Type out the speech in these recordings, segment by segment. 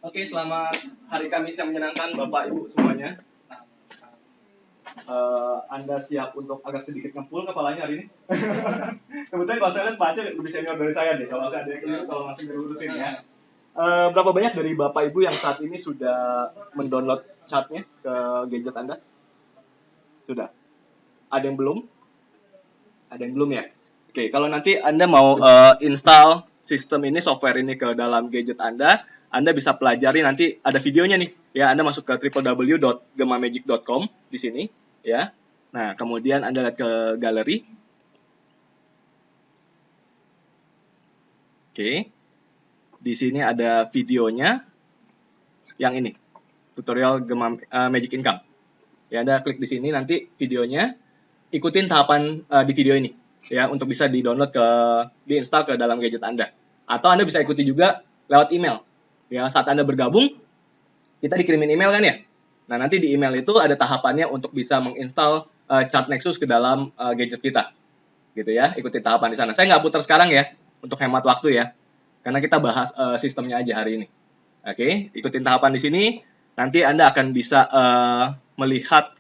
Oke, selamat hari Kamis yang menyenangkan Bapak Ibu semuanya. Anda siap untuk agak sedikit ngepul kepalanya hari ini? Kebetulan kalau saya lihat Pak Aceh lebih senior dari saya deh. Kalau saya ada yang keliru, kalau masih diurusin ya. Berapa banyak dari Bapak Ibu yang saat ini sudah mendownload chartnya ke gadget Anda? Sudah. Ada yang belum? Ada yang belum ya? Oke, kalau nanti Anda mau install sistem ini, software ini ke dalam gadget Anda bisa pelajari nanti ada videonya nih. Ya, Anda masuk ke www.gemamagic.com di sini, ya. Nah, kemudian Anda lihat ke galeri. Oke. Di sini ada videonya yang ini. Tutorial Gema Magic Income. Ya, Anda klik di sini nanti videonya, ikutin tahapan di video ini ya untuk bisa di-download diinstal ke dalam gadget Anda. Atau Anda bisa ikuti juga lewat email. Ya, saat Anda bergabung, kita dikirimin email kan ya? Nah, nanti di email itu ada tahapannya untuk bisa menginstal Chart Nexus ke dalam gadget kita. Gitu ya, ikuti tahapan di sana. Saya nggak putar sekarang ya, untuk hemat waktu ya. Karena kita bahas sistemnya aja hari ini. Oke, ikutin tahapan di sini. Nanti Anda akan bisa melihat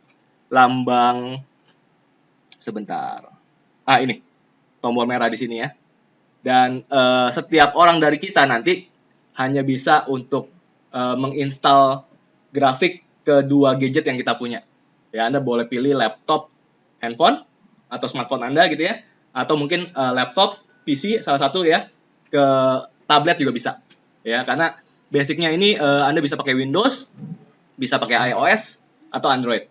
lambang sebentar. Ini tombol merah di sini ya. Dan setiap orang dari kita nanti hanya bisa untuk menginstal grafik ke dua gadget yang kita punya. Ya, Anda boleh pilih laptop, handphone, atau smartphone Anda gitu ya. Atau mungkin laptop, PC salah satu ya, ke tablet juga bisa. Ya, karena basicnya ini Anda bisa pakai Windows, bisa pakai iOS, atau Android.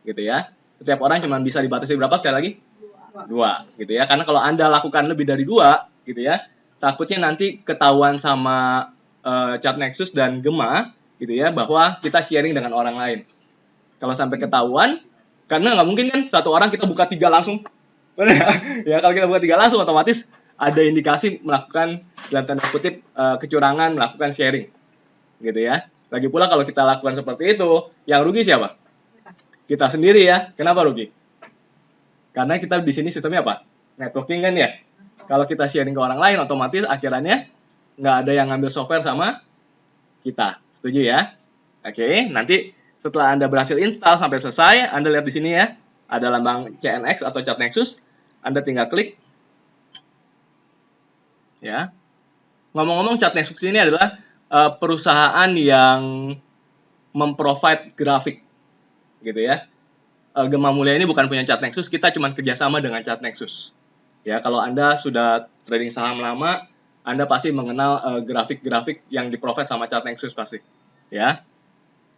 Gitu ya. Setiap orang cuma bisa dibatasi berapa sekali lagi? Dua gitu ya, karena kalau Anda lakukan lebih dari dua gitu ya, takutnya nanti ketahuan sama Chart Nexus dan Gema gitu ya, bahwa kita sharing dengan orang lain. Kalau sampai ketahuan, karena nggak mungkin kan satu orang kita buka 3 langsung. Ya, kalau kita buka 3 langsung otomatis ada indikasi melakukan dalam tanda kutip kecurangan, melakukan sharing gitu ya. Lagi pula kalau kita lakukan seperti itu, yang rugi siapa? Kita sendiri ya. Kenapa rugi? Karena kita di sini sistemnya apa? Networking kan ya. Kalau kita sharing ke orang lain, otomatis akhirnya nggak ada yang ngambil software sama kita. Setuju ya? Oke, nanti setelah Anda berhasil install sampai selesai, Anda lihat di sini ya, ada lambang CNX atau Chart Nexus. Anda tinggal klik. Ya. Ngomong-ngomong, Chart Nexus ini adalah perusahaan yang memprovide grafik, gitu ya. Gema Mulia ini bukan punya Chart Nexus, kita cuma kerjasama dengan Chart Nexus. Ya, kalau Anda sudah trading saham lama, Anda pasti mengenal grafik-grafik yang di-provide sama Chart Nexus pasti. Ya.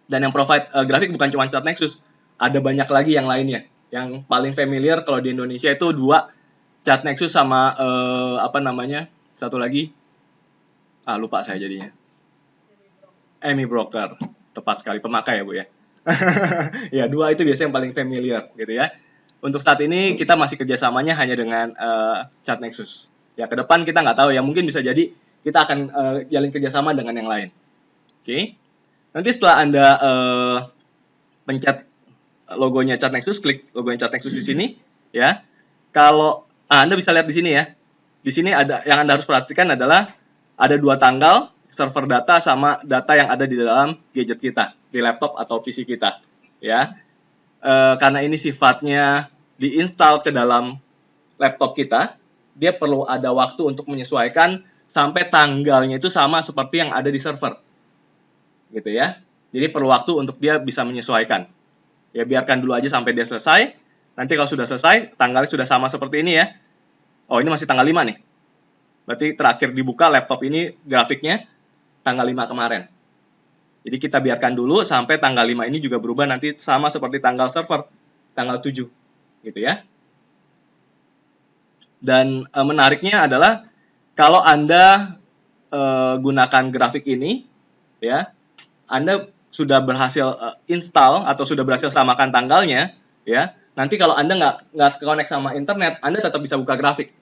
Dan yang provide grafik bukan cuma Chart Nexus, ada banyak lagi yang lainnya. Yang paling familiar kalau di Indonesia itu 2, Chart Nexus sama satu lagi. Lupa saya jadinya. Emi Broker. Tepat sekali, pemakai ya, Bu ya. Ya, 2 itu biasanya yang paling familiar gitu ya. Untuk saat ini kita masih kerjasamanya hanya dengan Chart Nexus. Ya, ke depan kita nggak tahu ya, mungkin bisa jadi kita akan jalin kerjasama dengan yang lain. Oke. Nanti setelah Anda pencet logonya Chart Nexus, klik logonya Chart Nexus di sini ya. Kalau Anda bisa lihat di sini ya. Di sini ada yang Anda harus perhatikan adalah ada 2 tanggal server data sama data yang ada di dalam gadget kita, di laptop atau PC kita, ya. Karena ini sifatnya diinstal ke dalam laptop kita, dia perlu ada waktu untuk menyesuaikan sampai tanggalnya itu sama seperti yang ada di server, gitu ya. Jadi perlu waktu untuk dia bisa menyesuaikan. Ya, biarkan dulu aja sampai dia selesai. Nanti kalau sudah selesai, tanggalnya sudah sama seperti ini ya. Oh, ini masih tanggal 5 nih. Berarti terakhir dibuka laptop ini grafiknya tanggal 5 kemarin. Jadi kita biarkan dulu sampai tanggal 5 ini juga berubah nanti sama seperti tanggal server, tanggal 7. Gitu ya. Dan menariknya adalah kalau Anda gunakan grafik ini, ya, Anda sudah berhasil install atau sudah berhasil samakan tanggalnya, ya. Nanti kalau Anda nggak connect sama internet, Anda tetap bisa buka grafik.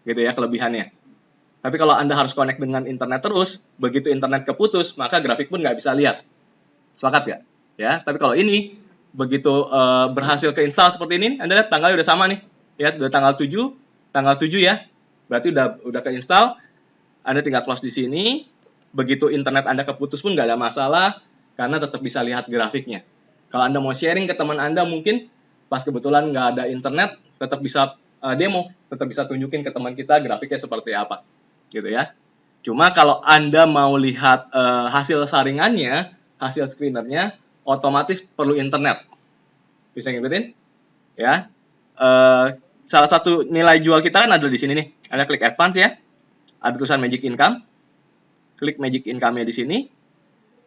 Gitu ya kelebihannya. Tapi kalau Anda harus connect dengan internet terus, begitu internet keputus, maka grafik pun nggak bisa lihat. Sepakat nggak? Ya, tapi kalau ini, begitu berhasil keinstall seperti ini, Anda lihat tanggalnya udah sama nih. Ya, udah tanggal 7 ya. Berarti udah keinstall. Anda tinggal close di sini. begitu internet Anda keputus pun nggak ada masalah, karena tetap bisa lihat grafiknya. Kalau Anda mau sharing ke teman Anda mungkin pas kebetulan nggak ada internet, tetap bisa demo, tetap bisa tunjukin ke teman kita grafiknya seperti apa, gitu ya. Cuma kalau Anda mau lihat hasil saringannya, hasil screenernya, otomatis perlu internet. Bisa ngikutin? Ya. Salah satu nilai jual kita kan ada di sini nih. Ada klik advance ya. Ada tulisan Magic Income. Klik Magic Income-nya di sini.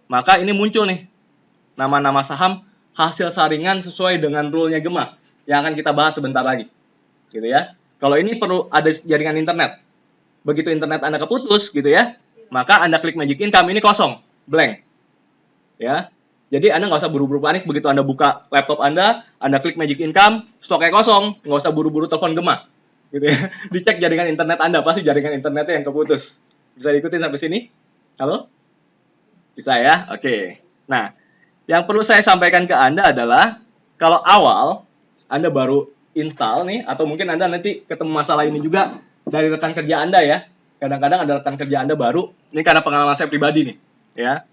Maka ini muncul nih nama-nama saham hasil saringan sesuai dengan rule-nya Gema yang akan kita bahas sebentar lagi. Gitu ya. Kalau ini perlu ada jaringan internet. Begitu internet Anda keputus gitu ya, maka Anda klik Magic Income ini kosong, blank. Ya. Jadi Anda nggak usah buru-buru panik begitu Anda buka laptop Anda klik Magic Income, stoknya kosong, nggak usah buru-buru telepon Gema. Gitu ya. Dicek jaringan internet Anda, pasti jaringan internetnya yang keputus. Bisa ikutin sampai sini? Halo? Bisa ya? Oke. Nah, yang perlu saya sampaikan ke Anda adalah kalau awal Anda baru install nih, atau mungkin Anda nanti ketemu masalah ini juga dari rekan kerja Anda ya. Kadang-kadang ada rekan kerja Anda baru, ini karena pengalaman saya pribadi nih, ya.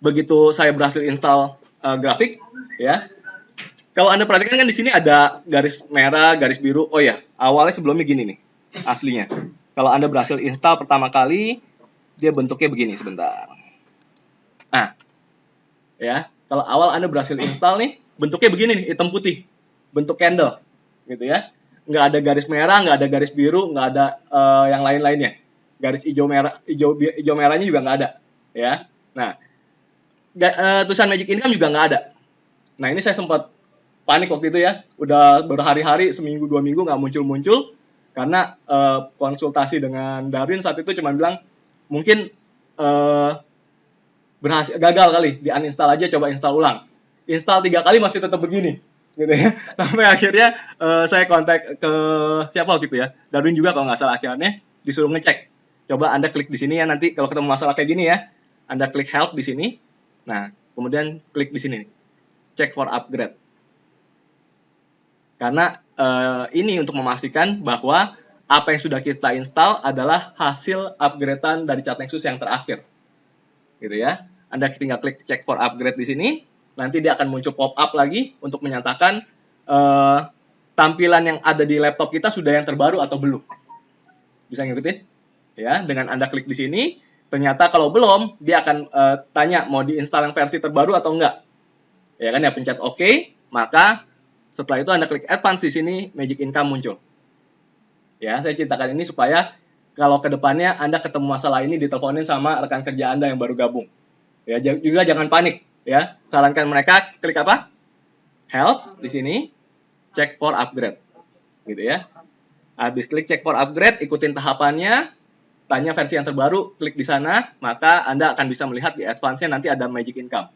Begitu saya berhasil install grafik, ya. Kalau Anda perhatikan kan di sini ada garis merah, garis biru. Oh ya, awalnya sebelumnya gini nih, aslinya. Kalau Anda berhasil install pertama kali, dia bentuknya begini sebentar. Nah, ya, kalau awal Anda berhasil install nih, bentuknya begini nih, hitam putih, bentuk candle, gitu ya. Nggak ada garis merah, nggak ada garis biru, nggak ada yang lain-lainnya. Garis hijau merah, hijau merahnya juga nggak ada, ya. Nah, tulisan Magic Income juga nggak ada. Nah, ini saya sempat panik waktu itu ya, udah berhari-hari, seminggu, 2 minggu nggak muncul-muncul, karena konsultasi dengan Darwin saat itu cuma bilang, mungkin berhasil, gagal kali, di uninstall aja, coba install ulang. Install 3 kali masih tetap begini, gitu ya. Sampai akhirnya saya kontak ke siapa waktu itu ya, Darwin juga kalau nggak salah, akhirnya disuruh ngecek. Coba Anda klik di sini ya, nanti kalau ketemu masalah kayak gini ya, Anda klik help di sini. Nah, kemudian klik di sini, check for upgrade. Karena ini untuk memastikan bahwa apa yang sudah kita install adalah hasil upgradean dari ChartNexus yang terakhir. Gitu ya. Anda tinggal klik check for upgrade di sini, nanti dia akan muncul pop-up lagi untuk menyatakan tampilan yang ada di laptop kita sudah yang terbaru atau belum. Bisa ngikutin? Ya, dengan Anda klik di sini, ternyata kalau belum, dia akan tanya mau diinstal yang versi terbaru atau enggak. Ya kan, ya pencet OK, maka setelah itu Anda klik advance di sini, Magic Income muncul. Ya, saya ceritakan ini supaya kalau ke depannya Anda ketemu masalah ini diteleponin sama rekan kerja Anda yang baru gabung. Ya, juga jangan panik, ya. Sarankan mereka klik apa? Help di sini, check for upgrade. Gitu ya. Habis klik check for upgrade, ikutin tahapannya, tanya versi yang terbaru, klik di sana, maka Anda akan bisa melihat di advance-nya nanti ada Magic Income.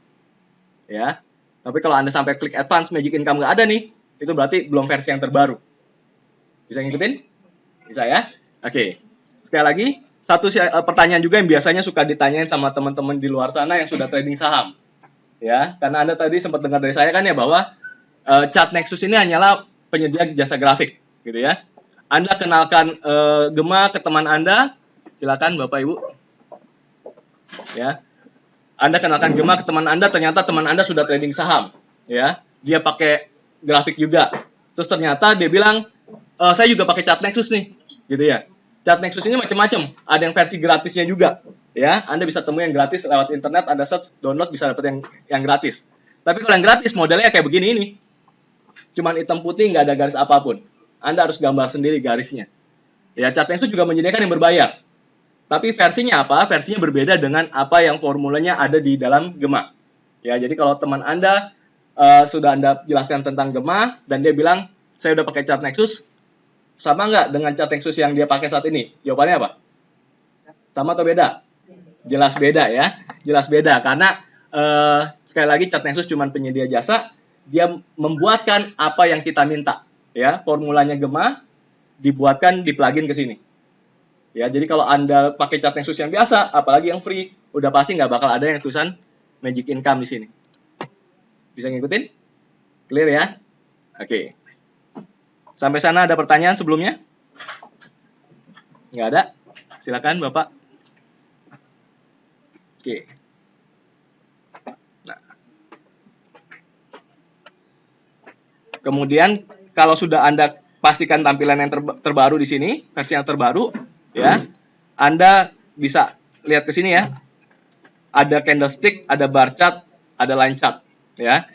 Ya. Tapi kalau Anda sampai klik advance Magic Income nggak ada nih, itu berarti belum versi yang terbaru. Bisa ngikutin? Bisa ya? Oke. Sekali lagi, satu pertanyaan juga yang biasanya suka ditanyain sama teman-teman di luar sana yang sudah trading saham. Ya, karena Anda tadi sempat dengar dari saya kan ya bahwa ChartNexus ini hanyalah penyedia jasa grafik, gitu ya. Anda kenalkan Gema ke teman Anda, silakan Bapak Ibu. Ya. Anda kenalkan Gema ke teman Anda, ternyata teman Anda sudah trading saham, ya. Dia pakai grafik juga. Terus ternyata dia bilang, saya juga pakai ChartNexus nih, gitu ya. ChartNexus ini macam-macam, ada yang versi gratisnya juga, ya. Anda bisa temui yang gratis lewat internet, Anda search, download, bisa dapat yang gratis. Tapi kalau yang gratis modelnya kayak begini ini, cuman hitam putih, nggak ada garis apapun. Anda harus gambar sendiri garisnya. Ya, ChartNexus juga menyediakan yang berbayar. Tapi versinya apa? Versinya berbeda dengan apa yang formulanya ada di dalam Gema. Ya, jadi kalau teman Anda sudah Anda jelaskan tentang Gema dan dia bilang, saya udah pakai ChartNexus, sama nggak dengan ChartNexus yang dia pakai saat ini? Jawabannya apa? Sama atau beda? Jelas beda ya. Jelas beda karena sekali lagi ChartNexus cuma penyedia jasa, dia membuatkan apa yang kita minta. Ya, formulanya Gema dibuatkan di plugin ke sini. Ya, jadi kalau Anda pakai ChartNexus yang biasa, apalagi yang free, udah pasti nggak bakal ada yang tulisan Magic Income di sini. Bisa ngikutin? Clear ya? Oke. Sampai sana ada pertanyaan sebelumnya? Nggak ada? Silakan Bapak. Oke. Nah. Kemudian kalau sudah Anda pastikan tampilan yang terbaru di sini, versi yang terbaru, ya, Anda bisa lihat ke sini ya. Ada candlestick, ada bar chart, ada line chart, ya.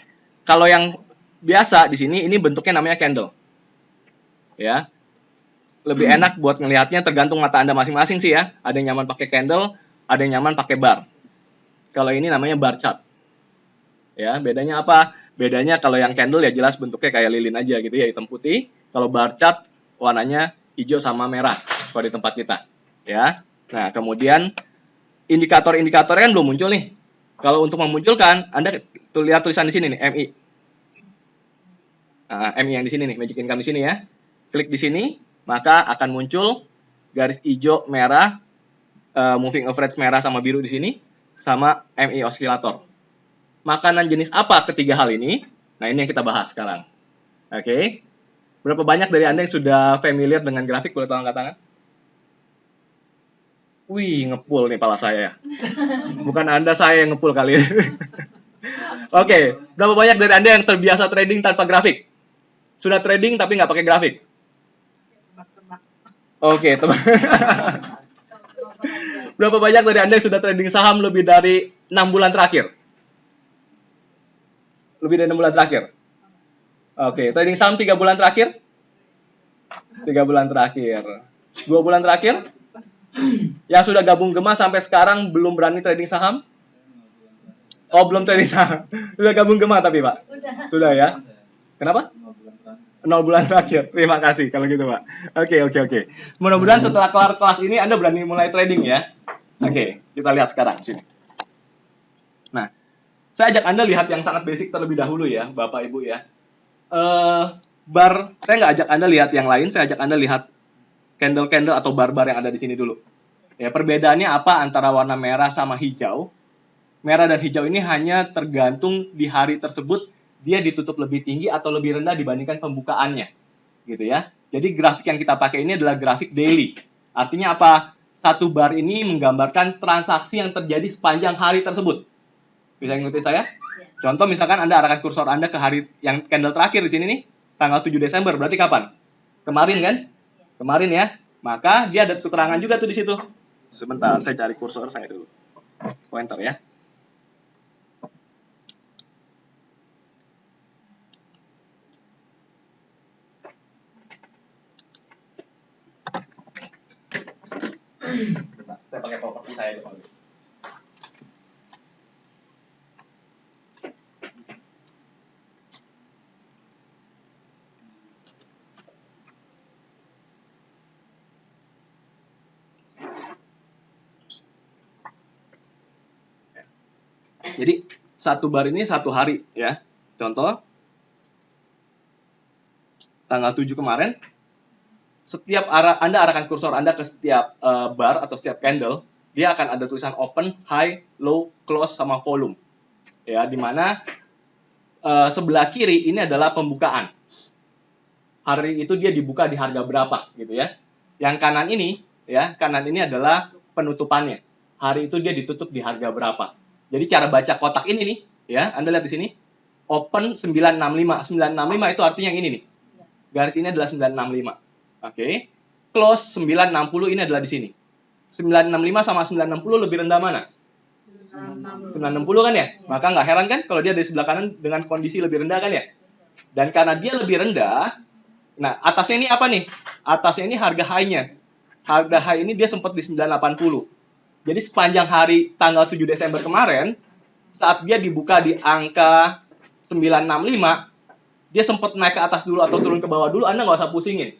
Kalau yang biasa di sini ini bentuknya namanya candle. Ya. Lebih enak buat ngelihatnya tergantung mata Anda masing-masing sih ya. Ada yang nyaman pakai candle, ada yang nyaman pakai bar. Kalau ini namanya bar chart. Ya, bedanya apa? Bedanya kalau yang candle ya jelas bentuknya kayak lilin aja gitu ya, hitam putih. Kalau bar chart warnanya hijau sama merah kalau di tempat kita. Ya. Nah, kemudian indikator-indikator kan belum muncul nih. Kalau untuk memunculkan, Anda lihat tulisan di sini nih, MI. Nah, MI yang di sini nih, Magic Income di sini ya. Klik di sini, maka akan muncul garis hijau, merah, moving average merah sama biru di sini, sama MI oscillator. Makanan jenis apa ketiga hal ini? Nah, ini yang kita bahas sekarang. Oke. Berapa banyak dari Anda yang sudah familiar dengan grafik? Boleh tolong angkat tangan? Wih, ngepul nih pala saya. Bukan Anda, saya yang ngepul kali. Oke, berapa banyak dari Anda yang terbiasa trading tanpa grafik? Sudah trading tapi nggak pakai grafik? Oke, teman. Berapa banyak dari Anda yang sudah trading saham lebih dari 6 bulan terakhir? Lebih dari 6 bulan terakhir? Oke, trading saham 3 bulan terakhir? 3 bulan terakhir. 2 bulan terakhir? Yang sudah gabung Gema sampai sekarang belum berani trading saham? Oh, belum trading saham. Sudah gabung Gema tapi, Pak? Sudah ya? Kenapa? 0 bulan terakhir. Terima kasih kalau gitu, Pak. Oke. Mudah-mudahan setelah kelar kelas ini Anda berani mulai trading ya. Oke, kita lihat sekarang sini. Nah, saya ajak Anda lihat yang sangat basic terlebih dahulu ya, Bapak Ibu ya. Bar, saya nggak ajak Anda lihat yang lain, saya ajak Anda lihat candle-candle atau bar-bar yang ada di sini dulu. Ya, perbedaannya apa antara warna merah sama hijau? Merah dan hijau ini hanya tergantung di hari tersebut dia ditutup lebih tinggi atau lebih rendah dibandingkan pembukaannya. Gitu ya. Jadi grafik yang kita pakai ini adalah grafik daily. Artinya apa? Satu bar ini menggambarkan transaksi yang terjadi sepanjang hari tersebut. Bisa ngikutin saya? Contoh misalkan Anda arahkan kursor Anda ke hari yang candle terakhir di sini nih, tanggal 7 Desember. Berarti kapan? Kemarin kan? Kemarin ya. Maka dia ada keterangan juga tuh di situ. Sebentar, saya cari kursor saya dulu. Pointer ya. Saya pakai properti saya depan. Jadi satu bar ini satu hari ya. Contoh tanggal 7 kemarin, setiap Anda arahkan kursor Anda ke setiap bar atau setiap candle, dia akan ada tulisan open, high, low, close sama volume. Ya, di mana sebelah kiri ini adalah pembukaan. Hari itu dia dibuka di harga berapa gitu ya. Yang kanan ini ya, kanan ini adalah penutupannya. Hari itu dia ditutup di harga berapa. Jadi cara baca kotak ini nih, ya, Anda lihat di sini. Open 965. 965 itu artinya yang ini nih. Garis ini adalah 965. Oke. Close 960 ini adalah di sini. 965 sama 960 lebih rendah mana? 960 kan ya? Maka nggak heran kan kalau dia dari sebelah kanan dengan kondisi lebih rendah kan ya? Dan karena dia lebih rendah, nah atasnya ini apa nih? Atasnya ini harga high-nya. Harga high ini dia sempat di 980. Jadi sepanjang hari tanggal 7 Desember kemarin, saat dia dibuka di angka 965, dia sempat naik ke atas dulu atau turun ke bawah dulu, Anda nggak usah pusingin.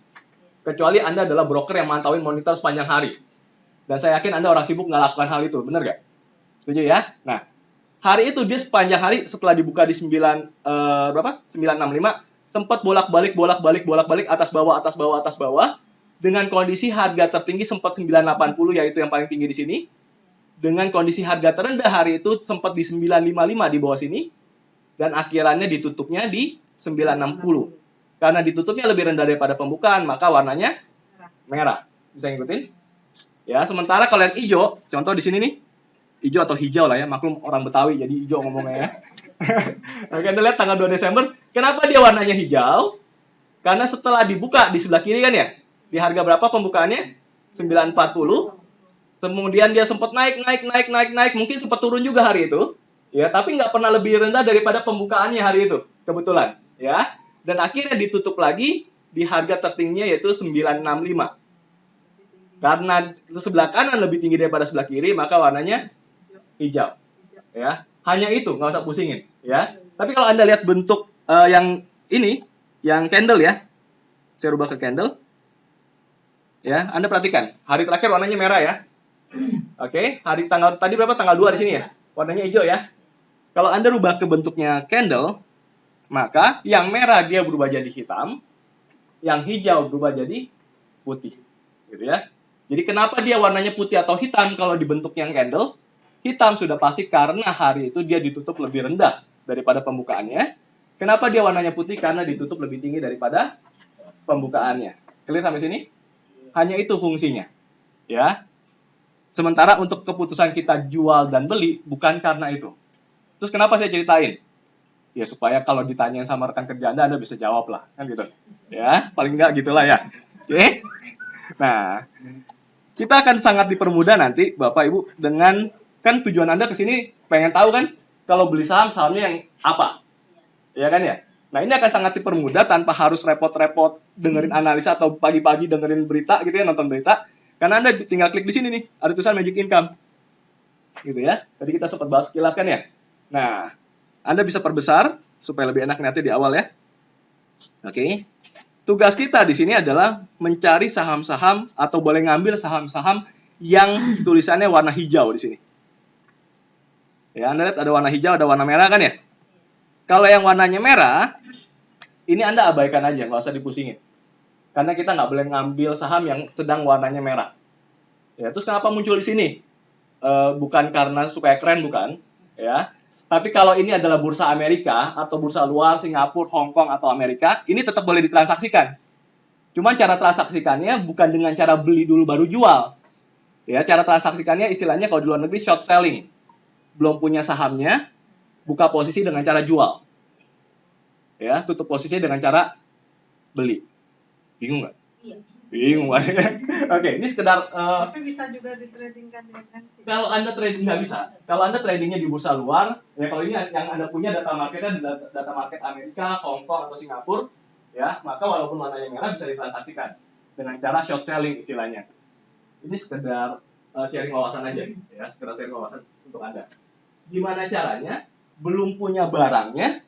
Kecuali Anda adalah broker yang mantauin monitor sepanjang hari. Dan saya yakin Anda orang sibuk nggak lakukan hal itu, benar nggak? Setuju ya? Nah, hari itu dia sepanjang hari setelah dibuka di 965, sempat bolak-balik atas bawah dengan kondisi harga tertinggi sempat 980 yaitu yang paling tinggi di sini. Dengan kondisi harga terendah hari itu sempat di 955 di bawah sini dan akhirannya ditutupnya di 960. Karena ditutupnya lebih rendah daripada pembukaan, maka warnanya merah. Bisa ngikutin? Ya, sementara kalau yang hijau, contoh di sini nih. hijau atau hijau lah ya, maklum orang Betawi jadi hijau ngomongnya ya. Oke, Anda lihat tanggal 2 Desember, kenapa dia warnanya hijau? Karena setelah dibuka di sebelah kiri kan ya, di harga berapa pembukaannya? 940. Kemudian dia sempat naik, mungkin sempat turun juga hari itu, ya, tapi nggak pernah lebih rendah daripada pembukaannya hari itu, kebetulan, ya. Dan akhirnya ditutup lagi di harga tertingginya yaitu 965. Karena sebelah kanan lebih tinggi daripada sebelah kiri, maka warnanya hijau, ya. Hanya itu, nggak usah pusingin, ya. Tapi kalau Anda lihat bentuk yang ini, yang candle ya, saya rubah ke candle, ya. Anda perhatikan, hari terakhir warnanya merah ya. Oke, hari tanggal tadi berapa? Tanggal 2 di sini ya. Warnanya hijau ya. Kalau Anda rubah ke bentuknya candle, maka yang merah dia berubah jadi hitam, yang hijau berubah jadi putih. Gitu ya. Jadi kenapa dia warnanya putih atau hitam kalau dibentuk yang candle? Hitam sudah pasti karena hari itu dia ditutup lebih rendah daripada pembukaannya. Kenapa dia warnanya putih? Karena ditutup lebih tinggi daripada pembukaannya. Clear sampai sini? Hanya itu fungsinya. Ya. Sementara untuk keputusan kita jual dan beli bukan karena itu. Terus kenapa saya ceritain? Ya supaya kalau ditanyain sama rekan kerja Anda bisa jawab lah, kan gitu. Ya, paling enggak gitulah ya. Oke. Nah, kita akan sangat dipermudah nanti Bapak Ibu dengan kan tujuan Anda ke sini pengen tahu kan kalau beli saham sahamnya yang apa. Ya kan ya? Nah, ini akan sangat dipermudah tanpa harus repot-repot dengerin analisa atau pagi-pagi dengerin berita gitu ya, nonton berita. Karena Anda tinggal klik di sini nih, ada tulisan Magic Income. Gitu ya. Tadi kita sempat bahas sekilas kan ya. Nah, Anda bisa perbesar supaya lebih enak nanti di awal ya. Oke. Tugas kita di sini adalah mencari saham-saham atau boleh ngambil saham-saham yang tulisannya warna hijau di sini. Ya, Anda lihat ada warna hijau, ada warna merah kan ya? Kalau yang warnanya merah, ini Anda abaikan aja, nggak usah dipusingin. Karena kita nggak boleh ngambil saham yang sedang warnanya merah. Ya, terus kenapa muncul di sini? Bukan karena supaya keren, bukan. Ya. Tapi kalau ini adalah bursa Amerika atau bursa luar, Singapura, Hong Kong atau Amerika, ini tetap boleh ditransaksikan. Cuma cara transaksikannya bukan dengan cara beli dulu baru jual. Ya, cara transaksikannya istilahnya kalau di luar negeri short selling. Belum punya sahamnya, buka posisi dengan cara jual. Ya, tutup posisinya dengan cara beli. Bingung nggak? Iya. Bingung kan? Oke, ini sekedar. Tapi bisa juga ditradingkan dengan MNC. Kalau Anda trading nggak bisa. Kalau Anda tradingnya di bursa luar, ya kalau ini yang Anda punya data marketnya data market Amerika, Hong Kong atau Singapura, ya maka walaupun warnanya merah bisa ditransaksikan dengan cara short selling istilahnya. Ini sekedar sharing wawasan aja, ya sekedar sharing wawasan untuk Anda. Gimana caranya? Belum punya barangnya,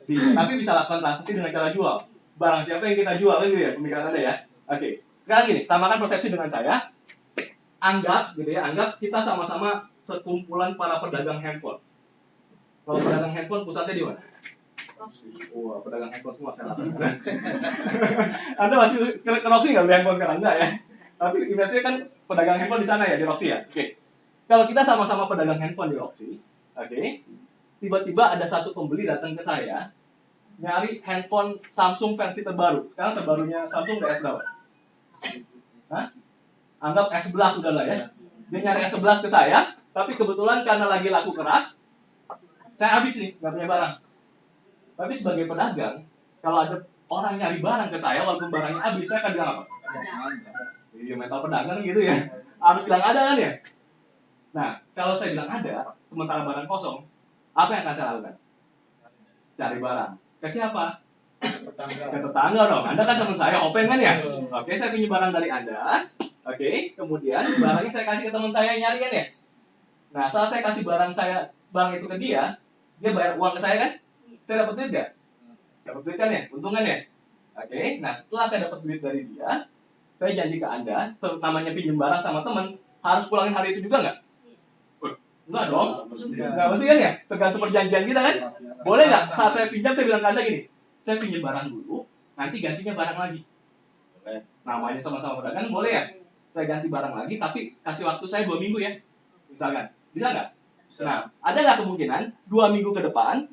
tapi bisa lakukan transaksi dengan cara jual. Barang siapa yang kita jual kan gitu ya, pemikiran Anda ya. Oke, sekarang gini, samakan persepsi dengan saya. Anggap gitu ya, anggap kita sama-sama sekumpulan para pedagang handphone. Kalau pedagang handphone pusatnya di mana? Wah, pedagang handphone semua saya rasa. Anda masih ke Roxy nggak beli handphone sekarang? Enggak ya? Tapi image kan pedagang handphone di sana ya, di Roxy ya? Oke. Kalau kita sama-sama pedagang handphone di Roxy, oke, tiba-tiba ada satu pembeli datang ke saya, nyari handphone Samsung versi terbaru. Sekarang terbarunya Samsung udah S berapa? Hah? Anggap S11 sudah lah ya. Dia nyari S11 ke saya, tapi kebetulan karena lagi laku keras, saya habis nih, nggak punya barang. Tapi sebagai pedagang, kalau ada orang nyari barang ke saya, walaupun barangnya habis, saya akan bilang apa? Iya, mental pedagang gitu ya. Harus bilang ada kan ya? Nah, kalau saya bilang ada, sementara barang kosong, apa yang akan saya lakukan? Cari barang. Ke siapa? Ke tetangga dong. Anda kan teman saya, open kan ya? Oke, saya pinjam barang dari Anda. Oke, kemudian barangnya saya kasih ke teman saya yang nyari kan ya? Nah, saat saya kasih barang itu ke dia bayar uang ke saya kan? Saya dapat duit nggak? Dapat duit kan ya? Untungan ya? Oke, nah setelah saya dapat duit dari dia, saya janji ke Anda, namanya pinjam barang sama teman, harus pulangin hari itu juga nggak? Enggak dong. Enggak mesti kan ya? Tergantung perjanjian kita kan? Boleh nggak? Saat saya pinjam, saya bilang ke Anda gini, saya pinjam barang dulu, nanti gantinya barang lagi. Namanya sama-sama pedagang, boleh ya? Saya ganti barang lagi, tapi kasih waktu saya 2 minggu ya. Misalkan. Bisa nggak? Nah, ada nggak kemungkinan 2 minggu ke depan,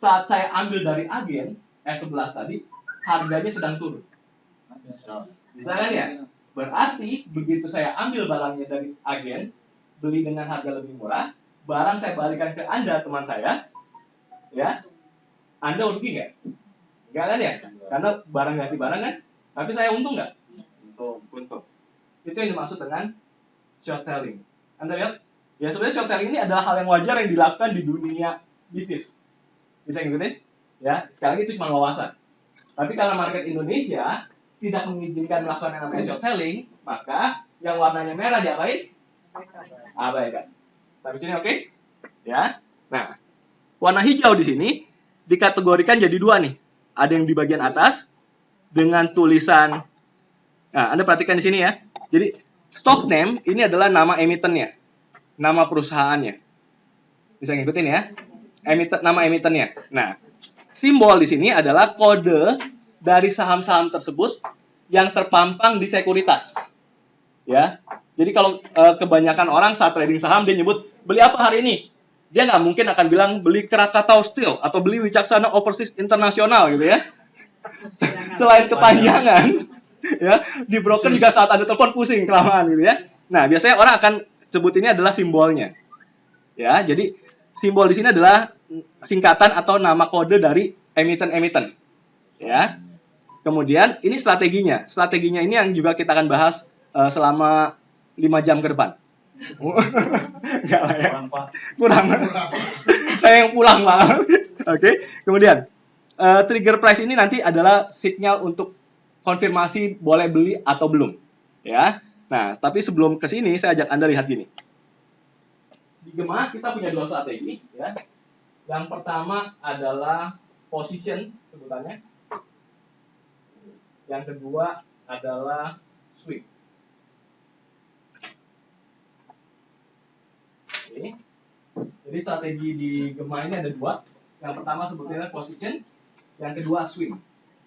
saat saya ambil dari agen S11 tadi, harganya sedang turun? Bisa kan ya? Berarti, begitu saya ambil barangnya dari agen, beli dengan harga lebih murah, barang saya balikan ke Anda, teman saya, ya, Anda untung nggak? Nggak kan ya? Karena barang ganti barang kan? Tapi saya untung nggak? Untung. Itu yang dimaksud dengan short selling. Anda lihat? Ya sebenarnya short selling ini adalah hal yang wajar yang dilakukan di dunia bisnis. Bisa ngikutin? Ya, sekali lagi itu cuma wawasan. Tapi karena market Indonesia tidak mengizinkan melakukan yang namanya short selling, maka yang warnanya merah diapain? Abaikan. Sampai sini oke? Ya. Nah, warna hijau di sini dikategorikan jadi dua nih. Ada yang di bagian atas dengan tulisan. Nah, Anda perhatikan di sini ya. Jadi stock name ini adalah nama emitennya, nama perusahaannya. Bisa ngikutin ya? Nama emitennya. Nah, simbol di sini adalah kode dari saham-saham tersebut yang terpampang di sekuritas. Ya. Jadi kalau kebanyakan orang saat trading saham dia nyebut beli apa hari ini? Dia nggak mungkin akan bilang beli Krakatau Steel atau beli Wicaksana Overseas International gitu ya. Selain kepanjangan, ya, di broker juga saat ada telepon pusing kelamaan gitu ya. Nah, biasanya orang akan sebut ini adalah simbolnya. Ya, jadi simbol di sini adalah singkatan atau nama kode dari emiten-emiten. Ya. Kemudian ini strateginya. Strateginya ini yang juga kita akan bahas selama 5 jam ke depan. Enggak lah ya. Kurang. Saya yang pulang malah. Oke. Kemudian trigger price ini nanti adalah sinyal untuk konfirmasi boleh beli atau belum. Ya. Nah, tapi sebelum ke sini saya ajak Anda lihat gini. Di Gema kita punya dua strategi, ya. Yang pertama adalah position sebutannya. Yang kedua adalah swing. Oke. Jadi strategi di Gema ini ada dua. Yang pertama sebutnya position, yang kedua swing.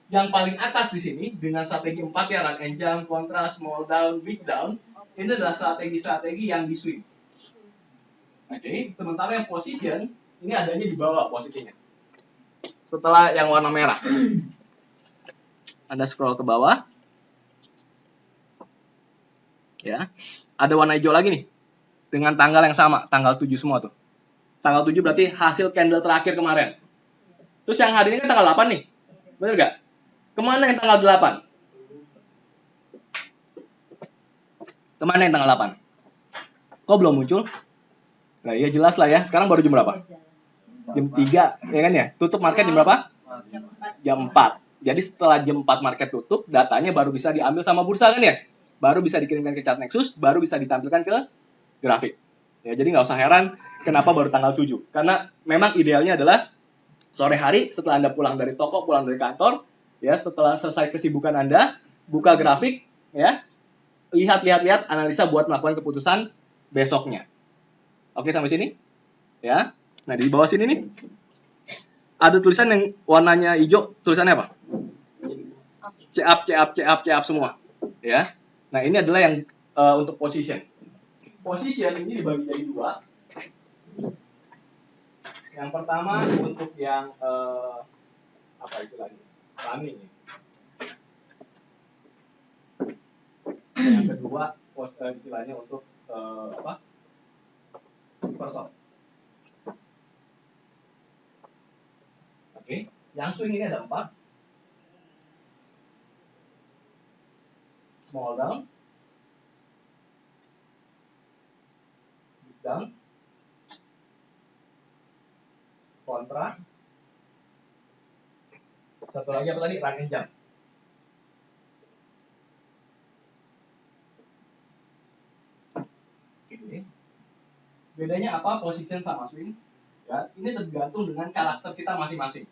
Yang paling atas di sini dengan strategi 4 ya, run and jump, kontra, small down, big down, ini adalah strategi-strategi yang di swing. Oke, sementara yang position ini adanya di bawah posisinya. Setelah yang warna merah. Anda scroll ke bawah. Ya. Ada warna hijau lagi nih. Dengan tanggal yang sama, tanggal 7 semua tuh. Tanggal 7 berarti hasil candle terakhir kemarin. Terus yang hari ini kan tanggal 8 nih. Bener gak? Kemana yang tanggal 8? Kemana yang tanggal 8? Kok belum muncul? Nah, ya jelas lah ya. Sekarang baru jam berapa? Jam 3, ya kan ya? Tutup market jam berapa? Jam 4. Jadi setelah jam 4 market tutup, datanya baru bisa diambil sama bursa kan ya? Baru bisa dikirimkan ke chart Nexus, baru bisa ditampilkan ke grafik. Ya, jadi nggak usah heran kenapa baru tanggal 7. Karena memang idealnya adalah sore hari setelah Anda pulang dari toko, pulang dari kantor, ya, setelah selesai kesibukan Anda, buka grafik, ya, lihat-lihat, analisa buat melakukan keputusan besoknya. Oke, sampai sini? Ya. Nah, di bawah sini nih ada tulisan yang warnanya hijau, tulisannya apa? C-up semua. Ya. Nah, ini adalah yang untuk position. Position ini dibagi jadi dua. Yang pertama untuk yang apa istilahnya? Running. Yang kedua istilahnya untuk apa? Person. Oke, yang swing ini ada 4. Small down, big down, kontra. Satu lagi apa tadi? Run and jump. Oke. Bedanya apa position sama swing? Ya, ini tergantung dengan karakter kita masing-masing.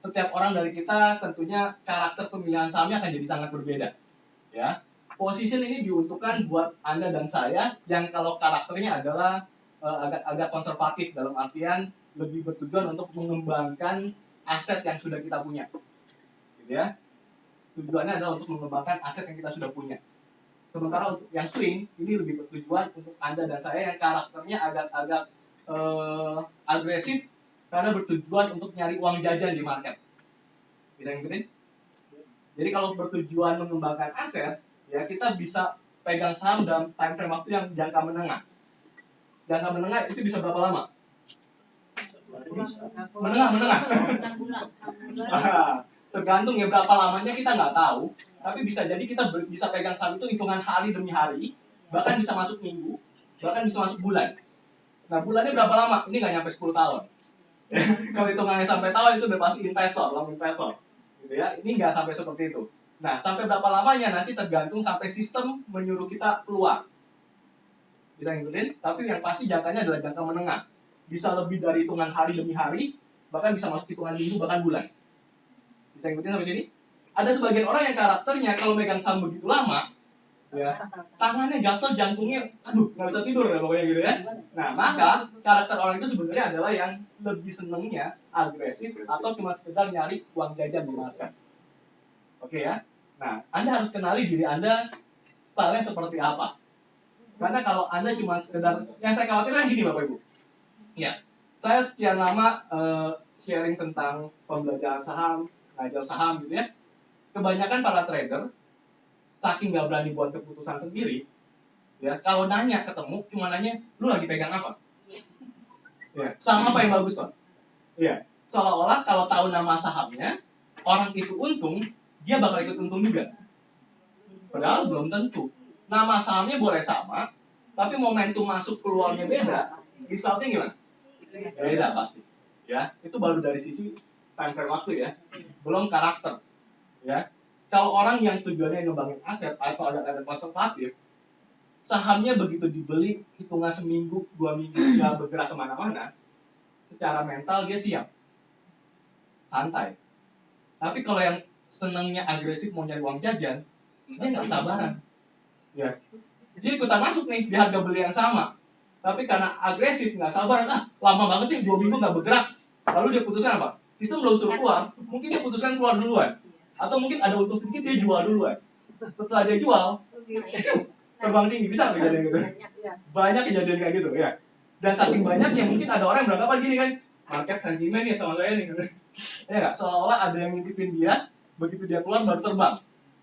Setiap orang dari kita tentunya karakter pemilihan sahamnya akan jadi sangat berbeda. Ya, position ini diuntukkan buat Anda dan saya yang kalau karakternya adalah agak konservatif dalam artian lebih bertujuan untuk mengembangkan aset yang sudah kita punya. Gitu ya. Tujuannya adalah untuk mengembangkan aset yang kita sudah punya. Sementara untuk yang swing ini lebih bertujuan untuk Anda dan saya yang karakternya agak agresif karena bertujuan untuk nyari uang jajan di market. Bisa ngikutin? Jadi kalau bertujuan mengembangkan aset, ya kita bisa pegang saham dalam time frame waktu yang jangka menengah. Jangka menengah itu bisa berapa lama? Menengah. Tergantung ya berapa lamanya kita nggak tahu. Tapi bisa jadi kita bisa pegang saham itu hitungan hari demi hari, bahkan bisa masuk minggu, bahkan bisa masuk bulan. Nah, bulannya berapa lama? Ini nggak nyampe 10 tahun. Kalau hitungannya sampai tahun itu udah pasti investor, long investor. Gitu ya. Ini nggak sampai seperti itu. Nah, sampai berapa lamanya nanti tergantung sampai sistem menyuruh kita keluar. Bisa ngikutin? Tapi yang pasti jangkanya adalah jangka menengah. Bisa lebih dari hitungan hari demi hari, bahkan bisa masuk hitungan minggu, bahkan bulan. Bisa ngikutin sampai sini? Ada sebagian orang yang karakternya kalau megang saham begitu lama, ya, tangannya gatel, jantungnya, aduh, nggak bisa tidur ya pokoknya gitu ya. Nah, maka karakter orang itu sebenarnya adalah yang lebih senengnya agresif atau cuma sekedar nyari uang jajan dimakan. Oke ya. Nah, Anda harus kenali diri Anda stylenya seperti apa. Karena kalau Anda cuma sekedar, yang saya khawatirkan gini Bapak Ibu. Ya, saya sekian lama sharing tentang pembelajaran saham, ngajar saham gitu ya. Kebanyakan para trader saking nggak berani buat keputusan sendiri, ya kalau nanya ketemu cuma nanya, lu lagi pegang apa? Ya, saham apa yang bagus Pak? Ya, seolah-olah kalau tahu nama sahamnya, orang itu untung, dia bakal ikut untung juga. Padahal belum tentu. Nama sahamnya boleh sama, tapi momentum masuk keluarnya beda, resultnya gimana? Beda pasti. Ya, itu baru dari sisi time frame waktu ya, belum karakter. Ya, kalau orang yang tujuannya ngembangin aset atau ada konservatif, sahamnya begitu dibeli hitungan seminggu, 2 minggu nggak bergerak kemana-mana, secara mental dia siap, santai. Tapi kalau yang senangnya agresif mau nyari uang jajan, dia nggak sabaran. Ya, dia ikutan masuk nih di harga beli yang sama, tapi karena agresif nggak sabar, lama banget sih 2 minggu nggak bergerak, lalu dia putuskan apa? Sistem belum suruh keluar, mungkin dia putuskan keluar duluan. Atau mungkin ada untung sedikit dia jual duluan. Setelah dia jual, terbang tinggi, bisa nggak kejadian gitu? Banyak kejadian kayak gitu ya. Dan saking banyaknya mungkin ada orang yang beranggapan gini kan, market sentimen ya sama saya nih. Ya nggak, seolah-olah ada yang ngintipin dia, begitu dia keluar baru terbang.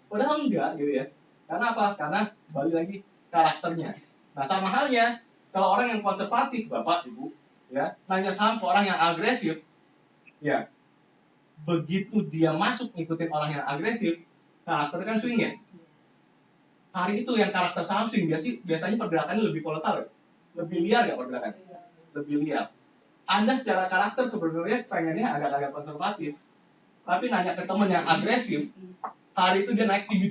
Padahal enggak gitu ya. Karena apa? Karena balik lagi karakternya. Nah sama halnya, kalau orang yang konservatif, Bapak, Ibu, ya, nanya saham ke orang yang agresif, ya, begitu dia masuk ngikutin orang yang agresif, karakternya kan swing ya. Hari itu yang karakter saham swing biasanya pergerakannya lebih volatile, lebih liar ya pergerakannya, lebih liar. Anda secara karakter sebenarnya pengennya agak-agak konservatif, tapi nanya ke teman yang agresif, hari itu dia naik tinggi,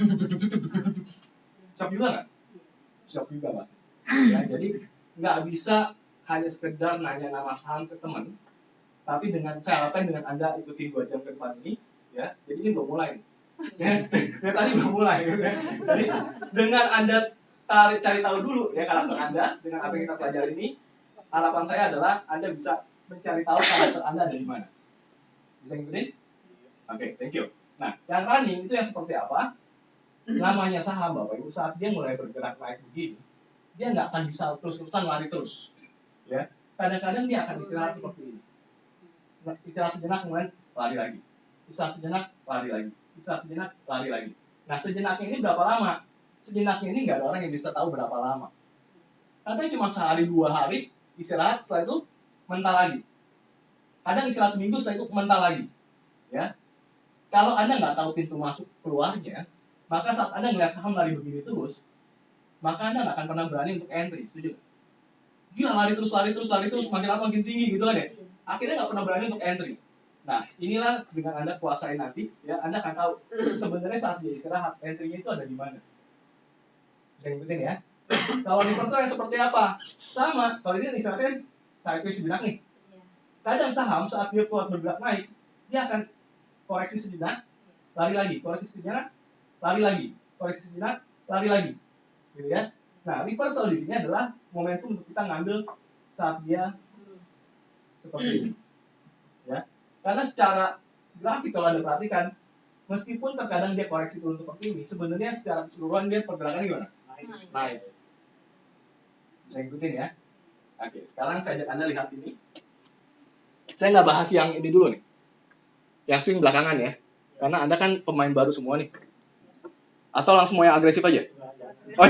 shock juga nggak? Shock juga pasti. Ya, jadi nggak bisa hanya sekedar nanya nama saham ke teman, tapi saya harapkan dengan Anda ikuti 2 jam ke depan ini, ya, jadi ini belum mulai. Ya, tadi belum mulai. Ya. Jadi dengan Anda cari tahu dulu ya karakter Anda dengan apa yang kita pelajari ini, harapan saya adalah Anda bisa mencari tahu karakter Anda ada di mana. Bisa ngikutin? Oke, thank you. Nah, yang running itu yang seperti apa? Namanya saham Bapak Ibu, saat dia mulai bergerak naik begini, dia nggak akan bisa terus-terusan lari terus. Ya, kadang-kadang dia akan istirahat seperti ini. Istirahat sejenak kemudian lari lagi. Istirahat sejenak lari lagi. Istirahat sejenak lari lagi. Nah sejenaknya ini berapa lama? Sejenaknya ini nggak ada orang yang bisa tahu berapa lama. Kadang cuma sehari 2 hari istirahat, setelah itu mental lagi. Kadang istirahat seminggu, setelah itu mental lagi. Ya, kalau Anda nggak tahu pintu masuk keluarnya, maka saat Anda ngeliat saham lari begini terus, maka Anda nggak akan pernah berani untuk entry. Setuju? Gila lari terus, makin lama makin tinggi gitu kan ya. Akhirnya nggak pernah berani untuk entry. Nah, inilah dengan Anda kuasai nanti, ya Anda akan tahu sebenarnya saat dia istirahat, entry-nya itu ada di mana. Bisa ngikutin ya. Kalau reversal yang seperti apa? Sama, kalau ini istirahatnya sideways sejenak nih. Kadang saham saat dia kuat bergerak naik, dia akan koreksi sejenak, lari lagi, koreksi sejenak, lari lagi, koreksi sejenak, lari lagi. Gitu ya. Nah, reversal di sini adalah momentum untuk kita ngambil saat dia seperti ini. Ya. Karena secara grafik kalau Anda perhatikan, meskipun terkadang dia koreksi turun seperti ini, sebenarnya secara keseluruhan dia pergerakannya gimana? Naik. Bisa ikutin ya. Oke, sekarang saya ajak Anda lihat ini. Saya nggak bahas yang ini dulu nih. Yang swing belakangan ya. Karena Anda kan pemain baru semua nih. Atau langsung mau yang agresif aja? Oh,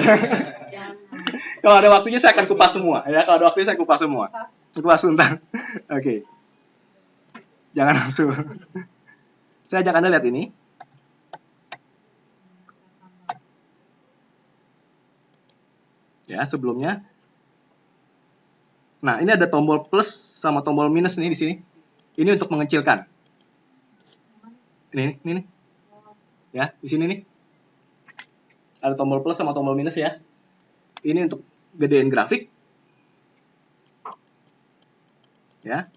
Kalau ada waktunya saya akan kupas semua ya. Kalau ada waktunya saya kupas semua. Kupas tuntas. Oke. Jangan langsung. Saya ajak Anda lihat ini. Ya, sebelumnya. Nah, ini ada tombol plus sama tombol minus nih di sini. Ini untuk mengecilkan. Ini nih. Ya, di sini nih. Ada tombol plus sama tombol minus ya. Ini untuk gedein grafik. Ya.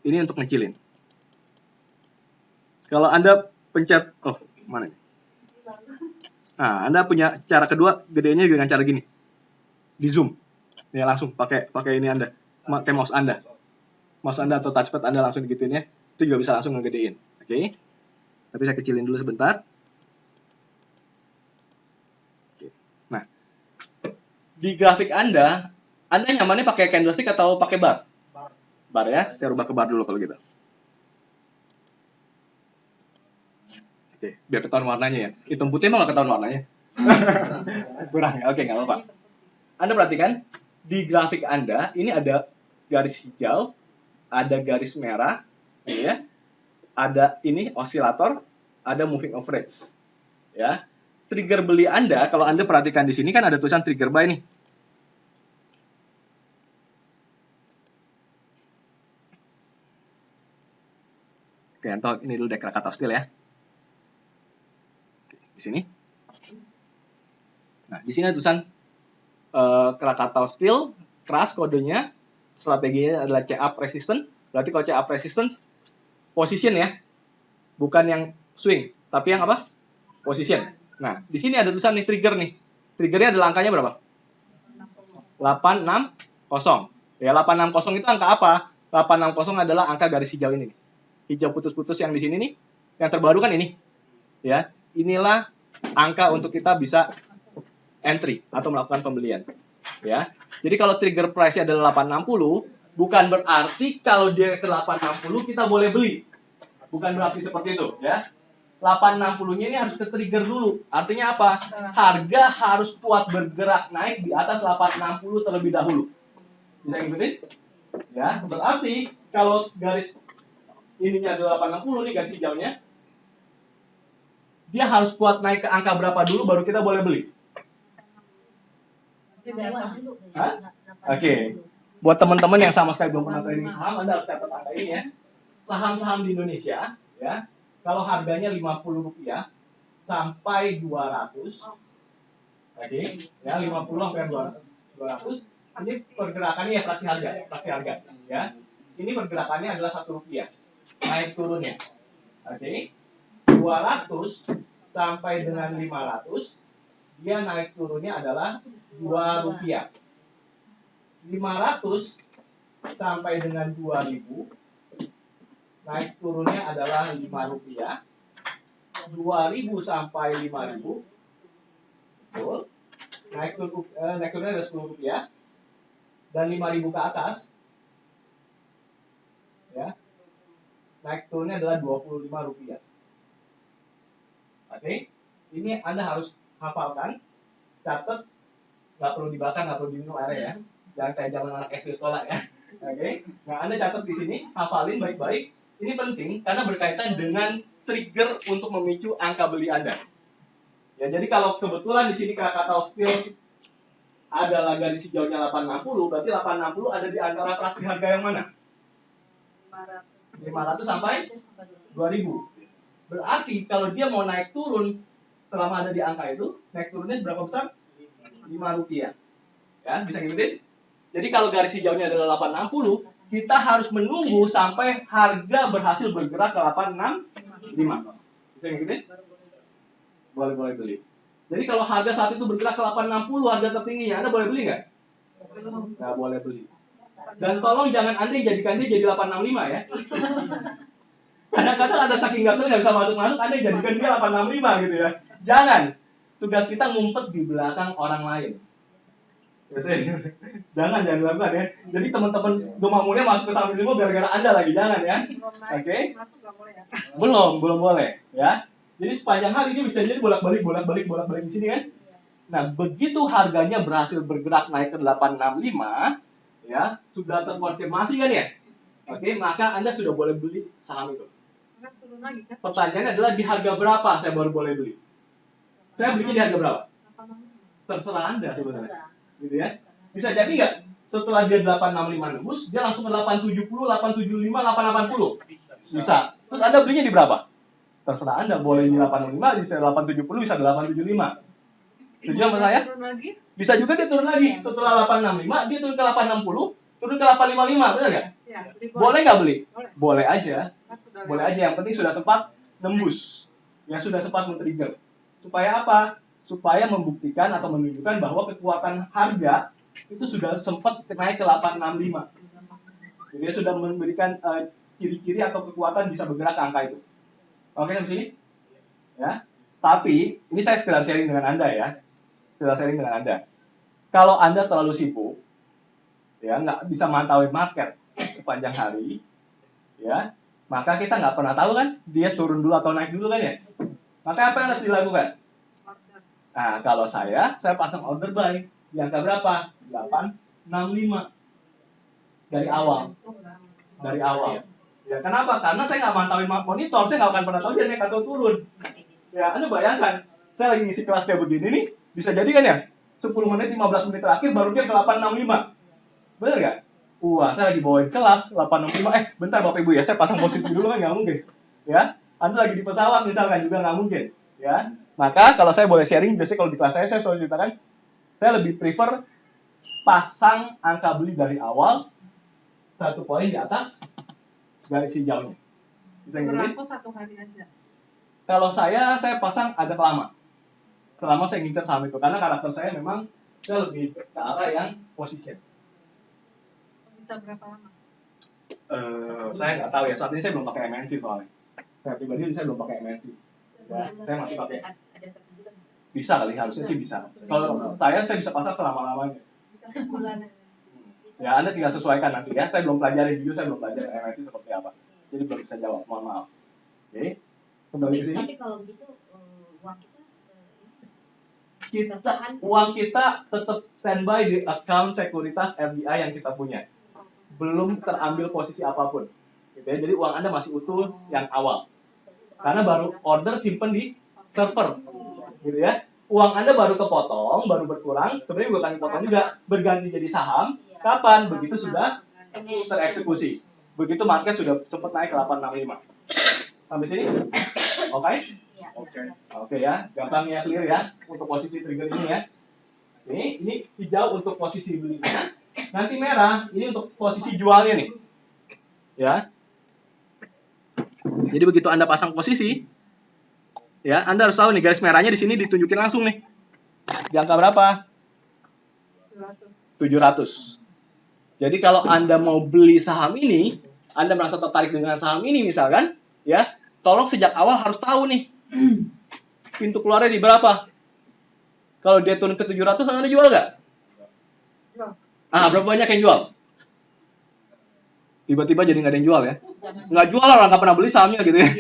Ini untuk ngecilin. Kalau Anda pencet, oh, mana ini? Nah, Anda punya cara kedua, gedenya dengan cara gini. Di zoom. Ya, langsung pakai ini Anda. Pakai mouse Anda. Mouse Anda atau touchpad Anda langsung digituin ya. Itu juga bisa langsung ngegedein. Oke. Tapi saya kecilin dulu sebentar. Oke. Nah, di grafik Anda nyamannya pakai candlestick atau pakai bar? Bar ya. Saya rubah ke bar dulu kalau gitu. Oke, biar ketahuan warnanya ya. Hitam putih emang nggak ketahuan warnanya? Kurang ya? Oke, nggak apa-apa. Anda perhatikan, di grafik Anda, ini ada garis hijau, ada garis merah, ya, ada ini osilator, ada moving average. Ya. Trigger beli Anda, kalau Anda perhatikan di sini kan ada tulisan trigger buy nih. Oke, contoh ini dulu deh Krakatau Steel ya. Di sini. Nah, di sini ada tulisan Krakatau Steel, keras kodenya, strateginya adalah C-up resistance. Berarti kalau C-up resistance, position ya, bukan yang swing, tapi yang apa? Position. Nah, di sini ada tulisan nih trigger nih. Triggernya adalah angkanya berapa? 860. Ya, 860 itu angka apa? 860 adalah angka garis hijau ini nih. Hijau putus-putus yang di sini nih. Yang terbaru kan ini. Ya, inilah angka untuk kita bisa entry atau melakukan pembelian. Ya. Jadi kalau trigger price-nya adalah 860, bukan berarti kalau dia ke 860 kita boleh beli. Bukan berarti seperti itu, ya. 860-nya ini harus ke trigger dulu. Artinya apa? Harga harus kuat bergerak naik di atas 860 terlebih dahulu. Bisa ngikutin? Ya, berarti kalau garis ininya adalah 860 nih garis hijaunya, dia harus kuat naik ke angka berapa dulu baru kita boleh beli. Hah? Oke. Buat teman-teman yang sama sekali belum pernah trading saham, Anda harus catat angka ini ya. Saham-saham di Indonesia, ya, kalau harganya Rp50 sampai 200, oke, ya 50 sampai 200, ini pergerakannya ya fraksi harga, ya. Ini pergerakannya adalah Rp1, naik turunnya, oke. 200 sampai dengan 500, dia naik turunnya adalah Rp2. 500 sampai dengan 2000, naik turunnya adalah Rp5. 2000 sampai 5000, betul. Naik turunnya adalah Rp10. Dan 5000 ke atas, ya, naik turunnya adalah Rp25. Oke, ini Anda harus hafalkan, catat, nggak perlu dibakar, nggak perlu diminum air ya, jangan kayak zaman anak SD sekolah ya. Oke, nah Anda catat di sini, hafalin baik-baik. Ini penting karena berkaitan dengan trigger untuk memicu angka beli Anda. Ya, jadi kalau kebetulan di sini Krakatau Steel adalah garis hijaunya 860, berarti 860 ada di antara fraksi harga yang mana? 500 sampai 2000. Berarti kalau dia mau naik turun selama ada di angka itu, naik turunnya seberapa besar? Rp5. Ya, bisa ngikutin? Jadi kalau garis hijaunya adalah 860, kita harus menunggu sampai harga berhasil bergerak ke 865. Bisa ngikutin? Boleh beli. Jadi kalau harga saat itu bergerak ke 860, harga tertingginya, Anda boleh beli nggak? Nggak boleh beli. Dan tolong jangan Anda jadikan dia jadi 865 ya. Kadang-kadang ada saking gatel nggak bisa masuk-masuk, Anda jadikan dia 865 gitu ya. Jangan. Tugas kita ngumpet di belakang orang lain. Jangan dilakukan ya. Jadi teman-teman Gema Mulia masuk ke saham ini gara-gara Anda lagi, jangan ya. Oke? Belum boleh ya. Jadi sepanjang hari ini bisa jadi bolak-balik di sini kan. Nah, begitu harganya berhasil bergerak naik ke 865, ya, sudah terkonfirmasi kan ya? Oke, maka Anda sudah boleh beli saham itu. Kan turun lagi kan? Pertanyaannya adalah di harga berapa saya baru boleh beli? Saya belinya di harga berapa? Terserah Anda sebenarnya. Gitu ya. Bisa jadi nggak setelah dia 865 nembus, dia langsung ke 870, 875, 880? Bisa. Terus Anda belinya di berapa? Terserah Anda, boleh di 865, bisa 870, bisa 875. Setuju sama saya? Turun lagi? Bisa juga dia turun lagi. Setelah 865, dia turun ke 860, turun ke 855, benar nggak? Ya, beli Boleh nggak beli? Boleh. Boleh aja. Kan sudah Boleh lewat. aja, yang penting sudah sempat nembus. Ya, sudah sempat men-trigger. Supaya apa? Supaya membuktikan atau menunjukkan bahwa kekuatan harga itu sudah sempat naik ke 865. Jadi dia sudah memberikan ciri-ciri atau kekuatan bisa bergerak ke angka itu. Oke, sampai sini? Ya. Tapi, ini saya sekedar sharing dengan Anda ya. Sekedar sharing dengan Anda. Kalau Anda terlalu sibuk, ya, nggak bisa mantauin market sepanjang hari, ya, maka kita nggak pernah tahu kan dia turun dulu atau naik dulu kan ya. Maka apa yang harus dilakukan? Order. Nah, kalau saya pasang order buy di angka berapa? 865 dari awal. Dari awal. Ya, kenapa? Karena saya nggak mantauin monitor, saya nggak akan pernah tahu dia naik atau turun. Ya, Anda bayangkan, saya lagi ngisi kelas kayak begini nih, bisa jadi kan ya? 10 menit, 15 menit terakhir baru dia ke 865. Bener nggak? Wah, saya lagi bawain kelas 865. Bentar Bapak Ibu ya, saya pasang positif dulu kan nggak mungkin. Ya, Anda lagi di pesawat misalkan juga nggak mungkin. Ya, maka kalau saya boleh sharing, biasanya kalau di kelas saya selalu ceritakan, saya lebih prefer pasang angka beli dari awal, 1 poin di atas garis hijaunya. Bisa ngikutin? Berlaku 1 hari aja. Kalau saya pasang agak lama. Selama saya ngincer saham itu. Karena karakter saya memang, saya lebih ke arah yang position. Bisa berapa lama? Saya nggak tahu ya. Saat ini saya belum pakai MNC soalnya. Saya pribadi saya belum pakai MNC. Ya, saya masih pakai. Ada 1 bulan. Bisa kali, harusnya sih bisa. Kalau saya bisa pasang selama-lamanya. Sebulan. Ya, Anda tinggal sesuaikan nanti ya. Saya belum pelajari jujur, saya belum pelajari MNC seperti apa. Jadi belum bisa jawab, mohon maaf. Oke. Kembali ke sini. Tapi kalau begitu uang Uang kita tetap standby di account sekuritas RDI yang kita punya. Belum terambil posisi apapun. Gitu ya. Jadi uang Anda masih utuh yang awal. Karena baru order simpen di server. Gitu ya. Uang Anda baru kepotong, baru berkurang, sebenarnya bukan dipotong juga, berganti jadi saham. Kapan? Begitu sudah tereksekusi. Begitu market sudah sempat naik ke 865. Sampai sini? Oke? Oke ya, gampang ya, clear ya untuk posisi trigger ini ya. Ini hijau untuk posisi belinya. Nanti merah, ini untuk posisi jualnya nih. Ya. Jadi begitu Anda pasang posisi, ya, Anda harus tahu nih garis merahnya di sini ditunjukin langsung nih. Di angka berapa? 700. Jadi kalau Anda mau beli saham ini, Anda merasa tertarik dengan saham ini misalkan, ya, tolong sejak awal harus tahu nih pintu keluarnya di berapa. Kalau dia turun ke 700, Anda jual nggak? Jual. Berapa banyak yang jual? Tiba-tiba jadi nggak ada yang jual ya? Nggak jual orang nggak pernah beli sahamnya gitu ya?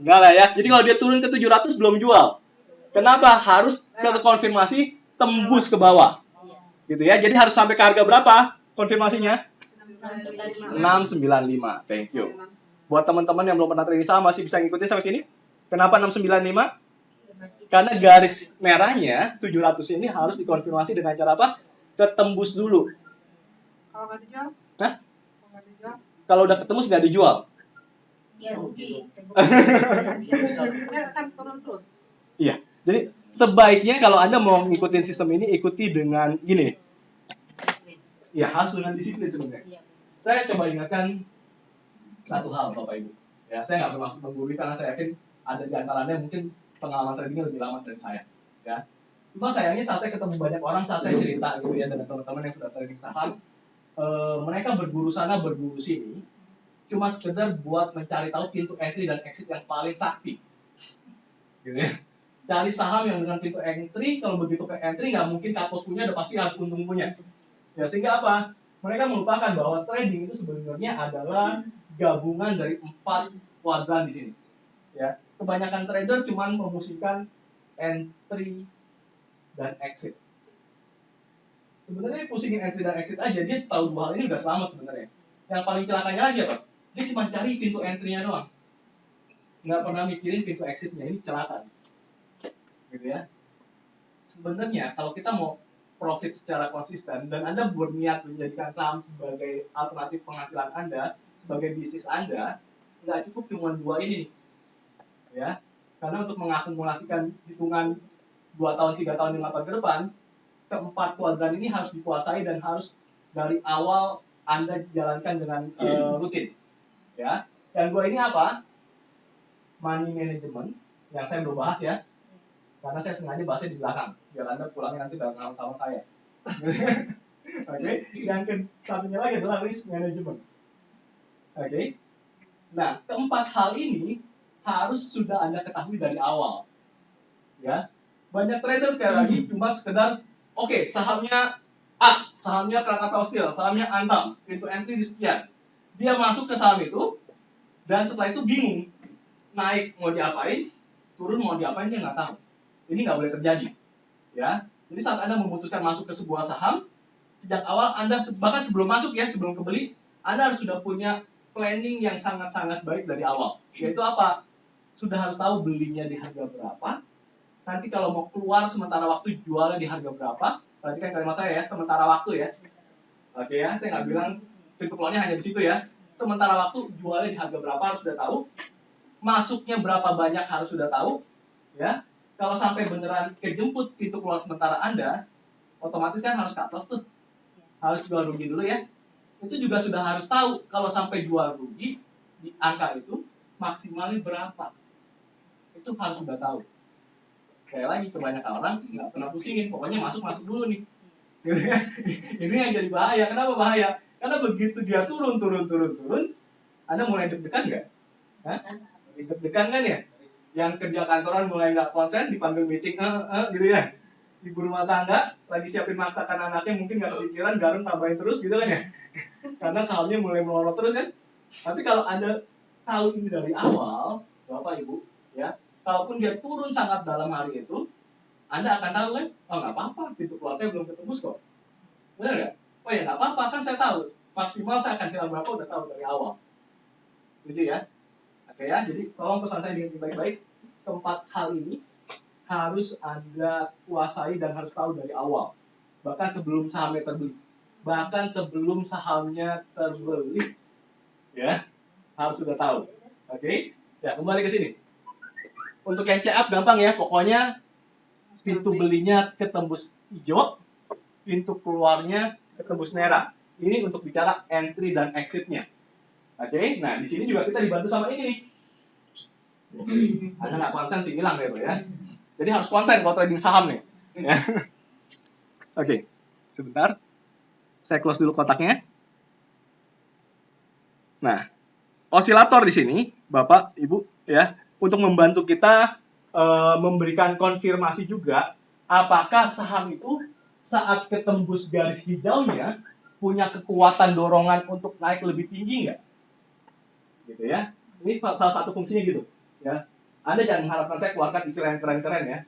Enggak lah ya. Jadi kalau dia turun ke 700 belum jual. Kenapa? Harus konfirmasi tembus ke bawah. Gitu ya. Jadi harus sampai ke harga berapa konfirmasinya? 695. Thank you. Buat teman-teman yang belum pernah trading saham masih bisa ngikutin sampai sini? Kenapa 695? Karena garis merahnya 700 ini harus dikonfirmasi dengan cara apa? Ketembus dulu. Kalau nggak dijual? Hah? Kalau nggak dijual? Kalau udah ketembus nggak dijual. Ya rugi. Kan turun terus. Iya. Jadi sebaiknya kalau Anda mau ngikutin sistem ini, ikuti dengan gini. Ya, harus dengan disiplin sebenarnya. Saya coba ingatkan satu hal Bapak Ibu. Ya, saya nggak bermaksud menggurui karena saya yakin ada di antara Anda mungkin pengalaman tradingnya lebih lama dari saya. Ya. Cuma sayangnya saat saya ketemu banyak orang, saat saya cerita gitu ya dengan teman-teman yang sudah trading saham, mereka berguru sana, berguru sini, cuma sekedar buat mencari tahu pintu entry dan exit yang paling sakti. Gitu ya. Cari saham yang dengan pintu entry, kalau begitu ke entry nggak mungkin cut loss punya, udah pasti harus untung punya. Ya, sehingga apa? Mereka melupakan bahwa trading itu sebenarnya adalah gabungan dari 4 kuadran di sini. Ya, kebanyakan trader cuma memusingkan entry, dan exit. Sebenarnya pusingin entry dan exit aja, dia tahu dua hal ini udah selamat sebenarnya. Yang paling celakanya lagi apa? Dia cuma cari pintu entry-nya doang, nggak pernah mikirin pintu exit-nya. Ini celaka, gitu ya. Sebenarnya kalau kita mau profit secara konsisten dan Anda berniat menjadikan saham sebagai alternatif penghasilan Anda, sebagai bisnis Anda, nggak cukup cuma dua ini, ya. Karena untuk mengakumulasikan hitungan 2 tahun, 3 tahun, 5 tahun ke depan, keempat kuadran ini harus dikuasai dan harus dari awal Anda jalankan dengan rutin, ya. Yang dua ini apa? Money management, yang saya belum bahas ya, karena saya sengaja bahasnya di belakang, biar Anda pulangnya nanti bareng sama saya. Oke. Yang satunya lagi adalah risk management. Oke. Nah, keempat hal ini harus sudah Anda ketahui dari awal, ya. Banyak trader sekali lagi cuma sekedar, oke, sahamnya A, sahamnya Krakatau Steel, sahamnya Antam, pintu entry di sekian. Dia masuk ke saham itu, dan setelah itu bingung, naik mau diapain, turun mau diapain, dia nggak tahu. Ini nggak boleh terjadi, ya. Jadi saat Anda memutuskan masuk ke sebuah saham, sejak awal Anda, bahkan sebelum masuk ya, sebelum kebeli, Anda harus sudah punya planning yang sangat-sangat baik dari awal. Yaitu apa? Sudah harus tahu belinya di harga berapa, nanti kalau mau keluar sementara waktu jualnya di harga berapa. Perhatikan kalimat saya ya, sementara waktu ya. Oke ya, saya nggak bilang pintu keluarnya hanya di situ ya. Sementara waktu jualnya di harga berapa harus sudah tahu. Masuknya berapa banyak harus sudah tahu, ya. Kalau sampai beneran kejemput pintu keluar sementara Anda, otomatis kan harus cut loss tuh. Harus jual rugi dulu ya. Itu juga sudah harus tahu kalau sampai jual rugi di angka itu maksimalnya berapa. Itu harus sudah tahu. Kayak lagi kebanyakan orang nggak pernah pusingin, pokoknya masuk dulu nih. Gitu ya. Ini yang jadi bahaya. Kenapa bahaya? Karena begitu dia turun, Anda mulai deg-degan nggak? Deg-degan kan ya? Yang kerja kantoran mulai nggak konsen, dipanggil meeting, gitu ya. Ibu rumah tangga lagi siapin masakan anaknya, mungkin nggak kepikiran, garam tambahin terus gitu kan ya. Karena sahamnya mulai melorot terus kan. Tapi kalau Anda tahu ini dari awal, Bapak Ibu, ya, kalaupun dia turun sangat dalam hari itu, Anda akan tahu kan, oh nggak apa-apa, pintu keluar saya belum ketembus kok. Benar nggak? Oh ya nggak apa-apa, kan saya tahu. Maksimal saya akan hilang berapa, udah tahu dari awal. Setuju ya? Oke ya, jadi tolong pesan saya dengan baik-baik. Keempat hal ini harus Anda kuasai dan harus tahu dari awal. Bahkan sebelum sahamnya terbeli. Ya, harus sudah tahu. Oke? Ya, kembali ke sini. Untuk yang check up gampang ya, pokoknya pintu belinya ketembus hijau, pintu keluarnya ketembus merah. Ini untuk bicara entry dan exitnya. Oke, nah di sini juga kita dibantu sama ini nih. Anda nggak konsen sih hilang deh ya. Jadi harus konsen kalau trading saham nih. Ya. Oke, sebentar. Saya close dulu kotaknya. Nah, osilator di sini, Bapak, Ibu, ya, untuk membantu kita memberikan konfirmasi juga apakah saham itu saat ketembus garis hijaunya punya kekuatan dorongan untuk naik lebih tinggi nggak? Gitu ya. Ini salah satu fungsinya gitu. Ya. Anda jangan mengharapkan saya keluarkan istilah yang keren-keren ya.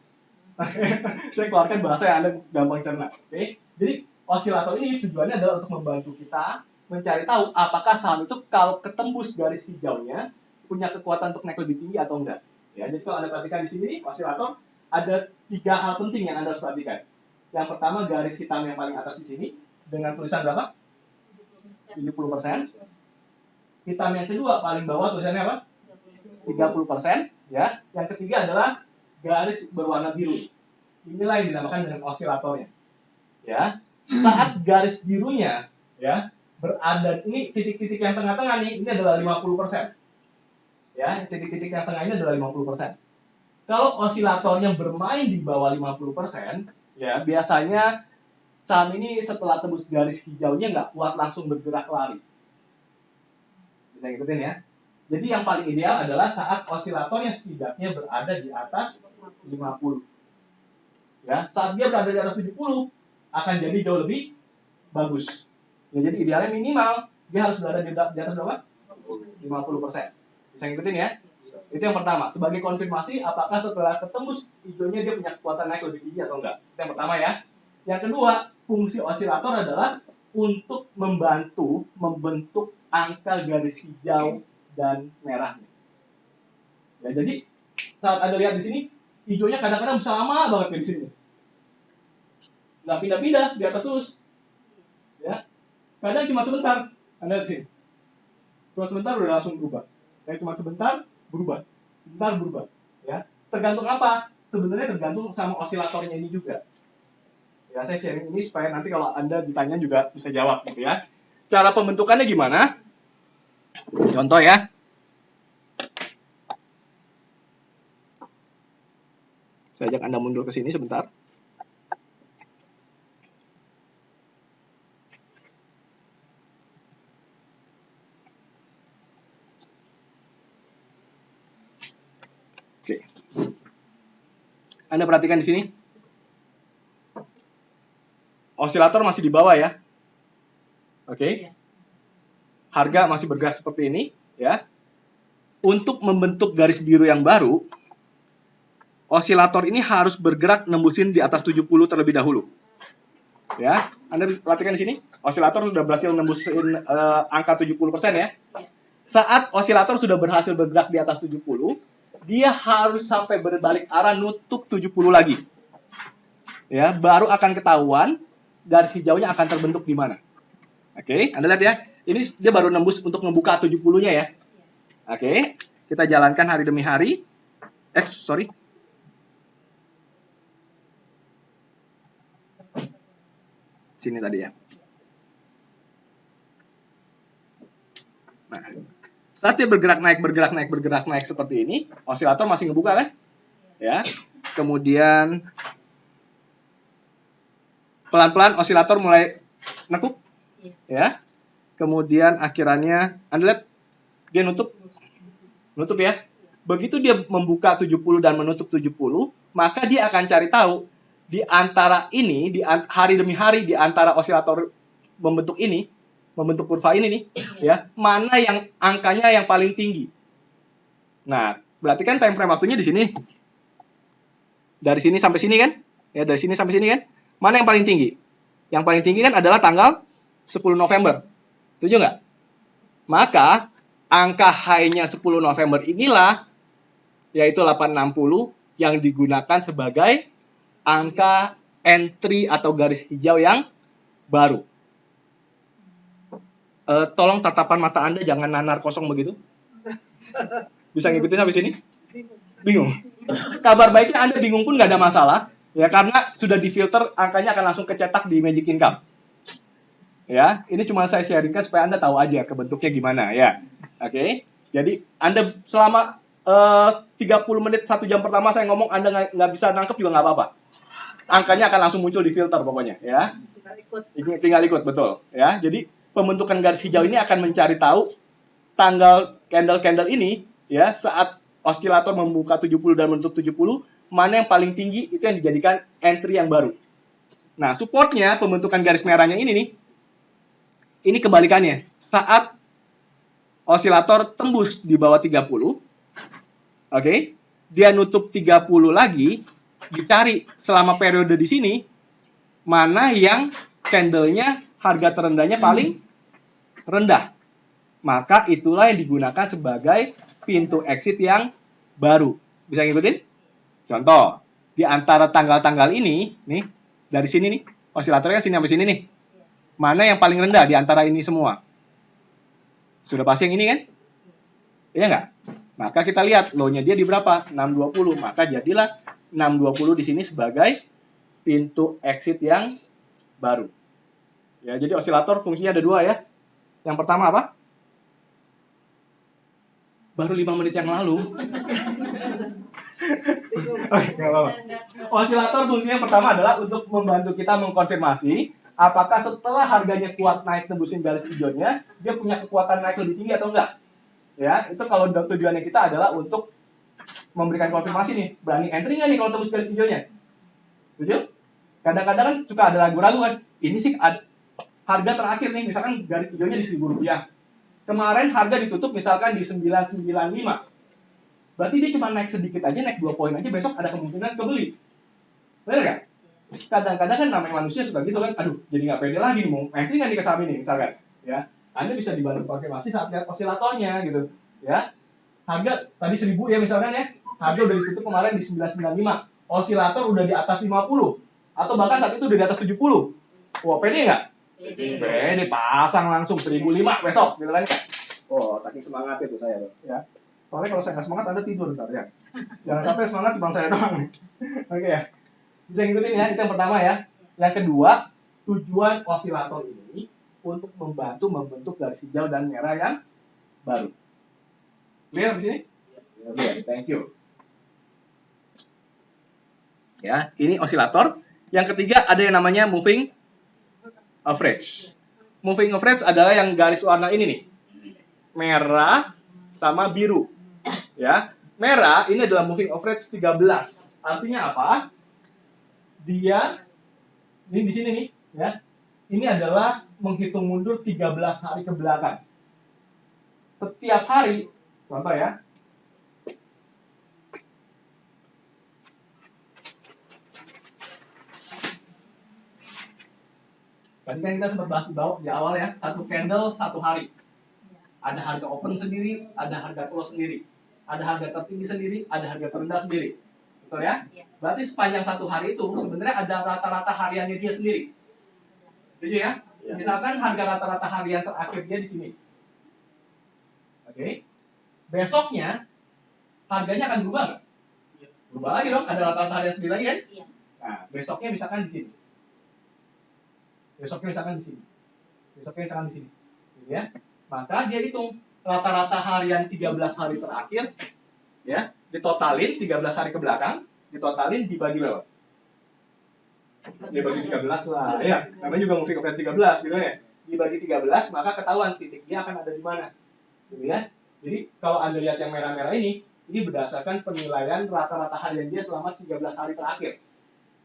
Saya keluarkan bahasa yang Anda gampang cerna. Oke? Jadi osilator ini tujuannya adalah untuk membantu kita mencari tahu apakah saham itu kalau ketembus garis hijaunya punya kekuatan untuk naik lebih tinggi atau enggak. Ya, jadi kalau Anda perhatikan di sini osilator ada 3 hal penting yang Anda harus perhatikan. Yang pertama garis hitam yang paling atas di sini dengan tulisan berapa? 70%. Hitam yang kedua paling bawah tulisannya apa? 30%. Ya. Yang ketiga adalah garis berwarna biru. Inilah yang dinamakan dengan osilatornya. Ya. Saat garis birunya ya berada, ini titik-titik yang tengah-tengah nih, ini adalah 50%. Ya, titik-titik yang tengah ini adalah 50%. Kalau osilatornya bermain di bawah 50%, ya biasanya saham ini setelah tembus garis hijaunya nggak kuat langsung bergerak lari. Bisa ngikutin ya? Jadi yang paling ideal adalah saat osilatornya setidaknya berada di atas 50. Ya, saat dia berada di atas 70 akan jadi jauh lebih bagus. Ya, jadi idealnya minimal dia harus berada di atas berapa? 50%. Bisa ngikutin ya? Itu yang pertama. Sebagai konfirmasi, apakah setelah ketembus hijaunya dia punya kekuatan naik lebih tinggi atau enggak. Itu yang pertama ya. Yang kedua, fungsi osilator adalah untuk membantu membentuk angka garis hijau dan merahnya. Ya, jadi saat Anda lihat di sini, hijaunya kadang-kadang bisa lama banget di sini. Nggak pindah-pindah di atas terus. Ya. Kadang cuma sebentar. Anda lihat di sini. Cuma sebentar udah langsung berubah. Kayak cuma sebentar berubah. Sebentar berubah. Ya. Tergantung apa? Sebenarnya tergantung sama osilatornya ini juga. Ya, saya sharing ini supaya nanti kalau Anda ditanya juga bisa jawab gitu ya. Cara pembentukannya gimana? Contoh ya. Saya ajak Anda mundur ke sini sebentar. Oke. Anda perhatikan di sini. Osilator masih di bawah ya. Oke. Harga masih bergerak seperti ini ya. Untuk membentuk garis biru yang baru, osilator ini harus bergerak nembusin di atas 70 terlebih dahulu. Ya, Anda perhatikan di sini, osilator sudah berhasil nembusin angka 70% ya. Saat osilator sudah berhasil bergerak di atas 70, dia harus sampai berbalik arah nutup 70 lagi. Ya, baru akan ketahuan garis hijaunya akan terbentuk di mana. Oke, Anda lihat ya. Ini dia baru nembus untuk membuka 70-nya ya. Oke, kita jalankan hari demi hari. Sini tadi ya. Nah, saat dia bergerak naik seperti ini, osilator masih ngebuka kan? Ya. Kemudian pelan-pelan osilator mulai nekuk. Ya. Kemudian akhirannya Anda lihat dia nutup ya. Begitu dia membuka 70 dan menutup 70, maka dia akan cari tahu di antara ini, di hari demi hari di antara osilator membentuk kurva ini nih, ya, mana yang angkanya yang paling tinggi. Nah, berarti kan time frame waktunya di sini. Dari sini sampai sini kan? Ya, dari sini sampai sini kan? Mana yang paling tinggi? Yang paling tinggi kan adalah tanggal 10 November. Setuju nggak? Maka angka high-nya 10 November inilah, yaitu 860, yang digunakan sebagai angka entry atau garis hijau yang baru. Tolong tatapan mata Anda jangan nanar kosong begitu. Bisa ngikutin sampai sini? Bingung. Kabar baiknya Anda bingung pun nggak ada masalah, ya, karena sudah difilter, angkanya akan langsung kecetak di Magic Income. Ya, ini cuma saya sharingkan supaya Anda tahu aja kebentuknya gimana ya. Oke. Jadi Anda selama 30 menit 1 jam pertama saya ngomong Anda nggak bisa nangkep juga nggak apa-apa. Angkanya akan langsung muncul di filter pokoknya ya. Tinggal ikut betul ya. Jadi pembentukan garis hijau ini akan mencari tahu tanggal candle ini ya, saat osilator membuka 70 dan menutup 70, mana yang paling tinggi, itu yang dijadikan entry yang baru. Nah, supportnya pembentukan garis merahnya ini nih. Ini kebalikannya. Saat osilator tembus di bawah 30, oke, dia nutup 30 lagi, dicari selama periode di sini, mana yang candlenya harga terendahnya paling rendah. Maka itulah yang digunakan sebagai pintu exit yang baru. Bisa ngikutin? Contoh, di antara tanggal-tanggal ini, nih, dari sini nih, osilatornya sini sampai sini nih. Mana yang paling rendah di antara ini semua? Sudah pasti yang ini kan? Iya nggak? Maka kita lihat low-nya dia di berapa? 620. Maka jadilah 620 di sini sebagai pintu exit yang baru. Ya, jadi osilator fungsinya ada 2 ya. Yang pertama apa? Baru 5 menit yang lalu. Nggak apa-apa. Osilator fungsinya pertama adalah untuk membantu kita mengkonfirmasi apakah setelah harganya kuat naik tembusin garis hijaunya, dia punya kekuatan naik lebih tinggi atau enggak. Ya, itu kalau tujuannya kita adalah untuk memberikan konfirmasi nih, berani entry nggak nih kalau tembus garis hijaunya? Setuju? Kadang-kadang kan suka ada ragu-ragu kan, ini sih harga terakhir nih, misalkan garis hijaunya di Rp1.000. Kemarin harga ditutup misalkan di 995. Berarti dia cuma naik sedikit aja, naik 2 poin aja, besok ada kemungkinan kebeli. Benar nggak? Kadang-kadang kan namanya manusia suka gitu kan, aduh jadi nggak pede lagi nih, mau entry nggak nih ke saham ini misalkan, ya. Anda bisa dibantu konfirmasi saat lihat osilatornya gitu, ya. Harga tadi 1000 ya misalkan ya, harga udah ditutup kemarin di 995, osilator udah di atas 50, atau bahkan saat itu udah di atas 70. Wah, pede nggak? Pede, pasang langsung 1005 besok, gitu kan? Oh, saking semangatnya tuh saya, ya. Soalnya kalau saya nggak semangat, Anda tidur ntar ya. Jangan sampai semangat cuma saya doang. Oke ya. Bisa ngikutin ya, itu yang pertama ya. Yang kedua, tujuan osilator ini untuk membantu membentuk garis hijau dan merah yang baru. Clear di sini? Clear, thank you. Ya, ini osilator. Yang ketiga ada yang namanya moving average. Moving average adalah yang garis warna ini nih. Merah sama biru. Ya, merah ini adalah moving average 13. Artinya apa? Dia ini di sini nih, ya. Ini adalah menghitung mundur 13 hari ke belakang. Setiap hari, contoh ya. Tadi kan kita sempat bahas di awal ya, satu candle satu hari. Ada harga open sendiri, ada harga close sendiri. Ada harga tertinggi sendiri, ada harga terendah sendiri. Betul ya? Berarti sepanjang satu hari itu sebenarnya ada rata-rata hariannya dia sendiri. Setuju ya? Misalkan harga rata-rata harian terakhir dia di sini. Oke. Besoknya harganya akan berubah nggak? Berubah lagi dong, ada rata-rata harian sendiri lagi kan? Nah, besoknya misalkan di sini. Besoknya misalkan di sini. Besoknya misalkan di sini. Gitu ya. Maka dia hitung rata-rata harian 13 hari terakhir, ya, ditotalin 13 hari ke belakang, ditotalin dibagi berapa? Dibagi 13 lah, ya, namanya juga moving average 13 gitu ya. Dibagi 13, maka ketahuan titiknya akan ada di mana. Gitu ya. Jadi kalau Anda lihat yang merah-merah ini berdasarkan penilaian rata-rata harian dia selama 13 hari terakhir.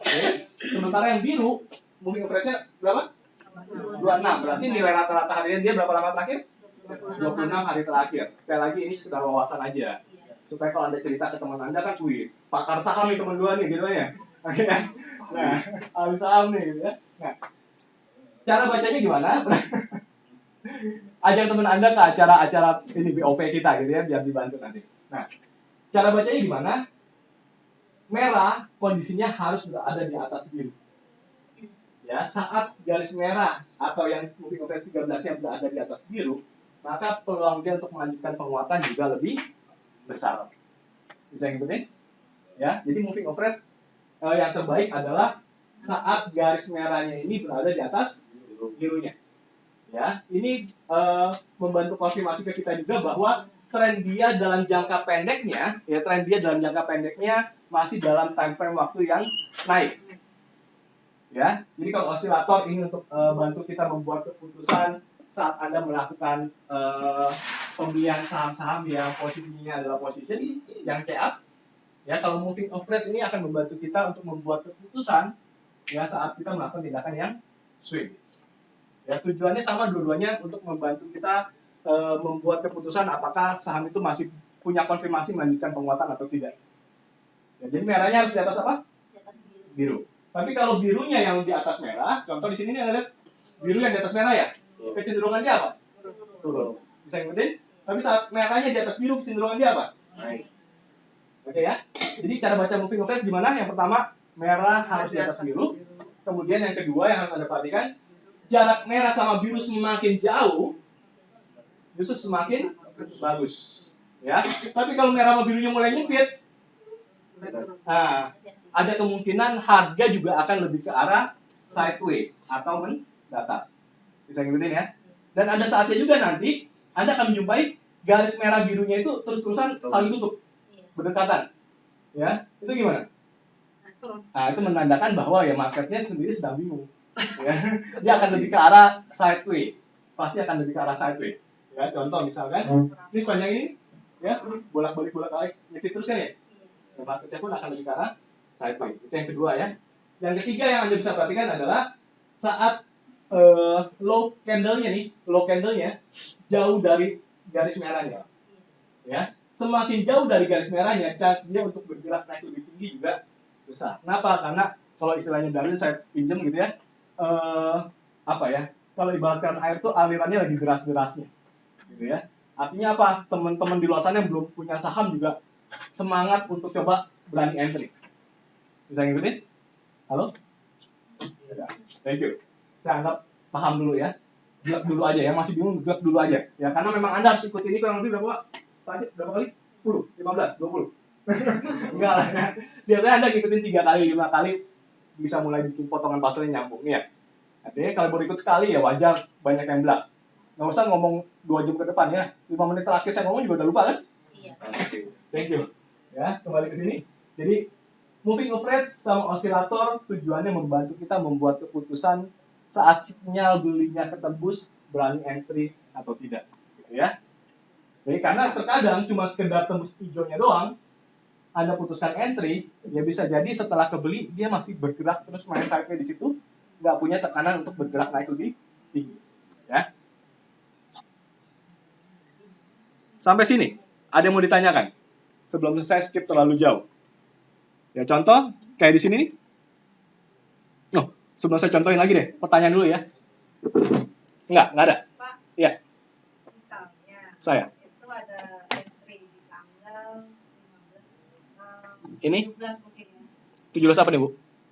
Oke. Sementara yang biru, moving average-nya berapa? 26. Berarti nilai rata-rata harian dia berapa lama terakhir? 26 hari terakhir. Sekali lagi ini sekedar wawasan aja. Supaya kalau Anda cerita ke teman Anda kan, wih, pakar saham nih teman gua nih gitu ya. Oke ya. Nah, ahli saham nih gitu ya. Nah, cara bacanya gimana? Ajak teman Anda ke acara-acara ini BOP kita gitu ya, biar dibantu nanti. Nah, cara bacanya gimana? Merah kondisinya harus berada di atas biru. Ya, saat garis merah atau yang moving average 13-nya berada di atas biru, maka peluang dia untuk melanjutkan penguatan juga lebih besar. Bisa ngikutin? Ya, jadi moving average yang terbaik adalah saat garis merahnya ini berada di atas birunya. Ya, ini membantu konfirmasi ke kita juga bahwa tren dia dalam jangka pendeknya, ya tren dia dalam jangka pendeknya masih dalam time frame waktu yang naik. Ya, jadi kalau osilator ini untuk bantu kita membuat keputusan saat Anda melakukan pembelian saham-saham yang posisinya adalah position yang up. Ya, kalau moving average ini akan membantu kita untuk membuat keputusan ya saat kita melakukan tindakan yang swing. Ya, tujuannya sama dua-duanya untuk membantu kita membuat keputusan apakah saham itu masih punya konfirmasi melanjutkan penguatan atau tidak. Ya, jadi merahnya harus di atas apa? Biru. Tapi kalau birunya yang di atas merah, contoh di sini nih Anda lihat biru yang di atas merah ya, kecenderungan dia apa? Turun. Bisa ngikutin? Tapi saat merahnya di atas biru, kecenderungan dia apa? Naik. Oke ya. Jadi cara baca moving average gimana? Yang pertama, merah harus di atas biru. Kemudian yang kedua yang harus Anda perhatikan, jarak merah sama biru semakin jauh, justru semakin bagus. Ya. Tapi kalau merah sama birunya mulai nyempit, nah, ada kemungkinan harga juga akan lebih ke arah sideways atau mendatar. Bisa ngikutin ya. Dan ada saatnya juga nanti Anda akan menjumpai garis merah birunya itu terus-terusan saling tutup, berdekatan. Ya, itu gimana? Nah, itu menandakan bahwa ya marketnya sendiri sedang bingung. Ya, dia akan lebih ke arah sideways. Pasti akan lebih ke arah sideways. Ya, contoh misalkan ini sepanjang ini, ya bolak-balik nyekit terus ya. Marketnya pun akan lebih ke arah sideways. Itu yang kedua ya. Yang ketiga yang Anda bisa perhatikan adalah saat low candle-nya jauh dari garis merahnya. Ya. semakin jauh dari garis merahnya, chance dia untuk bergerak naik lebih tinggi juga besar. Kenapa? Karena kalau istilahnya dalil saya pinjam gitu ya, apa ya? Kalau ibaratkan air tuh alirannya lagi deras-derasnya, gitu ya. Artinya apa? Teman-teman di luar sana yang belum punya saham juga semangat untuk coba berani entry. Bisa ngikutin? Halo? Ya, thank you. Saya anggap paham dulu ya. Gelap dulu aja ya, masih bingung gelap dulu aja. Ya, karena memang Anda harus ikut ini kurang lebih berapa kali? 10, 15, 20. Enggak lah ya. Biasanya Anda ngikutin 3 kali, 5 kali bisa mulai bikin potongan puzzle-nya nyambung nih ya. Artinya kalau baru ikut sekali ya wajar banyak yang belas. Nggak usah ngomong 2 jam ke depan ya. 5 menit terakhir saya ngomong juga udah lupa kan? Iya. Thank you. Ya, kembali ke sini. Jadi moving average sama osilator tujuannya membantu kita membuat keputusan saat sinyal belinya ketembus berani entry atau tidak, gitu ya. Jadi karena terkadang cuma sekedar tembus hijaunya doang, Anda putuskan entry, ya bisa jadi setelah kebeli dia masih bergerak terus main sideways di situ, nggak punya tekanan untuk bergerak naik lebih tinggi, ya. Sampai sini, ada yang mau ditanyakan? Sebelum saya skip terlalu jauh. Ya contoh, kayak di sini nih. Oh, sebelum saya contohin lagi deh, pertanyaan dulu ya. Nggak ada. Pak, Iya, misalnya saya. itu ada entry di tanggal 15, Ini? 17 mungkin ya. 17 apa nih, Bu?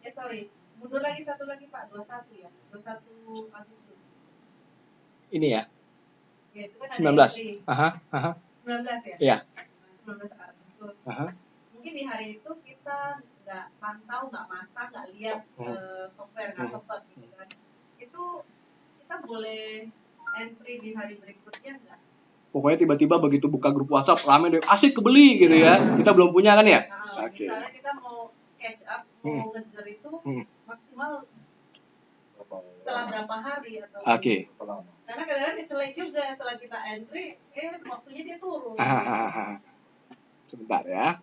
Sorry, mundur lagi satu lagi Pak, 21 ya, 21 Agustus. Ini ya, Ya itu kan ada 19. entry. Aha. 19 ya? Iya. 19 Agustus. Aha. Mungkin di hari itu kita nggak pantau, nggak masak, nggak lihat software, nggak sempat gitu kan. Itu kita boleh entry di hari berikutnya nggak? Pokoknya tiba-tiba begitu buka grup WhatsApp rame deh, asik kebeli gitu ya. Kita belum punya kan ya? Nah, Oke. misalnya kita mau catch up, mau ngejar itu maksimal setelah berapa hari atau Oke. karena kadang-kadang dicelai juga setelah kita entry, waktunya dia turun. Sebentar ya.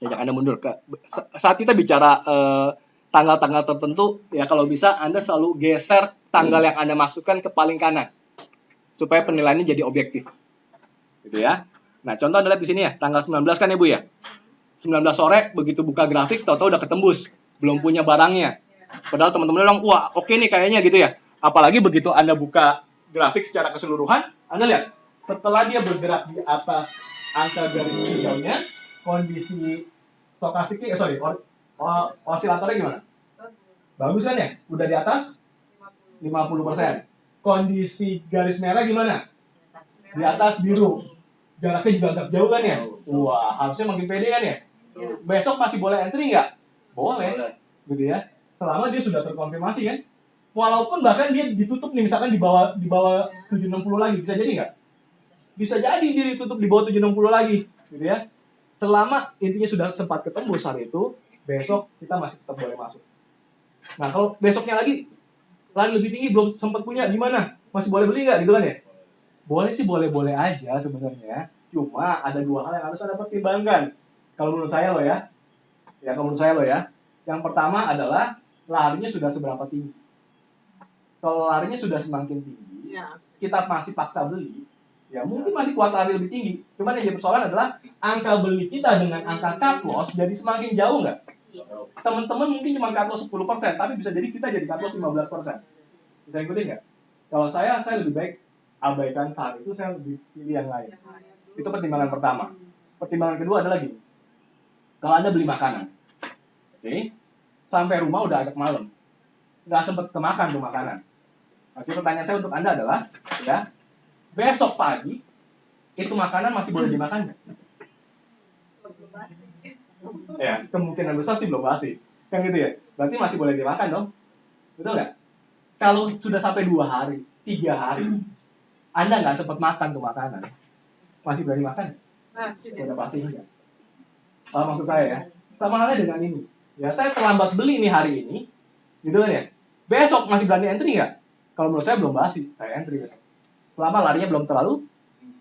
Jangan Anda mundur ke saat kita bicara tanggal-tanggal tertentu ya, kalau bisa Anda selalu geser tanggal yang Anda maksudkan ke paling kanan supaya penilaiannya jadi objektif. Gitu ya. Nah, contoh Anda lihat di sini ya, tanggal 19 kan ya, Bu ya. 19 sore begitu buka grafik tahu-tahu udah ketembus, belum punya barangnya. Padahal teman-teman bilang, "Wah, oke nih kayaknya," gitu ya. Apalagi begitu Anda buka grafik secara keseluruhan, Anda lihat setelah dia bergerak di atas angka garis hijaunya, kondisi stokastiknya, osilatornya gimana? Bagus kan ya? Udah di atas 50%. Kondisi garis merah gimana? Di atas biru. Jaraknya juga agak jauh kan ya? Wah, harusnya makin pede kan ya? Besok masih boleh entry nggak? Boleh. Gitu ya. Selama dia sudah terkonfirmasi kan? Walaupun bahkan dia ditutup nih, misalkan di bawah 760 lagi, bisa jadi nggak? Bisa jadi dia ditutup di bawah 760 lagi, gitu ya. Selama intinya sudah sempat ketembus hari itu, besok kita masih tetap boleh masuk. Nah, kalau besoknya lagi lebih tinggi belum sempat punya, gimana? Masih boleh beli nggak gitu kan ya? Boleh sih, boleh-boleh aja sebenarnya. Cuma ada 2 hal yang harus Anda pertimbangkan. Kalau menurut saya loh ya. Ya, kalau menurut saya loh ya. Yang pertama adalah larinya sudah seberapa tinggi. Kalau larinya sudah semakin tinggi, kita masih paksa beli, ya mungkin masih kuat lari lebih tinggi. Cuman yang jadi persoalan adalah angka beli kita dengan angka cut loss jadi semakin jauh nggak? Teman-teman mungkin cuma cut loss 10%, tapi bisa jadi kita jadi cut loss 15%. Bisa ikutin nggak? Kalau saya lebih baik abaikan saat itu, saya lebih pilih yang lain. Itu pertimbangan pertama. Pertimbangan kedua adalah gini. Kalau Anda beli makanan, oke, sampai rumah udah agak malam, nggak sempet kemakan tuh makanan. Oke, pertanyaan saya untuk Anda adalah, ya, besok pagi itu makanan masih boleh dimakan nggak? Ya, kemungkinan besar sih belum basi, kan gitu ya. Berarti masih boleh dimakan dong, betul nggak? Kalau sudah sampai 2 hari, 3 hari, Anda nggak sempat makan tuh makanan, masih boleh dimakan? Udah pasti enggak. Maksud saya ya, sama halnya dengan ini. Ya, saya terlambat beli nih hari ini, gitu kan ya. Besok masih berani entry nggak? Kalau menurut saya belum basi, saya entry besok. Selama larinya belum terlalu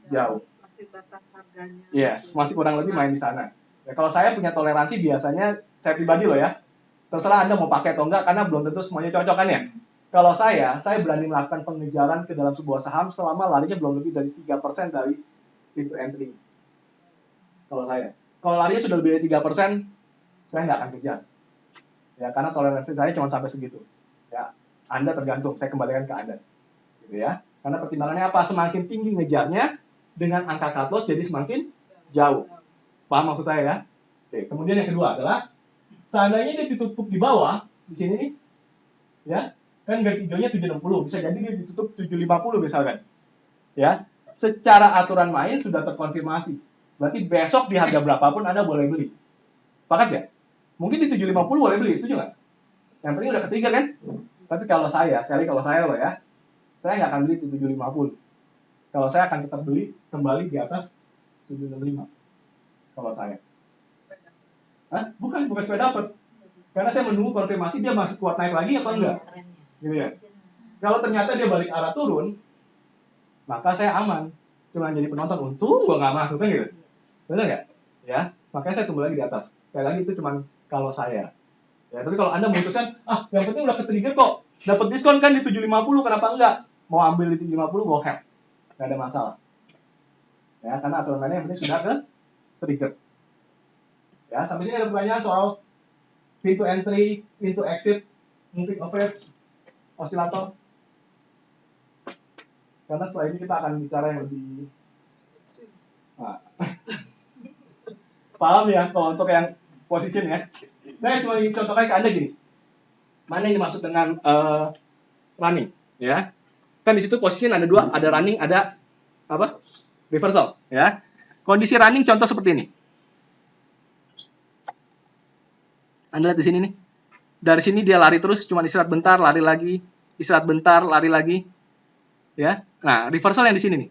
jauh. Masih batas harganya. Yes, masih kurang lebih main di sana. Ya, kalau saya punya toleransi biasanya, saya pribadi loh ya, terserah Anda mau pakai atau enggak, karena belum tentu semuanya cocok kan ya. Kalau saya berani melakukan pengejaran ke dalam sebuah saham selama larinya belum lebih dari 3% dari pintu entry. Kalau saya, kalau larinya sudah lebih dari 3%, saya nggak akan kejar. Ya, karena toleransi saya cuma sampai segitu. Ya, Anda tergantung, saya kembalikan ke Anda. Gitu ya. Karena pertimbangannya apa? Semakin tinggi ngejarnya, dengan angka cut loss jadi semakin jauh. Paham maksud saya ya? Oke, kemudian yang kedua adalah seandainya dia ditutup di bawah, di sini nih, ya, kan garis hijaunya 760, bisa jadi dia ditutup 750 misalkan. Ya, secara aturan main sudah terkonfirmasi. Berarti besok di harga berapapun Anda boleh beli. Sepakat ya? Mungkin di 750 boleh beli, setuju nggak? Yang penting udah ketrigger kan? Tapi kalau saya, kalau saya loh ya, saya nggak akan beli di 750. Kalau saya akan tetap beli kembali di atas 765. Kalau saya. Hah? Bukan supaya dapat. Karena saya menunggu konfirmasi dia masih kuat naik lagi atau enggak. Gitu ya. Kalau ternyata dia balik arah turun, maka saya aman. Cuma jadi penonton, untung gua nggak masuk kan gitu. Benar nggak? Ya. Makanya saya tunggu lagi di atas. Sekali lagi itu cuma kalau saya. Ya, tapi kalau Anda memutuskan, yang penting udah ke-trigger kok. Dapat diskon kan di 750, kenapa enggak? Mau ambil di 750, go ahead. Nggak ada masalah. Ya, karena aturan mainnya yang penting sudah ke-trigger. Ya, sampai sini ada pertanyaan soal pintu entry, pintu exit, moving average, osilator. Karena setelah ini kita akan bicara yang lebih paham ya kalau untuk yang position ya. Saya cuma ingin contohkan ke Anda gini. Mana yang dimaksud dengan running ya? Kan di situ position ada dua, ada running, ada apa? Reversal ya. Kondisi running contoh seperti ini. Anda lihat di sini nih. Dari sini dia lari terus, cuma istirahat bentar, lari lagi, istirahat bentar, lari lagi. Ya. Nah, reversal yang di sini nih.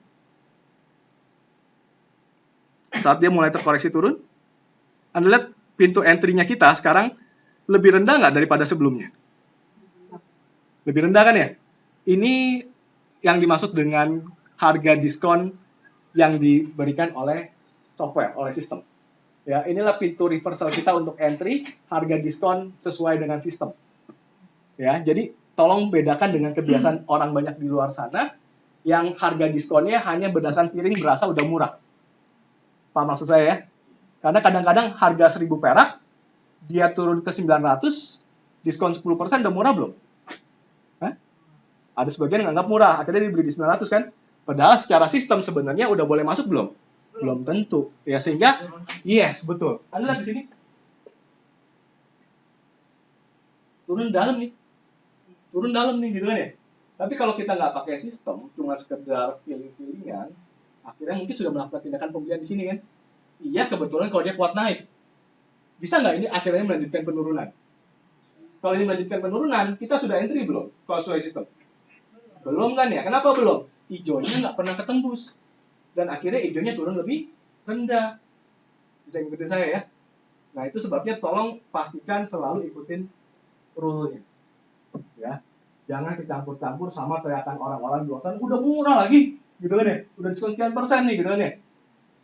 Saat dia mulai terkoreksi turun, Anda lihat pintu entry-nya kita sekarang lebih rendah nggak daripada sebelumnya? Lebih rendah kan ya? Ini yang dimaksud dengan harga diskon yang diberikan oleh software, oleh sistem. Ya, inilah pintu reversal kita untuk entry, harga diskon sesuai dengan sistem. Ya, jadi tolong bedakan dengan kebiasaan orang banyak di luar sana yang harga diskonnya hanya berdasarkan piring berasa udah murah. Paham maksud saya ya? Karena kadang-kadang harga 1.000 perak, dia turun ke 900, diskon 10% udah murah belum? Hah? Ada sebagian yang anggap murah, akhirnya dibeli di 900 kan? Padahal secara sistem sebenarnya udah boleh masuk belum? Belum tentu. Ya sehingga, yes, betul. Anda lihat di sini. Turun dalam nih gitu kan ya. Tapi kalau kita nggak pakai sistem, cuma sekedar feeling-feelingan, akhirnya mungkin sudah melakukan tindakan pembelian di sini kan. Iya, kebetulan kalau dia kuat naik. Bisa nggak ini akhirnya melanjutkan penurunan? Kalau ini melanjutkan penurunan, kita sudah entry belum? Kalau sesuai sistem? Belum kan ya? Kenapa belum? Hijaunya nggak pernah ketembus. Dan akhirnya hijaunya turun lebih rendah. Bisa ikutin saya ya? Nah, itu sebabnya tolong pastikan selalu ikutin rule-nya. Ya. Jangan kecampur-campur sama teriakan orang-orang di luar sana, udah murah lagi, gitu kan ya? Udah diskon sekian persen nih, gitu kan ya?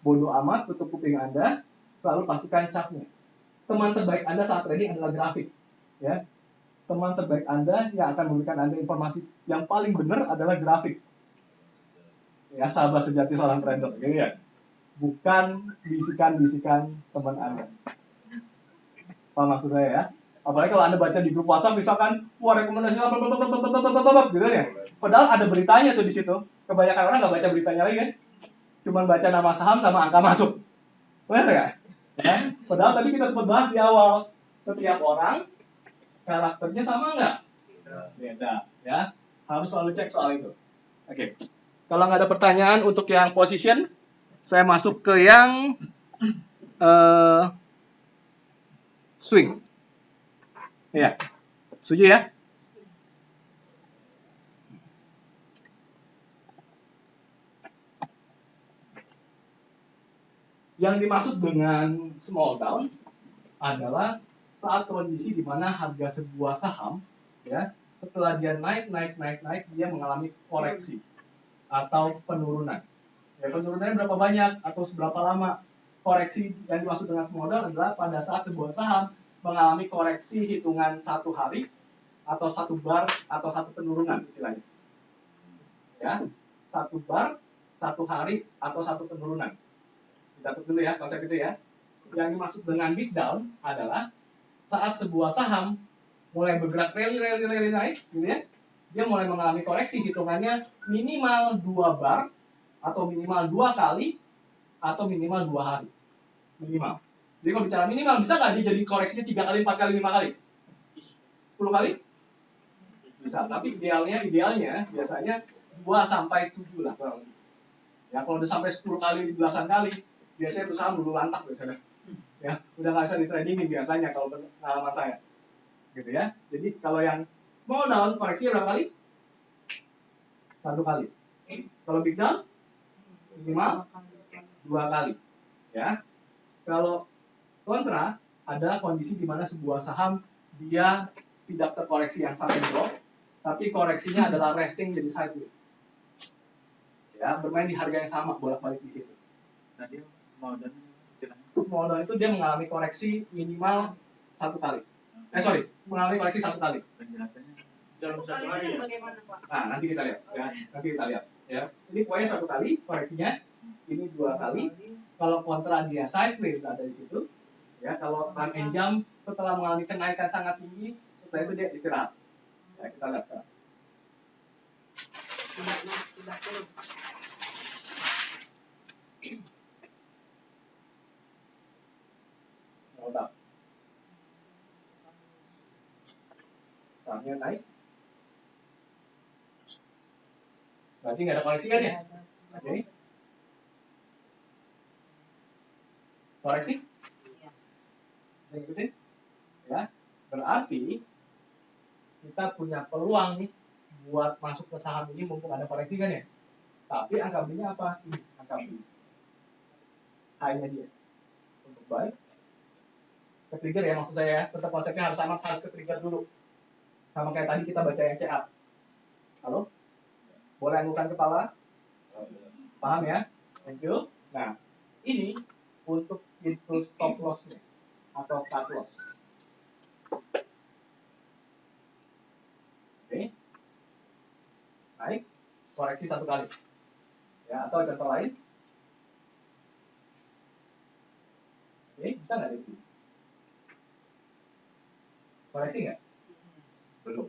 Bodoh amat, tutup kuping Anda, selalu pastikan chartnya. Teman terbaik Anda saat trading adalah grafik. Ya. Teman terbaik Anda yang akan memberikan Anda informasi yang paling benar adalah grafik. Ya, sahabat sejati seorang trader, gitu ya. Bukan bisikan-bisikan teman Anda. Apa maksud saya ya? Apalagi kalau Anda baca di grup WhatsApp misalkan, wah rekomendasi gitu ya. Padahal ada beritanya tuh di situ. Kebanyakan orang nggak baca beritanya lagi kan? Cuman baca nama saham sama angka masuk. Benar nggak? Ya? Padahal tadi kita sempat bahas di awal, setiap orang karakternya sama nggak? Beda. Ya, harus selalu cek soal itu. Oke. Kalau nggak ada pertanyaan untuk yang position, saya masuk ke yang swing. Ya, setuju ya? Yang dimaksud dengan small down adalah saat kondisi di mana harga sebuah saham, ya, setelah dia naik, dia mengalami koreksi atau penurunan. Ya, penurunannya berapa banyak atau seberapa lama? Koreksi yang dimaksud dengan small down adalah pada saat sebuah saham mengalami koreksi hitungan 1 hari atau 1 bar atau 1 penurunan istilahnya. Ya, 1 bar satu hari atau satu penurunan. Catat dulu ya konsep itu ya. Yang dimaksud dengan big down adalah saat sebuah saham mulai bergerak rally naik, gitu ya, dia mulai mengalami koreksi, hitungannya minimal 2 bar atau minimal 2 kali atau minimal 2 hari. Minimal. Jadi kalau bicara minimal, bisa nggak dia jadi koreksinya 3 kali, 4 kali, 5 kali? 10 kali? Bisa, tapi idealnya biasanya 2 sampai 7 lah kurang lebih. Ya, kalau udah sampai 10 kali, belasan kali, biasanya itu saham dulu lantak biasanya. Ya, udah nggak bisa di tradingin biasanya kalau pengalaman saya. Gitu ya. Jadi kalau yang small down, koreksinya berapa kali? 1 kali. Kalau big down, minimal 2 kali. Ya. Kalau kontra, ada kondisi di mana sebuah saham dia tidak terkoreksi yang sampai drop, tapi koreksinya adalah resting jadi sideways. Ya, bermain di harga yang sama, bolak-balik di situ. Tadi mau dan Small down itu dia mengalami koreksi minimal 1 kali. Mengalami koreksi 1 kali. penjelasannya Satu kali itu yang bagaimana, Pak? Nah, nanti kita lihat. Ya, nanti kita lihat. Ya, ini poinnya 1 kali koreksinya, ini 2 kali. Kalau kontra dia sideways ada di situ. Ya, kalau run and jump setelah mengalami kenaikan sangat tinggi, setelah itu dia istirahat. Ya, kita lihat sekarang. Udah. Sahamnya naik. Berarti nggak ada koreksi kan ya? Oke. Koreksi? Yang ikutin? Ya. Berarti kita punya peluang nih buat masuk ke saham ini mumpung ada koreksi kan ya? Tapi angka belinya apa? Ini angka beli. High-nya dia. Untuk buy. Ke-trigger ya maksud saya ya. Tetap konsepnya harus sama, harus ke-trigger dulu. Sama kayak tadi kita baca yang CA. Halo? Boleh anggukan kepala? Paham ya? Thank you. Nah, ini untuk pintu stop loss-nya atau cut loss. Oke. Naik, koreksi 1 kali. Ya, atau contoh lain. Oke, bisa nggak itu? Koreksi nggak? Belum.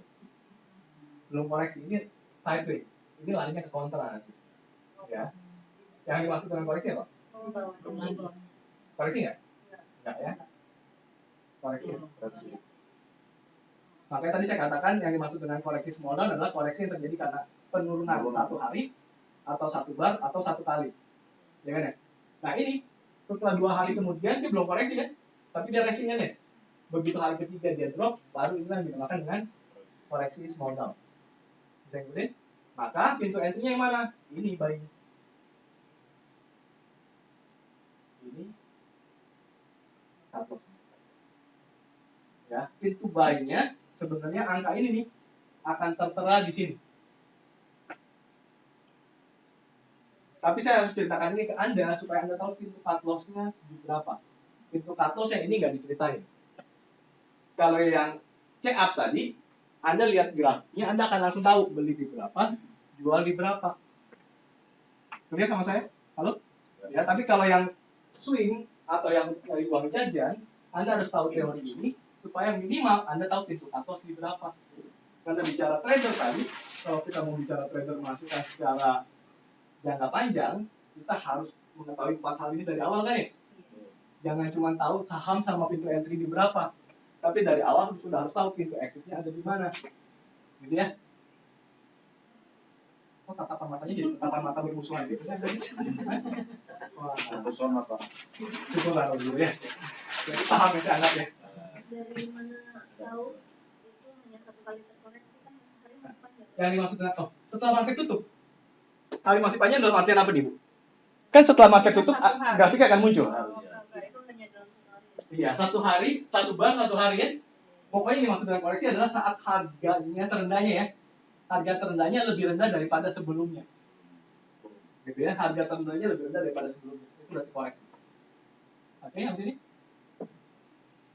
Belum koreksi, ini sideways. Ini larinya ke kontra nanti. Ya. Yang dimaksud dengan koreksi apa? Koreksi nggak? Nggak ya? Koreksi. Makanya tadi saya katakan yang dimaksud dengan koreksi small down adalah koreksi yang terjadi karena penurunan 1 hari atau 1 bar atau 1 kali. Ya kan ya? Nah ini setelah 2 hari kemudian dia belum koreksi ya, tapi dia restingnya nih. Begitu hari ketiga dia drop, baru ini yang dinamakan dengan koreksi small down. Bisa ikutin? Maka pintu entry-nya yang mana? Ini buy. Ini satu. Ya, pintu buy-nya sebenarnya angka ini nih akan tertera di sini. Tapi saya harus ceritakan ini ke Anda supaya Anda tahu pintu cut loss-nya di berapa. Pintu cut loss yang ini nggak diceritain. Kalau yang check up tadi, Anda lihat grafiknya, Anda akan langsung tahu beli di berapa, jual di berapa. Lihat sama saya? Halo? Ya, tapi kalau yang swing atau yang dari uang jajan, Anda harus tahu teori ini supaya minimal Anda tahu pintu cut loss di berapa. Karena bicara trader tadi, kalau kita mau bicara trader menghasilkan secara jangka panjang, kita harus mengetahui 4 hal ini dari awal kan ya? Jangan cuma tahu saham sama pintu entry di berapa, tapi dari awal sudah harus tahu pintu exitnya ada di mana, gitu ya? Oh, tatapan matanya jadi tatapan mata bermusuhan gitu kan? Wah, pesona Pak. syukur lah dulu ya. Jadi paham ya saya anggap ya. Dari mana tahu itu hanya 1 kali terkoreksi kan hari masih panjang. Yang dimaksud dengan setelah market tutup. Hari masih panjang dalam artian apa nih Bu? Kan setelah market tutup grafik akan muncul. Itu hanya dalam 1 hari. Iya, 1 hari, 1 bar, 1 hari ya. Pokoknya yang dimaksud dengan koreksi adalah saat harganya terendahnya ya. Harga terendahnya lebih rendah daripada sebelumnya. Gitu ya, harga terendahnya lebih rendah daripada sebelumnya. Itu berarti koreksi. Oke, habis ini?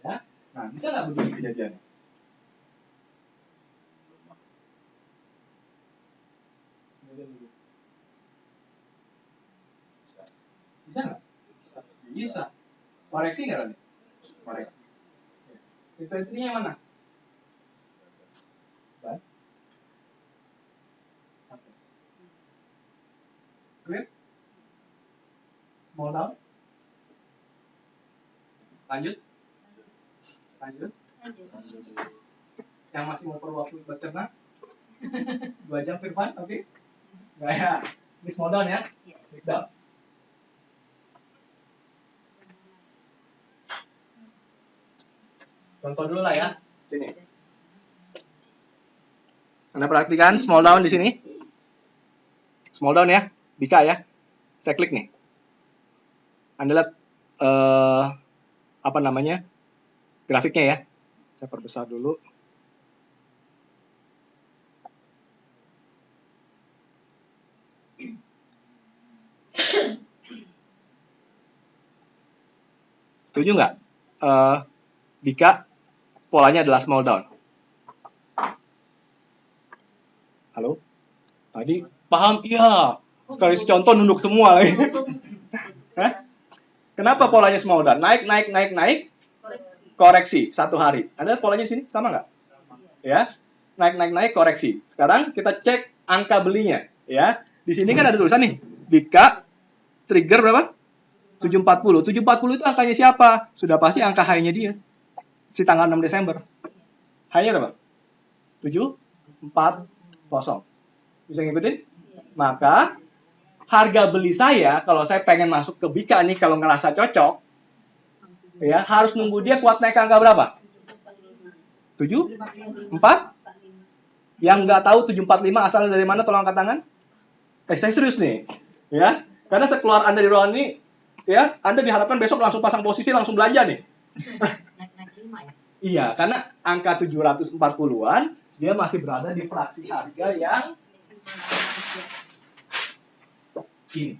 Ya. Nah, bisa nggak begini kejadiannya? Bisa nggak? Bisa. Koreksi nggak nanti? Koreksi. Pintu entry-nya yang mana? Ban. Oke. Clear? Small down. Lanjut. Lanjut. Yang masih mau perlu waktu buat cerna? 2 jam Firman, oke? Nggak ya? Ini small down ya? Big down. Contoh dulu lah ya. Sini. Anda perhatikan small down di sini. Small down ya, Bika ya. Saya klik nih. Anda lihat apa namanya? Grafiknya ya. Saya perbesar dulu. Setuju nggak? Bika polanya adalah small down. Halo? Tadi paham? Iya. Sekali contoh nunduk semua lagi. Hah? Kenapa polanya small down? Naik, naik, naik, naik. Koreksi 1 hari. Anda lihat polanya di sini sama nggak? Ya. Naik, naik, naik, koreksi. Sekarang kita cek angka belinya. Ya. Di sini kan ada tulisan nih. Bika trigger berapa? 740. 740 itu angkanya siapa? Sudah pasti angka high-nya dia. Si tanggal 6 Desember. High-nya berapa? 740. Bisa ngikutin? Maka harga beli saya kalau saya pengen masuk ke Bika nih kalau ngerasa cocok ya harus nunggu dia kuat naik ke angka berapa? 74? Yang nggak tahu 745 asalnya dari mana tolong angkat tangan? Saya serius nih. Ya. Karena sekeluar Anda di ruangan ini ya, Anda diharapkan besok langsung pasang posisi langsung belanja nih. Naik 5 ya? Iya, karena angka 740-an dia masih berada di fraksi harga yang ini.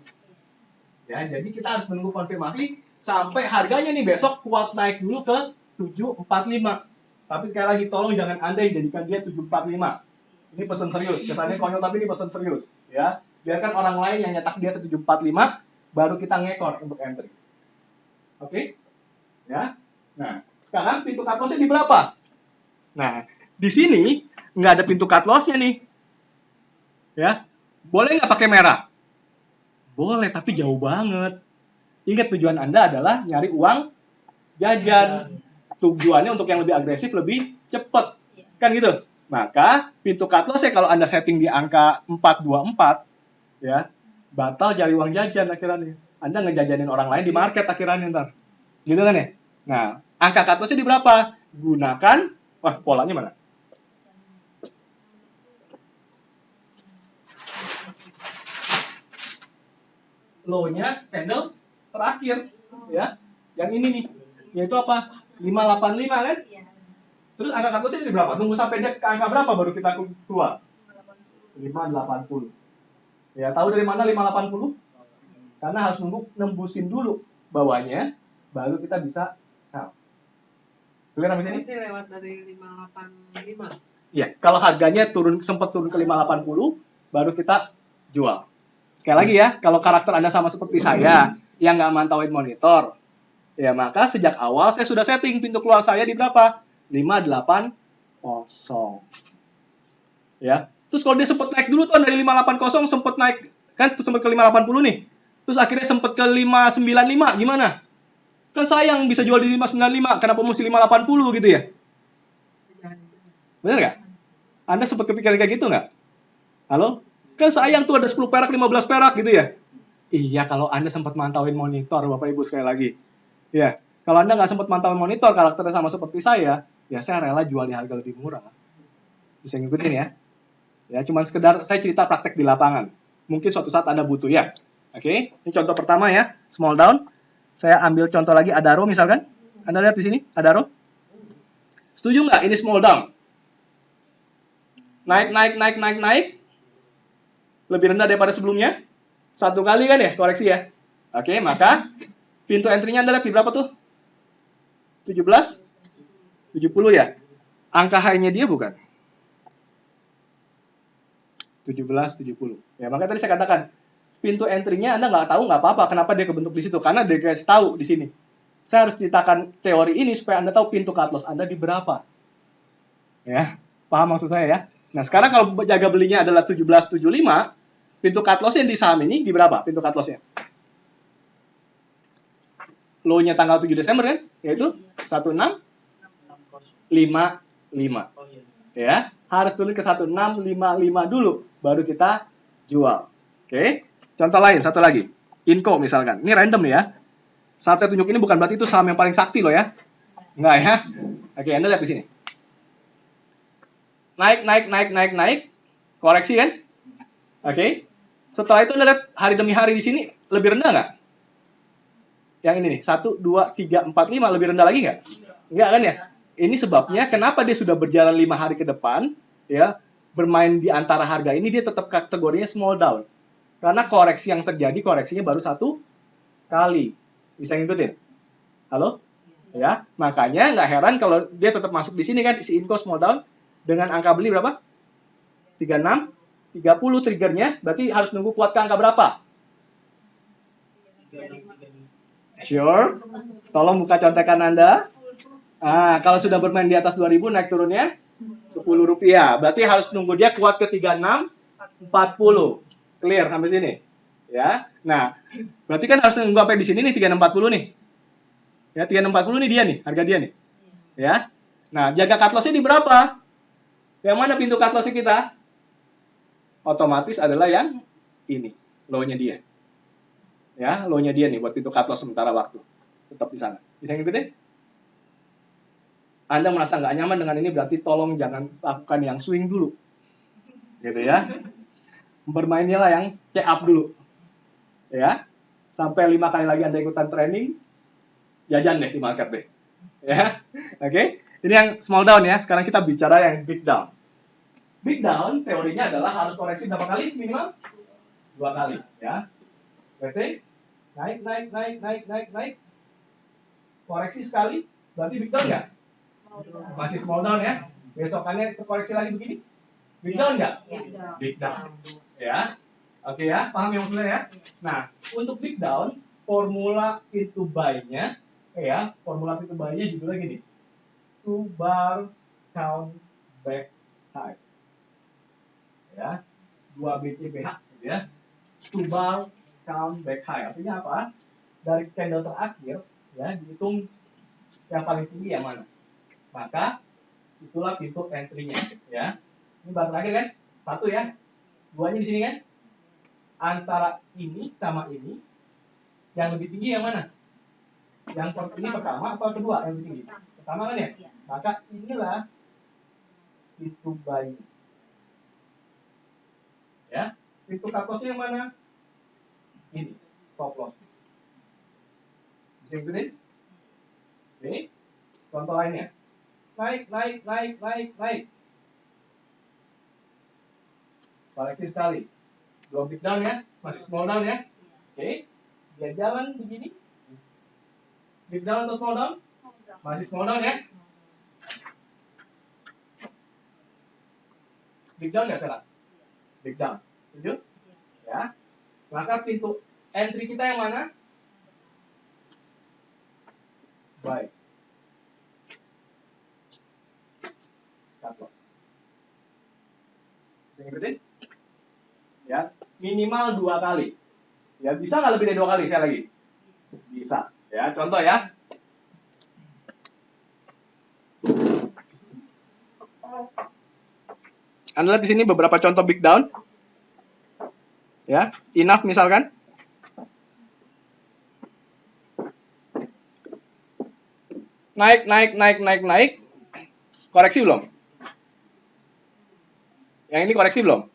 Ya, jadi kita harus menunggu konfirmasi sampai harganya nih besok kuat naik dulu ke 745. Tapi sekali lagi tolong jangan Anda yang jadikan dia 745. Ini pesan serius. Kesannya konyol tapi ini pesan serius, ya. Biarkan orang lain yang nyetak dia ke 745 baru kita ngekor untuk entry. Oke? Ya. Nah, sekarang pintu cut loss-nya di berapa? Nah, di sini nggak ada pintu cut loss-nya nih. Ya. Boleh nggak pakai merah? Boleh, tapi jauh banget. Ingat tujuan Anda adalah nyari uang jajan. Tujuannya untuk yang lebih agresif, lebih cepat. Kan gitu. Maka pintu cut loss-nya kalau Anda setting di angka 424, ya, batal cari uang jajan akhirnya. Anda ngejajanin orang lain di market akhirnya ntar. Gitu kan ya? Nah, angka cut loss-nya di berapa? Gunakan, polanya mana? Low-nya candle terakhir, ya. Yang ini nih, yaitu apa? 585 kan? Terus angka cut loss-nya di berapa? Tunggu sampai dia ke angka berapa baru kita keluar? 580. Ya, tahu dari mana 580? Karena harus nunggu nembusin dulu bawahnya, baru kita bisa sell. Clear sampai sini? Nanti lewat dari 585. Iya, kalau harganya sempat turun ke 580, baru kita jual. Sekali lagi ya, kalau karakter Anda sama seperti saya, yang nggak mantauin monitor, ya maka sejak awal saya sudah setting pintu keluar saya di berapa? 580. Ya. Terus kalau dia sempat naik dulu tuh dari 580 sempat naik kan sempat ke 580 nih. Terus akhirnya sempat ke 595 gimana? Kan sayang bisa jual di 595, kenapa mesti 580 gitu ya? Benar nggak? Anda sempat kepikiran kayak gitu nggak? Halo? Kan sayang tuh ada 10 perak, 15 perak gitu ya? Iya, kalau Anda sempat mantauin monitor, Bapak Ibu sekali lagi. Ya, kalau Anda nggak sempat mantauin monitor, karakternya sama seperti saya, ya saya rela jual di harga lebih murah. Bisa ngikutin ya? Ya, cuman sekedar saya cerita praktek di lapangan. Mungkin suatu saat Anda butuh ya. Oke, ini contoh pertama ya, small down. Saya ambil contoh lagi Adaro misalkan. Anda lihat di sini, Adaro. Setuju nggak ini small down? Naik, naik, naik, naik, naik. Lebih rendah daripada sebelumnya. 1 kali kan ya, koreksi ya. Oke, maka pintu entry-nya Anda lihat di berapa tuh? 17? 70 ya? Angka high-nya dia bukan? 17, 70. Ya, makanya tadi saya katakan, pintu entry-nya Anda nggak tahu, nggak apa-apa. Kenapa dia kebentuk di situ? Karena dia kasih tahu di sini. Saya harus ceritakan teori ini supaya Anda tahu pintu cut loss Anda di berapa. Ya, paham maksud saya ya? Nah, sekarang kalau jaga belinya adalah 17.75, pintu cut loss-nya di saham ini di berapa pintu cut loss-nya? Low-nya tanggal 7 Desember kan? Yaitu 1655. Oh iya. Ya, harus dulu ke 1655 dulu baru kita jual. Oke. Contoh lain, satu lagi. Inco misalkan. Ini random nih ya. Saat saya tunjuk ini bukan berarti itu saham yang paling sakti loh ya. Enggak ya. Oke, Anda lihat di sini. Naik. Koreksi kan? Oke. Setelah itu Anda lihat hari demi hari di sini lebih rendah nggak? Yang ini nih, 1, 2, 3, 4, 5 lebih rendah lagi nggak? Enggak kan ya? Ini sebabnya kenapa dia sudah berjalan 5 hari ke depan, ya, bermain di antara harga ini dia tetap kategorinya small down. Karena koreksi yang terjadi, koreksinya baru 1 kali. Bisa ngikutin? Halo? Ya, makanya nggak heran kalau dia tetap masuk di sini kan, si Inco small down dengan angka beli berapa? 36, 30 triggernya, berarti harus nunggu kuat ke angka berapa? Sure? Tolong buka contekan Anda. Kalau sudah bermain di atas 2000 naik turunnya 10 rupiah. Berarti harus nunggu dia kuat ke 36, 40. Clear sampai sini. Ya. Nah, berarti kan harus nunggu sampai di sini nih 3640 nih. Ya, 3640 nih dia nih, harga dia nih. Ya. Nah, jaga cut loss-nya di berapa? Yang mana pintu cut loss-nya kita? Otomatis adalah yang ini, low-nya dia. Ya, low-nya dia nih buat pintu cut loss sementara waktu. Tetap di sana. Bisa ngikutin? Anda merasa nggak nyaman dengan ini, berarti tolong jangan lakukan yang swing dulu. Gitu ya. Bermainnya lah yang check up dulu. Ya. Sampai 5 kali lagi Anda ikutan training, jajan deh di market deh. Ya. Oke. Ini yang small down ya. Sekarang kita bicara yang big down. Big down teorinya adalah harus koreksi berapa kali? Minimal 2 kali. Ya. Let's say, naik. Koreksi sekali, berarti big down nggak? Masih small down ya. Besokannya terkoreksi lagi begini. Big down nggak? Big down. Ya. Oke ya, paham ya maksudnya ya? Nah, untuk big down, formula pintu buy-nya, formula pintu buy-nya judulnya gini. 2 bar count back high. Ya. 2 BCBH gitu ya. 2 bar count back high. Artinya apa? Dari candle terakhir, ya, dihitung yang paling tinggi yang mana. Maka itulah pintu entry-nya, ya. Ini bar terakhir kan? 1 ya. 2-nya di sini kan? Antara ini sama ini, yang lebih tinggi yang mana? Yang ini pertama atau kedua yang lebih tinggi? Pertama kan ya? Maka inilah pintu buy. Ya. Pintu cut loss-nya yang mana? Ini, stop loss. Bisa ikutin? Oke. Contoh lainnya. Naik. Koreksi sekali. Belum big down ya, masih small down ya. Oke. Dia jalan begini. Big down atau small down? Masih small down ya. Big down nggak salah? Big down. Setuju? Ya. Maka pintu entry kita yang mana? Buy. Cut loss. Bisa ngikutin? Ya, minimal 2 kali. Ya, bisa nggak lebih dari 2 kali? Saya lagi. Bisa. Ya, contoh ya. Anda lihat di sini beberapa contoh big down. Ya, enough misalkan. Naik. Koreksi belum? Yang ini koreksi belum?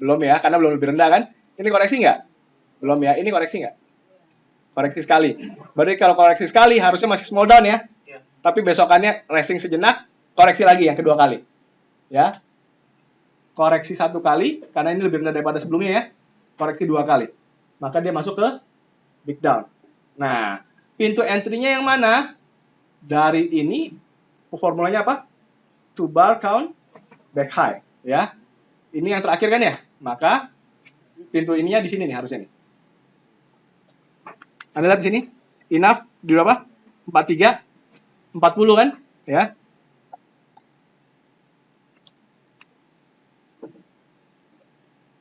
Belum ya, karena belum lebih rendah kan? Ini koreksi nggak? Belum ya, ini koreksi nggak? Koreksi sekali. Berarti kalau koreksi sekali harusnya masih small down ya. Tapi besokannya resting sejenak, koreksi lagi yang kedua kali. Ya. Koreksi 1 kali, karena ini lebih rendah daripada sebelumnya ya. Koreksi 2 kali. Maka dia masuk ke big down. Nah, pintu entry-nya yang mana? Dari ini, formulanya apa? 2 bar count back high. Ya. Ini yang terakhir kan ya? Maka pintu ininya di sini nih harusnya nih. Anda lihat di sini, enough di berapa? 43, 40 kan? Ya.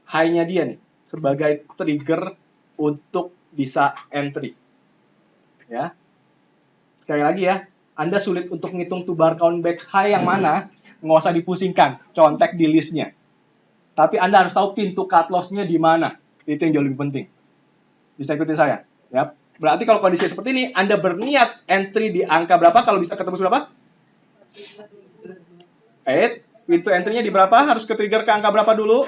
High-nya dia nih sebagai trigger untuk bisa entry. Ya. Sekali lagi ya, Anda sulit untuk ngitung to bar count back high yang mana, nggak usah dipusingkan, contek di listnya. Tapi Anda harus tahu pintu cut loss-nya di mana. Itu yang jauh lebih penting. Bisa ikutin saya. Ya. Berarti kalau kondisi seperti ini, Anda berniat entry di angka berapa kalau bisa ketemu berapa? 8. Pintu entry-nya di berapa? Harus ke trigger ke angka berapa dulu?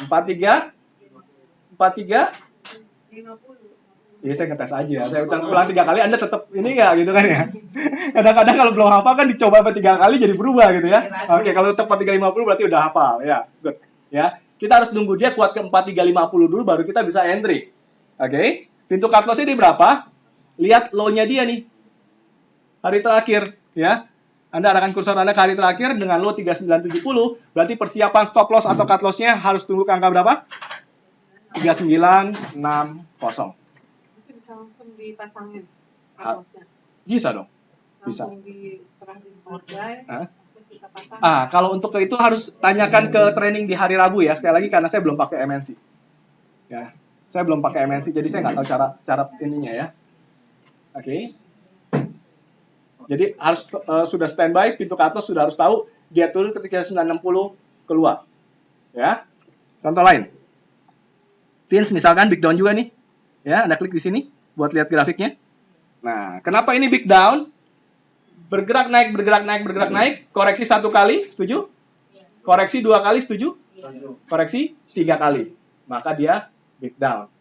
43. 43. 50. Iya, saya ngetes aja. Saya ulang 3 kali, Anda tetap ini nggak gitu kan ya? Kadang-kadang kalau belum hafal kan dicoba 3 kali jadi berubah gitu ya. Oke, kalau tetap 4350 berarti udah hafal ya. Good. Ya. Kita harus nunggu dia kuat ke 4350 dulu baru kita bisa entry. Oke. Pintu cut loss-nya di berapa? Lihat low-nya dia nih. Hari terakhir, ya. Anda arahkan kursor Anda ke hari terakhir dengan low 3970, berarti persiapan stop loss atau cut loss-nya harus tunggu ke angka berapa? 3960. Itu bisa langsung dipasangin cut-loss-nya. Bisa dong. Bisa. Langsung di setelah dimulai, Hah? langsung kita pasang. Kalau untuk itu harus tanyakan ke training di hari Rabu ya. Sekali lagi karena saya belum pakai MNC. Ya. Saya belum pakai MNC, jadi saya nggak tahu cara ininya ya. Oke. Jadi harus sudah standby, pintu cut loss sudah harus tahu dia turun ketika 960 keluar. Ya. Contoh lain. Pins misalkan big down juga nih. Ya, Anda klik di sini buat lihat grafiknya. Nah, kenapa ini big down? Bergerak naik, bergerak naik, bergerak naik. Koreksi 1 kali, setuju? Koreksi 2 kali, setuju? Koreksi 3 kali. Maka dia big down.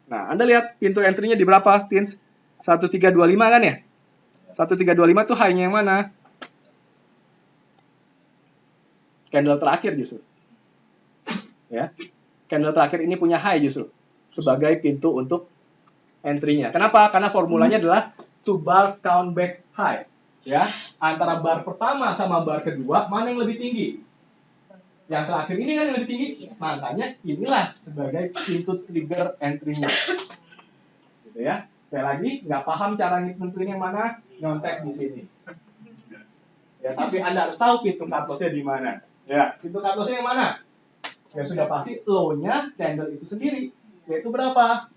Nah, Anda lihat pintu entry-nya di berapa? Pins 1325 kan ya? 1325 tuh high-nya yang mana? Candle terakhir justru. Ya. Candle terakhir ini punya high justru sebagai pintu untuk entry-nya. Kenapa? Karena formulanya adalah to bar count back high. Ya, antara bar pertama sama bar kedua mana yang lebih tinggi? Yang terakhir ini kan yang lebih tinggi. Makanya inilah sebagai pintu trigger entry-nya. Gitu ya. Sekali lagi, nggak paham cara nentuin yang mana, nyontek di sini. Ya, tapi Anda harus tahu pintu cut loss-nya di mana. Ya, pintu cut loss-nya yang mana? Ya sudah pasti low-nya candle itu sendiri. Yaitu berapa?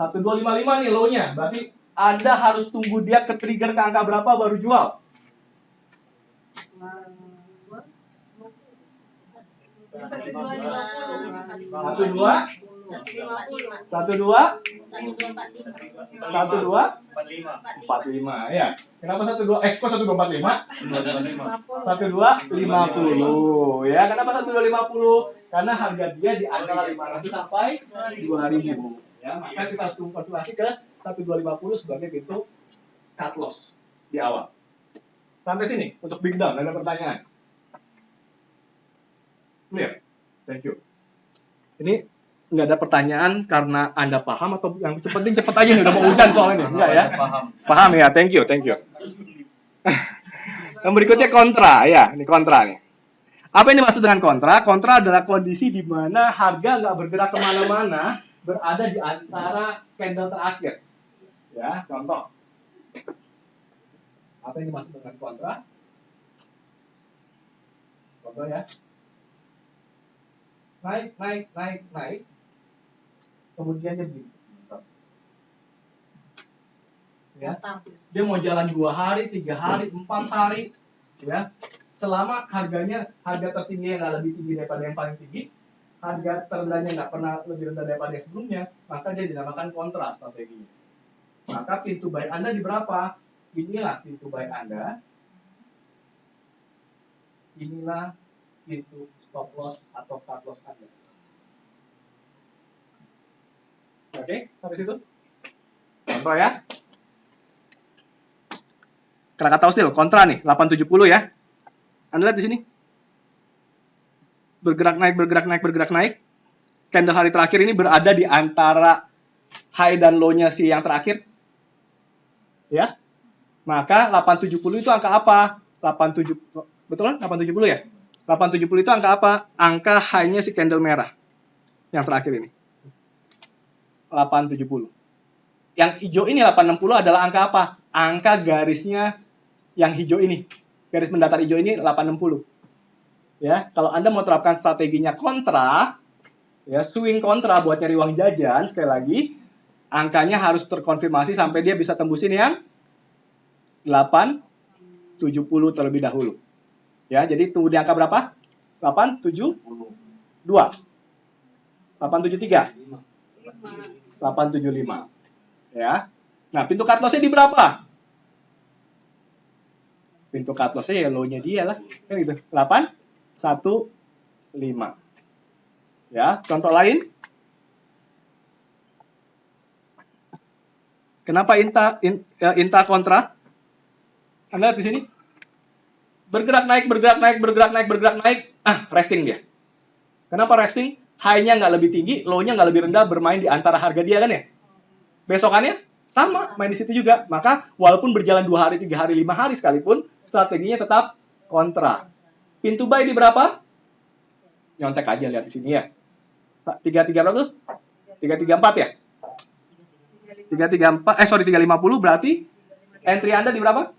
1255 nih low-nya. Berarti Anda harus tunggu dia ke trigger ke angka berapa baru jual. 1245 ya. Kenapa 12? Kok 1245? 1250 ya. Kenapa 1250? Karena harga dia di antara 500 sampai 2000 ya. Maka kita harus tunggu konfirmasi ke 1250 sebagai pintu cut loss di awal. Sampai sini untuk big down ada pertanyaan. Clear? Thank you. Ini nggak ada pertanyaan karena Anda paham atau yang penting cepet aja nih udah mau hujan soalnya nih. Enggak ya? Paham ya, thank you. Yang berikutnya kontra ya, ini kontra nih. Apa ini maksud dengan kontra? Kontra adalah kondisi di mana harga nggak bergerak kemana-mana, berada di antara candle terakhir. Ya, contoh. Apa ini maksud dengan kontra? Contoh ya. Naik. Kemudian dia begini. Ya. Dia mau jalan 2 hari, 3 hari, 4 hari. Ya. Selama harga tertingginya nggak lebih tinggi daripada yang paling tinggi, harga terendahnya nggak pernah lebih rendah daripada yang sebelumnya, maka dia dinamakan kontra strateginya. Maka pintu buy Anda di berapa? Inilah pintu buy Anda. Inilah pintu stop loss atau cut loss Anda. Oke, sampai situ. Contoh ya. Krakatau Steel kontra nih, 870 ya. Anda lihat di sini. Bergerak naik. Candle hari terakhir ini berada di antara high dan low-nya si yang terakhir. Ya. Maka 870 itu angka apa? 87 betul kan? 870 ya? 870 itu angka apa? Angka high-nya si candle merah. Yang terakhir ini. 870. Yang hijau ini 860 adalah angka apa? Angka garisnya yang hijau ini. Garis mendatar hijau ini 860. Ya, kalau Anda mau terapkan strateginya kontra, ya, swing kontra buat nyari uang jajan, sekali lagi, angkanya harus terkonfirmasi sampai dia bisa tembusin yang 870 terlebih dahulu. Ya, jadi tunggu di angka berapa? 872. 873. 875. Ya. Nah, pintu cut loss-nya di berapa? Pintu cut loss-nya ya low-nya dia lah. Kan gitu. 815. Ya, contoh lain. Kenapa Inta kontra? Anda lihat di sini. Bergerak naik, bergerak naik, bergerak naik, bergerak naik. Resting dia. Kenapa resting? High-nya nggak lebih tinggi, low-nya nggak lebih rendah, bermain di antara harga dia kan ya? Besokannya sama, main di situ juga. Maka walaupun berjalan 2 hari, 3 hari, 5 hari sekalipun, strateginya tetap kontra. Pintu buy di berapa? Nyontek aja lihat di sini ya. 33 berapa tuh? 334 ya? 350 berarti entry Anda di berapa?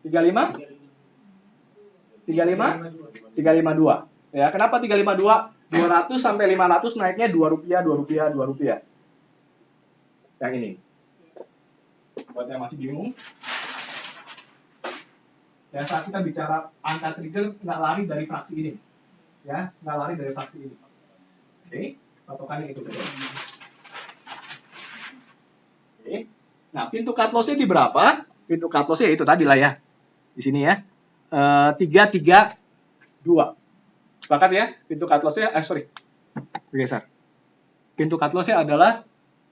35? 352. Ya, kenapa 352? 200 sampai 500 naiknya 2 rupiah, 2 rupiah, 2 rupiah. Yang ini. Buat yang masih bingung. Ya, saat kita bicara angka trigger, nggak lari dari fraksi ini. Ya, nggak lari dari fraksi ini. Oke, patokannya itu. Oke. Nah, pintu cut loss-nya di berapa? Pintu cut loss-nya itu tadi lah ya. Di sini ya. 332. Sepakat ya? Pintu cut loss-nya, bergeser. Pintu cut loss-nya adalah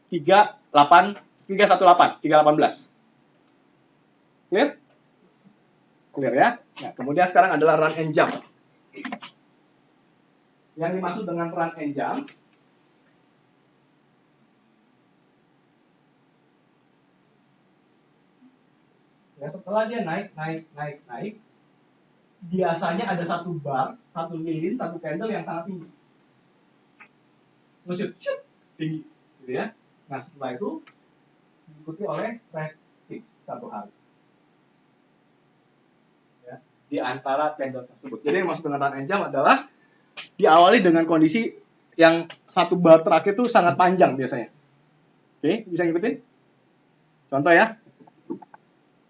318. Clear? Clear ya? Nah, kemudian sekarang adalah run and jump. Yang dimaksud dengan run and jump, ya, setelah dia naik, biasanya ada satu bar, satu lilin, satu candle yang sangat tinggi. Nge-shoot, tinggi, gitu ya. Nah, setelah itu diikuti oleh resting 1 hari. Ya, di antara candle tersebut. Jadi yang maksud dengan run and jump adalah diawali dengan kondisi yang satu bar terakhir itu sangat panjang biasanya. Oke, bisa ngikutin? Contoh ya.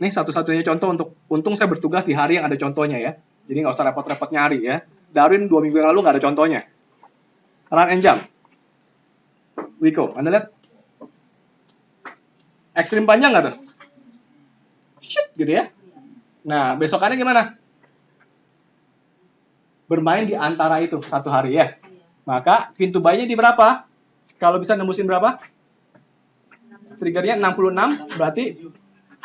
Ini satu-satunya contoh untung saya bertugas di hari yang ada contohnya ya. Jadi nggak usah repot-repot nyari ya. Darwin 2 minggu yang lalu nggak ada contohnya. Run and jump. Wiko, Anda lihat? Ekstrim panjang nggak tuh? Shit, gitu ya. Nah, besokannya gimana? Bermain di antara itu 1 hari ya. Maka pintu buy-nya di berapa? Kalau bisa nembusin berapa? Triggernya 66, berarti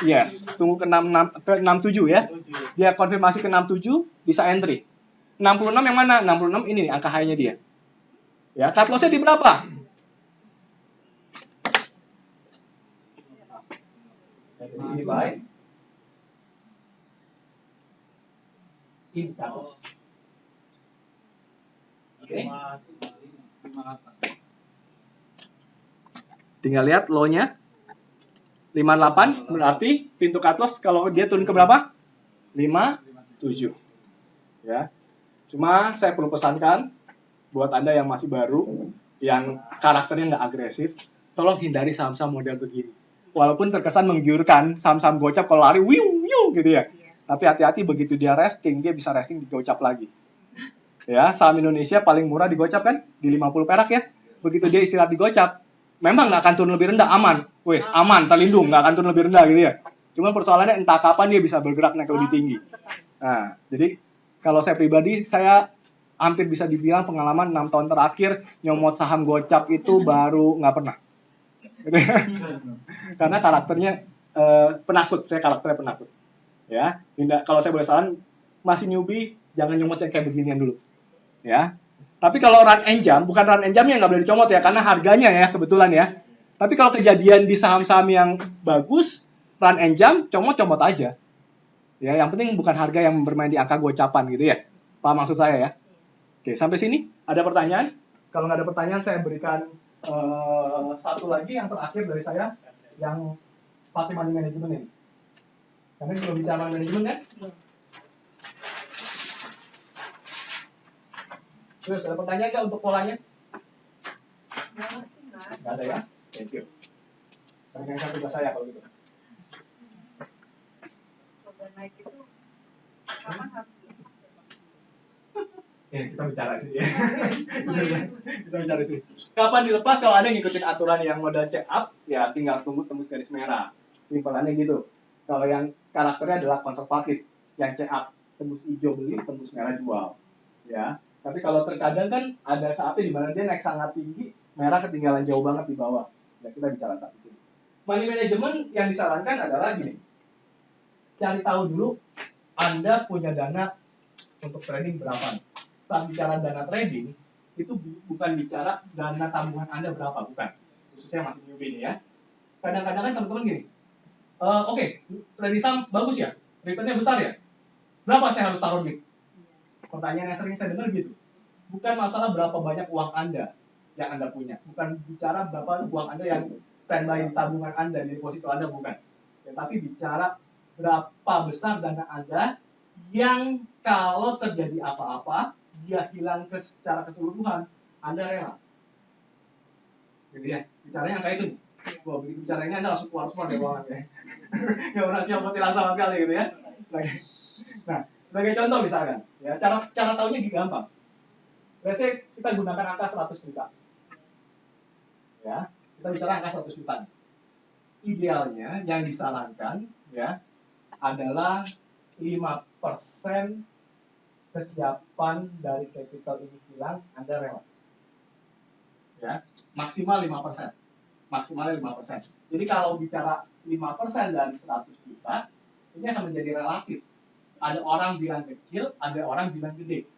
yes, tunggu ke 67 ya. Dia konfirmasi ke 67, bisa entry. 66 yang mana? 66 ini nih, angka high-nya dia. Ya, cut loss-nya di berapa? Ini buy. Ini cut loss. Oke. Tinggal lihat low-nya. 58 berarti pintu cut loss kalau dia turun ke berapa? 57. Ya. Cuma saya perlu pesankan buat Anda yang masih baru, yang karakternya nggak agresif, tolong hindari saham-saham model begini. Walaupun terkesan menggiurkan, saham-saham gocap kalau lari wiu gitu ya. Tapi hati-hati begitu dia resting, dia bisa resting di gocap lagi. Ya, saham Indonesia paling murah di gocap kan? Di 50 perak ya. Begitu dia istirahat di gocap, memang nggak akan turun lebih rendah, aman. Wes, aman, terlindung, nggak akan turun lebih rendah gitu ya. Cuma persoalannya entah kapan dia bisa bergerak naik lebih tinggi. Nah, jadi kalau saya pribadi, saya hampir bisa dibilang pengalaman 6 tahun terakhir nyomot saham gocap itu baru nggak pernah. Gitu ya. Karena karakternya penakut, saya karakternya penakut. Ya, kalau saya boleh saran, masih newbie, jangan nyomot yang kayak beginian dulu. Ya. Tapi kalau run and jump, bukan run and jump yang nggak boleh dicomot ya, karena harganya ya, kebetulan ya. Tapi kalau kejadian di saham-saham yang bagus, run and jump, comot-comot aja. Ya, yang penting bukan harga yang bermain di angka gocapan gitu ya. Paham maksud saya ya? Oke, sampai sini ada pertanyaan? Kalau nggak ada pertanyaan, saya berikan satu lagi yang terakhir dari saya, yang pakai money management ini. Karena belum bicara money management kan? Terus ada pertanyaan nggak untuk polanya? Nggak ada ya? Thank you. Pertanyaan tugas saya kalau gitu. Coba naik itu kapan harus Kita bicara sih ya. Kita bicara sih. Kapan dilepas? Kalau ada yang ngikutin aturan yang modal check up, ya tinggal tunggu tembus garis merah. Simpelannya gitu. Kalau yang karakternya adalah konservatif, yang check up tembus hijau beli, tembus merah jual. Ya. Tapi kalau terkadang kan ada saatnya di mana dia naik sangat tinggi, merah ketinggalan jauh banget di bawah. Ya kita bicara di sini. Money management yang disarankan adalah gini. Cari tahu dulu Anda punya dana untuk trading berapa. Saat bicara dana trading, itu bukan bicara dana tabungan Anda berapa, bukan. Khususnya masih newbie nih ya. Kadang-kadang kan teman-teman gini, oke, trading saham bagus ya, returnnya besar ya. Berapa saya harus taruh duit? Pertanyaan yang sering saya dengar gitu. Bukan masalah berapa banyak uang Anda yang Anda punya. Bukan bicara berapa uang Anda yang standby tabungan Anda, di deposito Anda, bukan. Tetapi bicara berapa besar dana Anda yang kalau terjadi apa-apa, dia hilang secara keseluruhan, Anda rela. Gitu ya, bicaranya angka itu nih. Wah, begitu bicaranya Anda langsung keluar semua dari ruangan ya. Nggak pernah siap buat hilang sama sekali gitu ya. Nah, sebagai contoh misalkan, ya cara tahunya gampang. Let's say kita gunakan angka 100 juta. Ya, kita bicara angka 100 juta. Idealnya yang disarankan ya adalah 5% kesiapan dari capital ini hilang, Anda rela. Ya, maksimal 5%. Maksimalnya 5%. Jadi kalau bicara 5% dari 100 juta, ini akan menjadi relatif. Ada orang bilang kecil, ada orang bilang gede.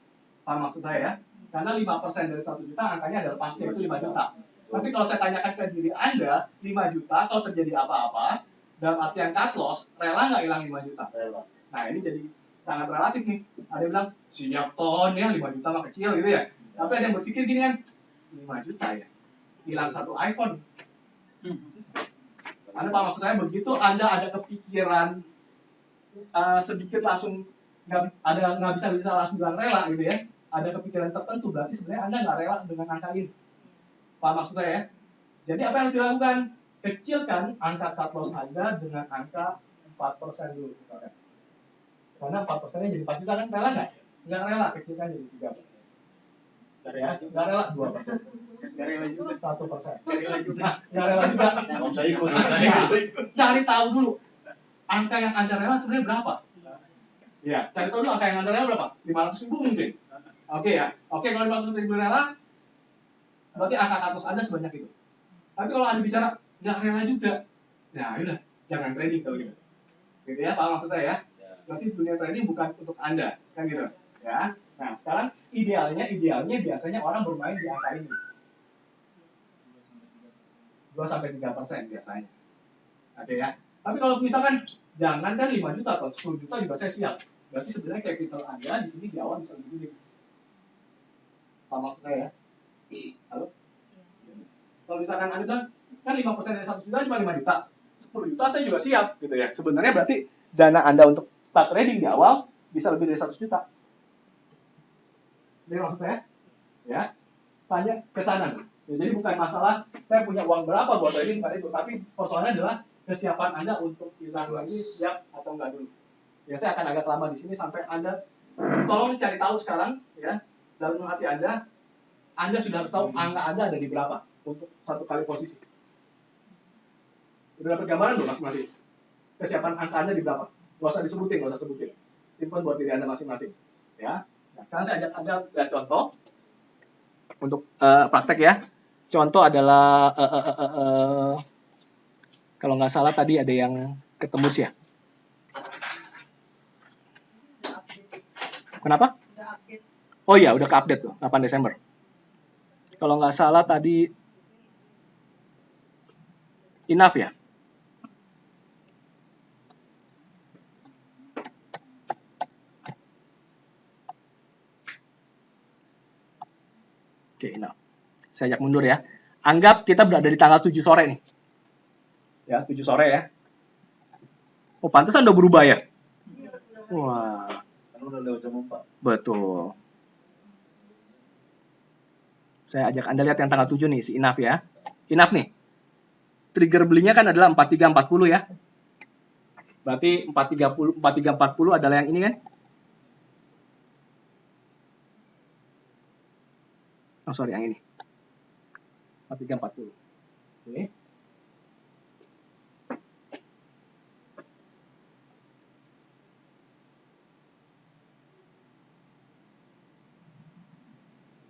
Paham maksud saya ya? Karena 5% dari 1 juta angkanya adalah pasti, itu 5 juta. Tapi kalau saya tanyakan ke diri Anda, 5 juta kalau terjadi apa-apa, dalam artian cut loss, rela nggak hilang 5 juta? Rela. Nah, ini jadi sangat relatif nih. Ada yang bilang, siap ton ya, 5 juta mah kecil gitu ya. Tapi ada yang berpikir gini kan, 5 juta ya, hilang satu iPhone. Anda paham maksud saya? Begitu Anda ada kepikiran sedikit langsung nggak bisa langsung bilang rela gitu ya. Ada kepikiran tertentu, berarti sebenarnya Anda nggak rela dengan angka ini. Paham maksud saya ya? Jadi apa yang harus dilakukan? Kecilkan angka cut loss Anda dengan angka 4% dulu. Karena 4%-nya jadi 4 juta kan, rela nggak? Nggak rela, kecilkan jadi 3%. Ya, nggak rela 2%. Nggak rela juga 1%. Nggak rela juga. Nggak rela juga. Nggak usah ikut. Cari tahu dulu angka yang Anda rela sebenarnya berapa. Ya, cari tahu dulu angka yang Anda rela berapa. 500.000 mungkin. Oke ya. Oke, kalau 500.000 rela, berarti angka cut loss Anda sebanyak itu. Tapi kalau Anda bicara nggak rela juga, ya udah, jangan trading kalau gitu. Gitu ya, paham maksud saya ya? Berarti dunia trading bukan untuk Anda, kan gitu. Ya. Nah, sekarang idealnya biasanya orang bermain di angka ini. 2-3% biasanya. Oke ya. Tapi kalau misalkan jangan kan 5 juta atau 10 juta juga saya siap. Berarti sebenarnya capital Anda di sini di awal bisa lebih gede. Paham maksud saya ya? Halo? Kalau misalkan Anda bilang, kan 5% dari 1 juta cuma 5 juta. 10 juta saya juga siap gitu ya. Sebenarnya berarti dana Anda untuk start trading di awal bisa lebih dari 100 juta. Ini maksud saya? Ya. Tanya ke sana. Ya, jadi bukan masalah saya punya uang berapa buat trading, bukan itu. Tapi persoalannya adalah kesiapan Anda untuk hilang lagi siap atau enggak dulu. Ya, saya akan agak lama di sini sampai Anda tolong cari tahu sekarang ya, dalam hati Anda sudah harus tahu angka Anda ada di berapa untuk satu kali posisi. Udah dapat gambaran belum masing-masing? Kesiapan angka Anda di berapa? Nggak usah disebutin, nggak usah sebutin. Simpan buat diri Anda masing-masing. Ya. Nah, sekarang saya ajak Anda lihat contoh untuk praktek ya. Contoh adalah kalau nggak salah tadi ada yang ketemu sih ya. Kenapa? Oh iya, udah ke-update tuh, 8 Desember. Kalau nggak salah tadi enough ya. Oke, nah. Saya ajak mundur ya. Anggap kita berada di tanggal 7 sore nih. Ya, 7 sore ya. Oh, pantesan udah berubah ya? Wah, Kan udah lewat jam 4. betul. Saya ajak Anda lihat yang tanggal 7 nih, si Inaf ya. Inaf nih. Trigger belinya kan adalah 4340 ya. Berarti 4340 adalah yang ini kan? Oh, sorry, yang ini. 4340. Oke.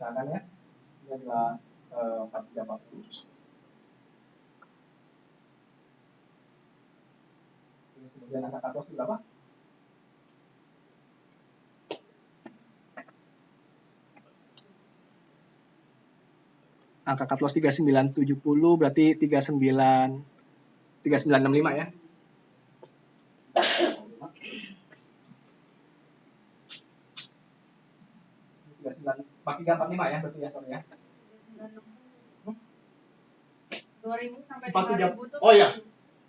Misalkan ya, ini adalah 4340. Kemudian angka cut loss itu berapa? Angka cut loss 3970 berarti 3965 ya. 4345 ya berarti ya, sorry ya. 2000 sampai 43. 5000 tuh. Oh iya.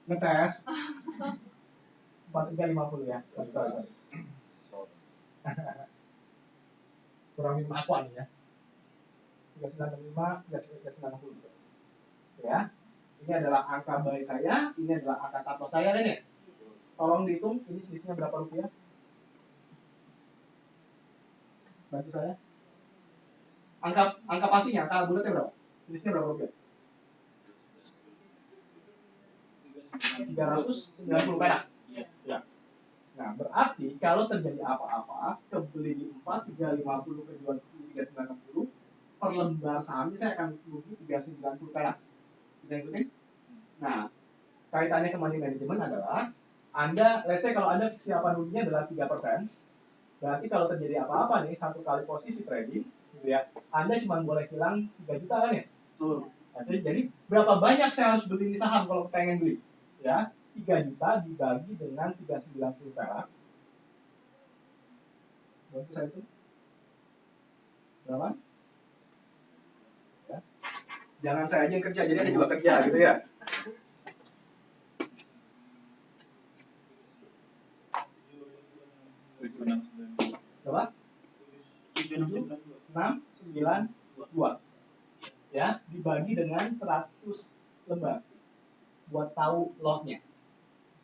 Ngetes. 4350 ya. Sorry. Kurang minum aqua nih ya. 3965, 3960. Ya. Ini adalah angka buy saya, ini adalah angka cut loss saya kan ya. Tolong dihitung ini selisihnya berapa rupiah? Bantu saya. Angka pastinya, angka bulatnya berapa? Selisihnya berapa rupiah? 390 perak. Ya. Nah, berarti kalau terjadi apa-apa, kebeli di 4, 350, kejual 3960, per lembar sahamnya saya akan rugi 390 perak. Bisa ikutin? Nah, kaitannya ke money management adalah Anda, let's say kalau Anda kesiapan ruginya adalah 3%, berarti kalau terjadi apa-apa nih, satu kali posisi trading, gitu ya, Anda cuma boleh hilang 3 juta kan ya? Jadi, berapa banyak saya harus beli di saham kalau pengen beli? Ya, 3 juta dibagi dengan 390 perak. Berarti saya itu berapa? Ya. Jangan saya aja yang kerja, jadi Anda juga kerja gitu ya. Berapa? 7,692 ya, dibagi dengan 100 lembar buat tahu lotnya.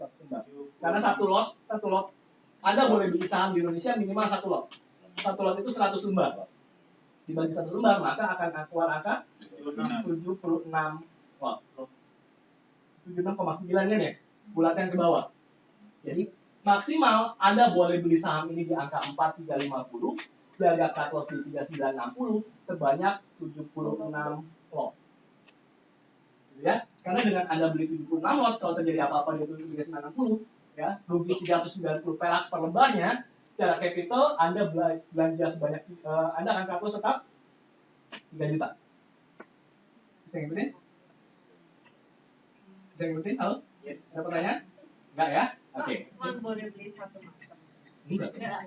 100 lembar. Karena satu lot Anda boleh beli saham di Indonesia minimal satu lot. Satu lot itu 100 lembar. Dibagi 1 lembar maka akan keluar angka 76 lot. 76,9 kan ya? Bulatkan ke bawah. Jadi maksimal Anda boleh beli saham ini di angka 4350, jaga cut loss di 3960 sebanyak 76 lot. Ya, karena dengan Anda beli 76 lot, kalau terjadi apa-apa di 3960, ya, rugi 390 perak per lembarnya, secara capital Anda belanja sebanyak Anda akan cut loss tetap 3 juta. Bisa ngikutin? Bisa ngikutin? Halo? Ada pertanyaan? Enggak ya? Oke. Cuma boleh beli satu macam. Enggak. Enggak,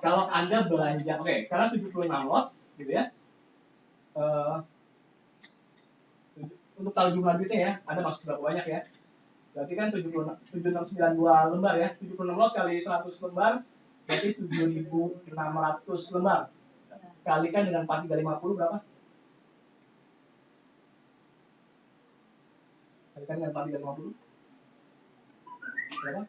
Kalau Anda belanja, oke, sekarang 76 lot, gitu ya. Untuk tahu jumlah duitnya ya, Anda masuk berapa banyak ya. Berarti kan 7692 lembar ya, 76 lot kali 100 lembar, berarti 7600 lembar. Kalikan dengan 4350 berapa? Kalikan dengan 4350. Berapa?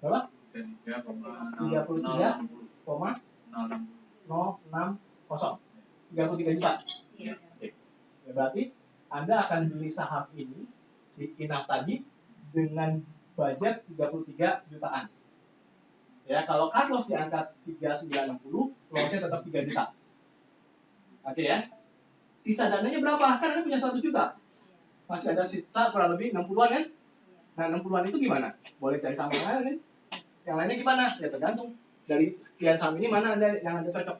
Berapa? 33,060. 33 juta. Iya. Ya, berarti Anda akan beli saham ini si Inaf tadi dengan budget 33 jutaan. Ya, kalau cut loss di angka 3960, lossnya tetap 3 juta. Oke ya. Sisa dananya berapa? Kan Anda punya 100 juta. Masih ada sisa kurang lebih 60-an kan? Nah, 60-an itu gimana? Boleh cari saham yang lain kan? Yang lainnya gimana? Ya tergantung. Dari sekian saham ini mana yang Anda cocok.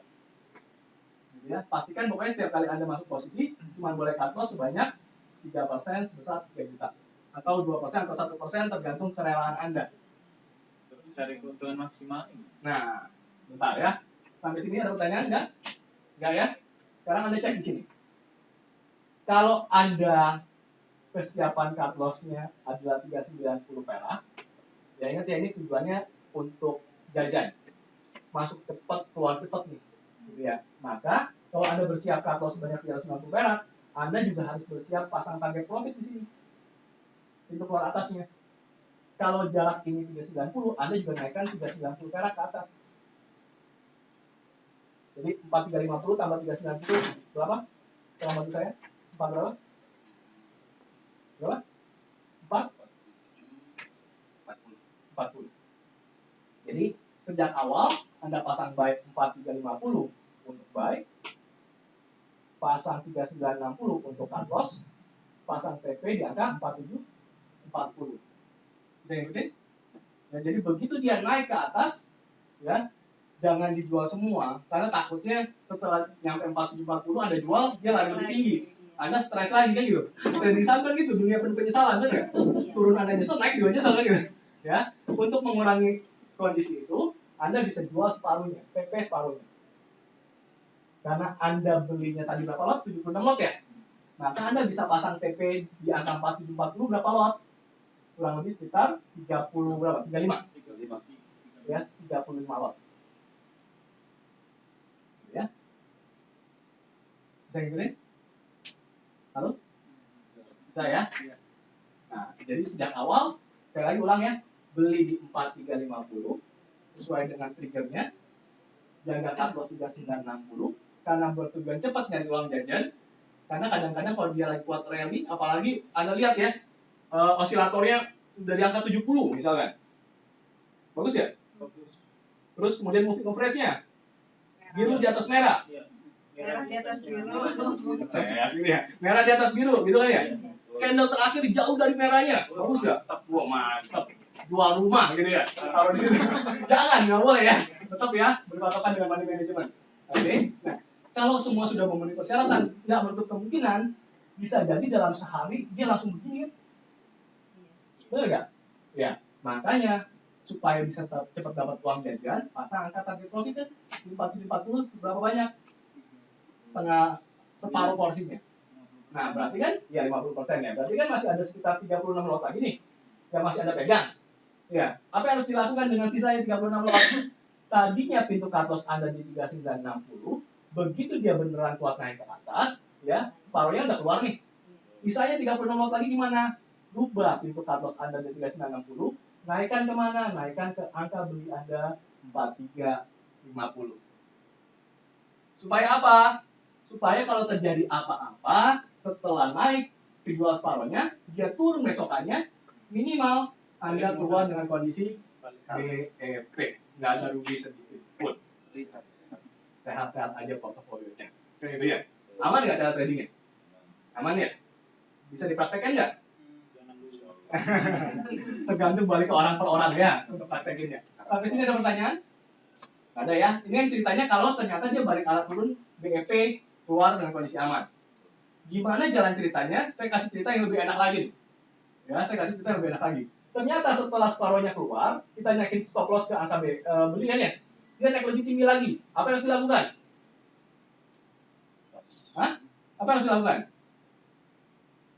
Ya, pastikan pokoknya setiap kali Anda masuk posisi cuma boleh cut loss sebanyak 3% sebesar 3 juta. Atau 2% atau 1% tergantung kerelaan Anda. Cari keuntungan maksimal. Nah, bentar ya. Sampai sini ada pertanyaan enggak? Enggak ya? Sekarang Anda cek di sini. Kalau Anda kesiapan cut loss-nya adalah 390 perak, ya ingat ya, ini tujuannya untuk jajan. Masuk cepat, keluar cepat nih. Gitu ya. Maka, kalau Anda bersiap cut loss sebanyak 390 perak, Anda juga harus bersiap pasang target profit di sini. Pintu keluar atasnya. Kalau jarak ini 390, Anda juga naikkan 390 perak ke atas. Jadi 4350 tambah 390 berapa? Sekarang bantu saya. 4 berapa? Berapa? 4? 40. Jadi sejak awal Anda pasang buy 4350 untuk buy, pasang 3960 untuk cut loss, pasang TP di angka 4740. Bisa ngikutin? Ya, jadi begitu dia naik ke atas, ya, jangan dijual semua, karena takutnya setelah nyampe 4740 Anda jual, dia lari lebih tinggi. Anda stres lagi kan gitu. Trading saham kan gitu, dunia penuh penyesalan, benar nggak? Turun Anda nyesel, naik juga nyesel kan gitu. Ya, untuk mengurangi kondisi itu, Anda bisa jual separuhnya, PP separuhnya. Karena Anda belinya tadi berapa lot? 76 lot ya? Maka Anda bisa pasang TP di angka 4740 berapa lot? Kurang lebih sekitar 30 berapa? 35. Ya, 35 lot. Ya. Bisa ngikutin? Halo? Bisa ya? Nah, jadi sejak awal, sekali lagi ulang ya, beli di 4350 sesuai dengan triggernya, jaga cut loss 3960 karena bertujuan cepat nyari uang jajan. Karena kadang-kadang kalau dia lagi kuat rally, apalagi Anda lihat ya, osilatornya dari angka 70 misalkan. Bagus ya? Bagus. Terus kemudian moving average-nya biru di atas merah. Merah di atas biru. Asli ya. Merah di atas biru, gitu kan ya? Candle terakhir jauh dari merahnya. Bagus nggak? Wah, mantap. Jual rumah gitu ya. Taruh di situ. Jangan, nggak boleh ya. Tetap ya, berpatokan dengan money management. Oke? Nah, kalau semua sudah memenuhi persyaratan, nggak menutup kemungkinan bisa jadi dalam sehari dia langsung begini kan? Benar nggak? Ya, makanya supaya bisa cepat dapat uang jajan, pasang angka target profit kan 4740 berapa banyak? Separuh porsinya. Nah, berarti kan ya 50% ya. Berarti kan masih ada sekitar 36 lot lagi nih yang masih Anda pegang. Ya, apa yang harus dilakukan dengan sisanya 36 lot? Tadinya pintu cut loss Anda di 3960, begitu dia beneran kuat naik ke atas, ya, separuhnya udah keluar nih. Sisanya 36 lot lagi gimana? Rubah pintu cut loss Anda di 3960, naikkan kemana? Naikkan ke angka beli Anda 4350. Supaya apa? Supaya kalau terjadi apa-apa, setelah naik, dijual separuhnya, dia turun besokannya, minimal Anda keluar dengan kondisi BEP. Nggak ada rugi sedikit pun. Sehat-sehat aja portofolionya. Kayak gitu ya. Aman nggak cara tradingnya? Aman ya? Bisa dipraktekkan nggak? Tergantung balik ke orang per orang ya untuk praktekinnya. Sampai sini ada pertanyaan? Ada ya. Ini yang ceritanya kalau ternyata dia balik arah turun BEP keluar dengan kondisi aman. Gimana jalan ceritanya? Saya kasih cerita yang lebih enak lagi. Ya, saya kasih cerita yang lebih enak lagi. Ternyata setelah separuhnya keluar, kita naikin stop loss ke angka beli kan ya? Dia naik lebih tinggi lagi. Apa yang harus dilakukan? Hah? Apa yang harus dilakukan?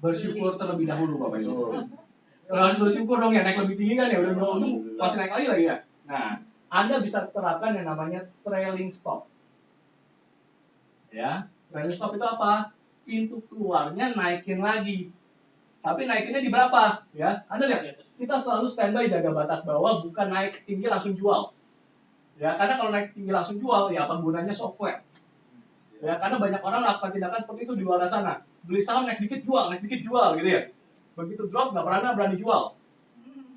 Bersyukur terlebih dahulu, Bapak Ibu. Harus bersyukur dong ya, naik lebih tinggi kan ya, udah untung masih naik lagi ya. Nah, Anda bisa terapkan yang namanya trailing stop. Ya, trailing stop itu apa? Pintu keluarnya naikin lagi. Tapi naikinnya di berapa? Ya, Anda lihat, kita selalu standby jaga batas bawah, bukan naik tinggi langsung jual. Ya, karena kalau naik tinggi langsung jual, ya apa gunanya software? Ya, karena banyak orang melakukan tindakan seperti itu di luar sana. Beli saham naik dikit jual gitu ya. Begitu drop nggak pernah berani jual.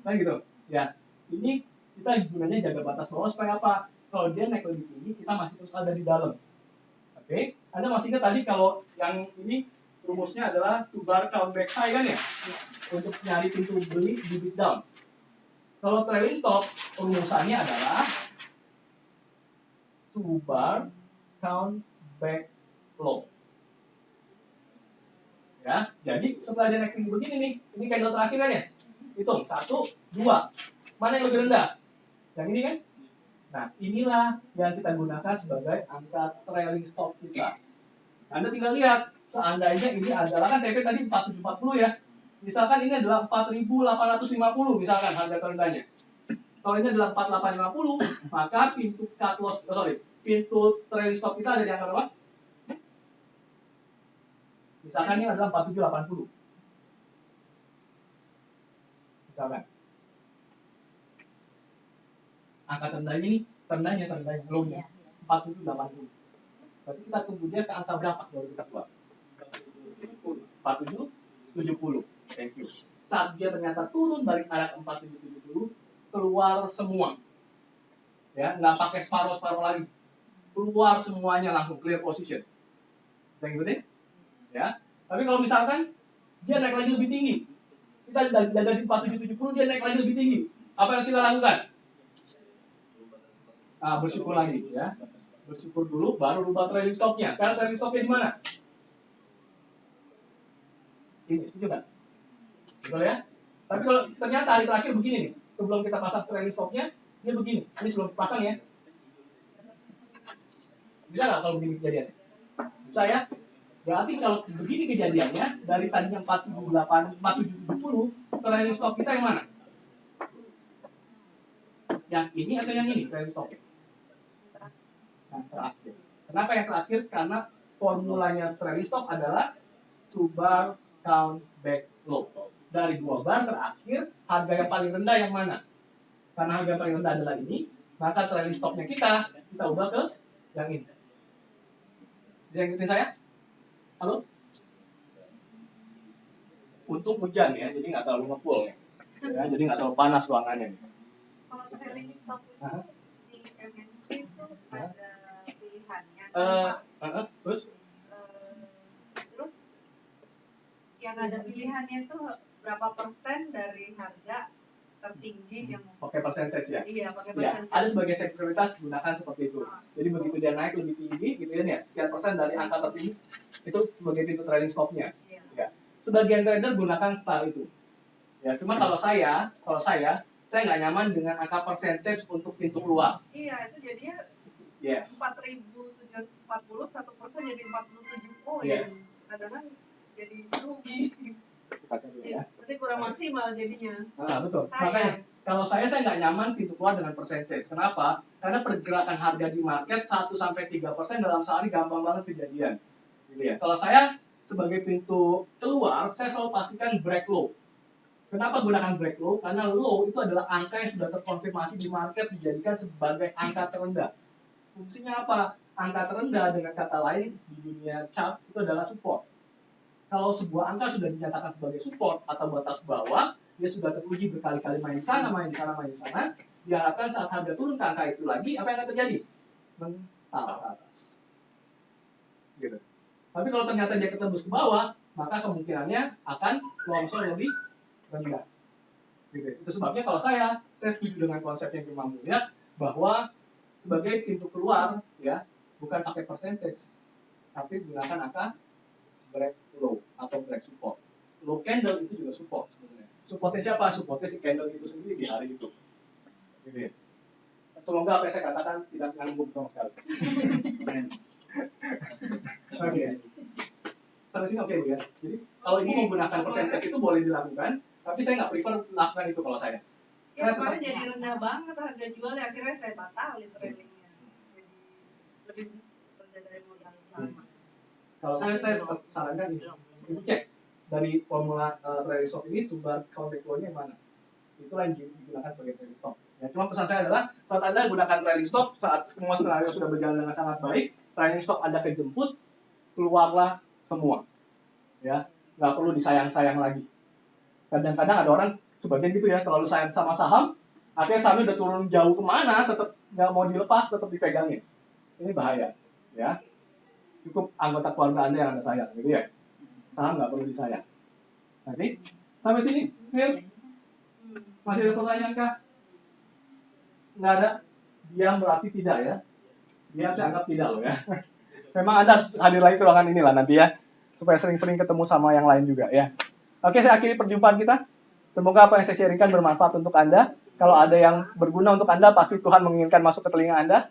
Kan gitu. Ya, ini kita gunanya jaga batas bawah supaya apa? Kalau dia naik lebih tinggi, kita masih terus ada di dalam. Oke? Anda masih ingat tadi kalau yang ini rumusnya adalah 2 bar count back high kan ya? Untuk nyari pintu beli di bid down. Kalau trailing stop, rumusannya adalah 2 bar count back low. Ya, jadi setelah dia naik tinggi begini nih, ini candle terakhir kan ya? Hitung, 1, 2. Mana yang lebih rendah? Yang ini kan? Nah, inilah yang kita gunakan sebagai angka trailing stop kita. Anda tinggal lihat, seandainya ini adalah kan TP tadi 4740 ya. Misalkan ini adalah 4850 misalkan harga terendahnya. Kalau ini adalah 4850, maka pintu cut loss, pintu trailing stop kita ada di angka berapa? Misalkan ini adalah 4780. Misalkan. Angka terendahnya, low-nya 4780. Berarti kita tunggu dia ke angka berapa baru kita keluar? 4770. Thank you. Saat dia ternyata turun balik arah 4770, keluar semua. Ya, nggak pakai separuh lagi. Keluar semuanya langsung clear position. Bisa ngikutin? Ya. Tapi kalau misalkan dia naik lagi lebih tinggi, kita jaga di 4770, dia naik lagi lebih tinggi. Apa yang harus kita lakukan? Nah, bersyukur lagi ya. Bersyukur dulu baru rubah trailing stop-nya. Sekarang trailing stop-nya di mana? Ini, setuju nggak? Betul ya? Tapi kalau ternyata hari terakhir begini nih, sebelum kita pasang trailing stop-nya, dia begini. Ini sebelum dipasang ya. Bisa nggak kalau begini kejadiannya? Bisa ya? Berarti kalau begini kejadiannya, dari tadinya 4770, trailing stop kita yang mana? Yang ini atau yang ini trailing stop? Yang terakhir. Kenapa yang terakhir? Karena formulanya trailing stop adalah 2 bar count back low. Dari 2 bar terakhir, harga yang paling rendah yang mana? Karena harga yang paling rendah adalah ini, maka trailing stopnya kita ubah ke yang ini. Bisa ngikutin saya? Halo? Untuk hujan ya, jadi nggak terlalu ngepul ya. Jadi nggak terlalu panas ruangannya. Kalau trailing stop itu di MNC itu ada pilihannya. Terus Terus yang ada pilihannya itu berapa persen dari harga tertinggi yang pakai percentage ya? Iya, pakai Ya, persen. ada sebagai sekuritas gunakan seperti itu. Jadi begitu dia naik lebih tinggi, gitu ya, sekian persen dari angka tertinggi itu sebagai pintu trailing stop-nya. Iya. Ya. Sebagian trader gunakan style itu. Ya, cuma kalau saya nggak nyaman dengan angka percentage untuk pintu keluar. Iya, itu jadinya Yes. 4.740 1% jadi 47 poin. Yes. Kadang-kadang jadi rugi. Kita cari ya. Berarti kurang maksimal jadinya. Nah, betul. Sayang. Makanya kalau saya nggak nyaman pintu keluar dengan percentage. Kenapa? Karena pergerakan harga di market 1-3% dalam sehari gampang banget kejadian. Gitu ya. Kalau saya sebagai pintu keluar, saya selalu pastikan break low. Kenapa gunakan break low? Karena low itu adalah angka yang sudah terkonfirmasi di market dijadikan sebagai angka terendah. Fungsinya apa? Angka terendah dengan kata lain di dunia chart itu adalah support. Kalau sebuah angka sudah dinyatakan sebagai support atau batas bawah, dia sudah teruji berkali-kali main di sana, main di sana, diharapkan saat harga turun ke angka itu lagi, apa yang akan terjadi? Mental ke atas. Gitu. Tapi kalau ternyata dia ketembus ke bawah, maka kemungkinannya akan longsor lebih rendah. Gitu. Itu sebabnya kalau saya setuju dengan konsep yang Imam Mulya bahwa sebagai pintu keluar, ya, bukan pakai percentage, tapi gunakan angka break low atau break support. Low candle itu juga support sebenarnya. Supportnya siapa? Supportnya si candle itu sendiri di hari itu. Gitu ya. Semoga apa yang saya katakan tidak nyambung sama sekali. Oke. Sampai sini oke Bu ya. Jadi kalau ibu menggunakan percentage itu boleh dilakukan, tapi saya nggak prefer lakukan itu kalau saya. Ya, kemarin jadi rendah banget harga jualnya, akhirnya saya batalin trailingnya. Jadi lebih rendah dari modal lama. Kalau saya tetap sarankan ini. Ibu cek dari formula trailing stop ini tumbar counter flow-nya yang mana. Itulah yang digunakan sebagai trailing stop. Ya, cuma pesan saya adalah saat Anda gunakan trailing stop, saat semua skenario sudah berjalan dengan sangat baik, trailing stop Anda kejemput, keluarlah semua. Ya, nggak perlu disayang-sayang lagi. Kadang-kadang ada orang sebagian gitu ya, terlalu sayang sama saham, akhirnya sahamnya udah turun jauh kemana, tetap nggak mau dilepas, tetap dipegangin. Ini bahaya. Ya, cukup anggota keluarga Anda yang Anda sayang, gitu ya. Saham nggak perlu disayang. Oke, sampai sini, clear? Masih ada pertanyaan kah? Nggak ada? Diam berarti tidak ya? Diam saya anggap tidak loh ya. Memang Anda hadir lagi ke ruangan inilah nanti ya, supaya sering-sering ketemu sama yang lain juga ya. Oke, saya akhiri perjumpaan kita. Semoga apa yang saya sharingkan bermanfaat untuk Anda. Kalau ada yang berguna untuk Anda, pasti Tuhan menginginkan masuk ke telinga Anda.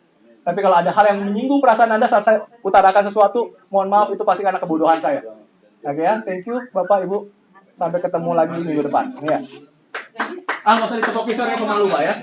Tapi kalau ada hal yang menyinggung perasaan Anda saat saya utarakan sesuatu, mohon maaf, itu pasti karena kebodohan saya. Oke ya, thank you Bapak Ibu. Sampai ketemu lagi minggu depan. Ya. Nggak usah diketok pisau yang pemalu Pak ya.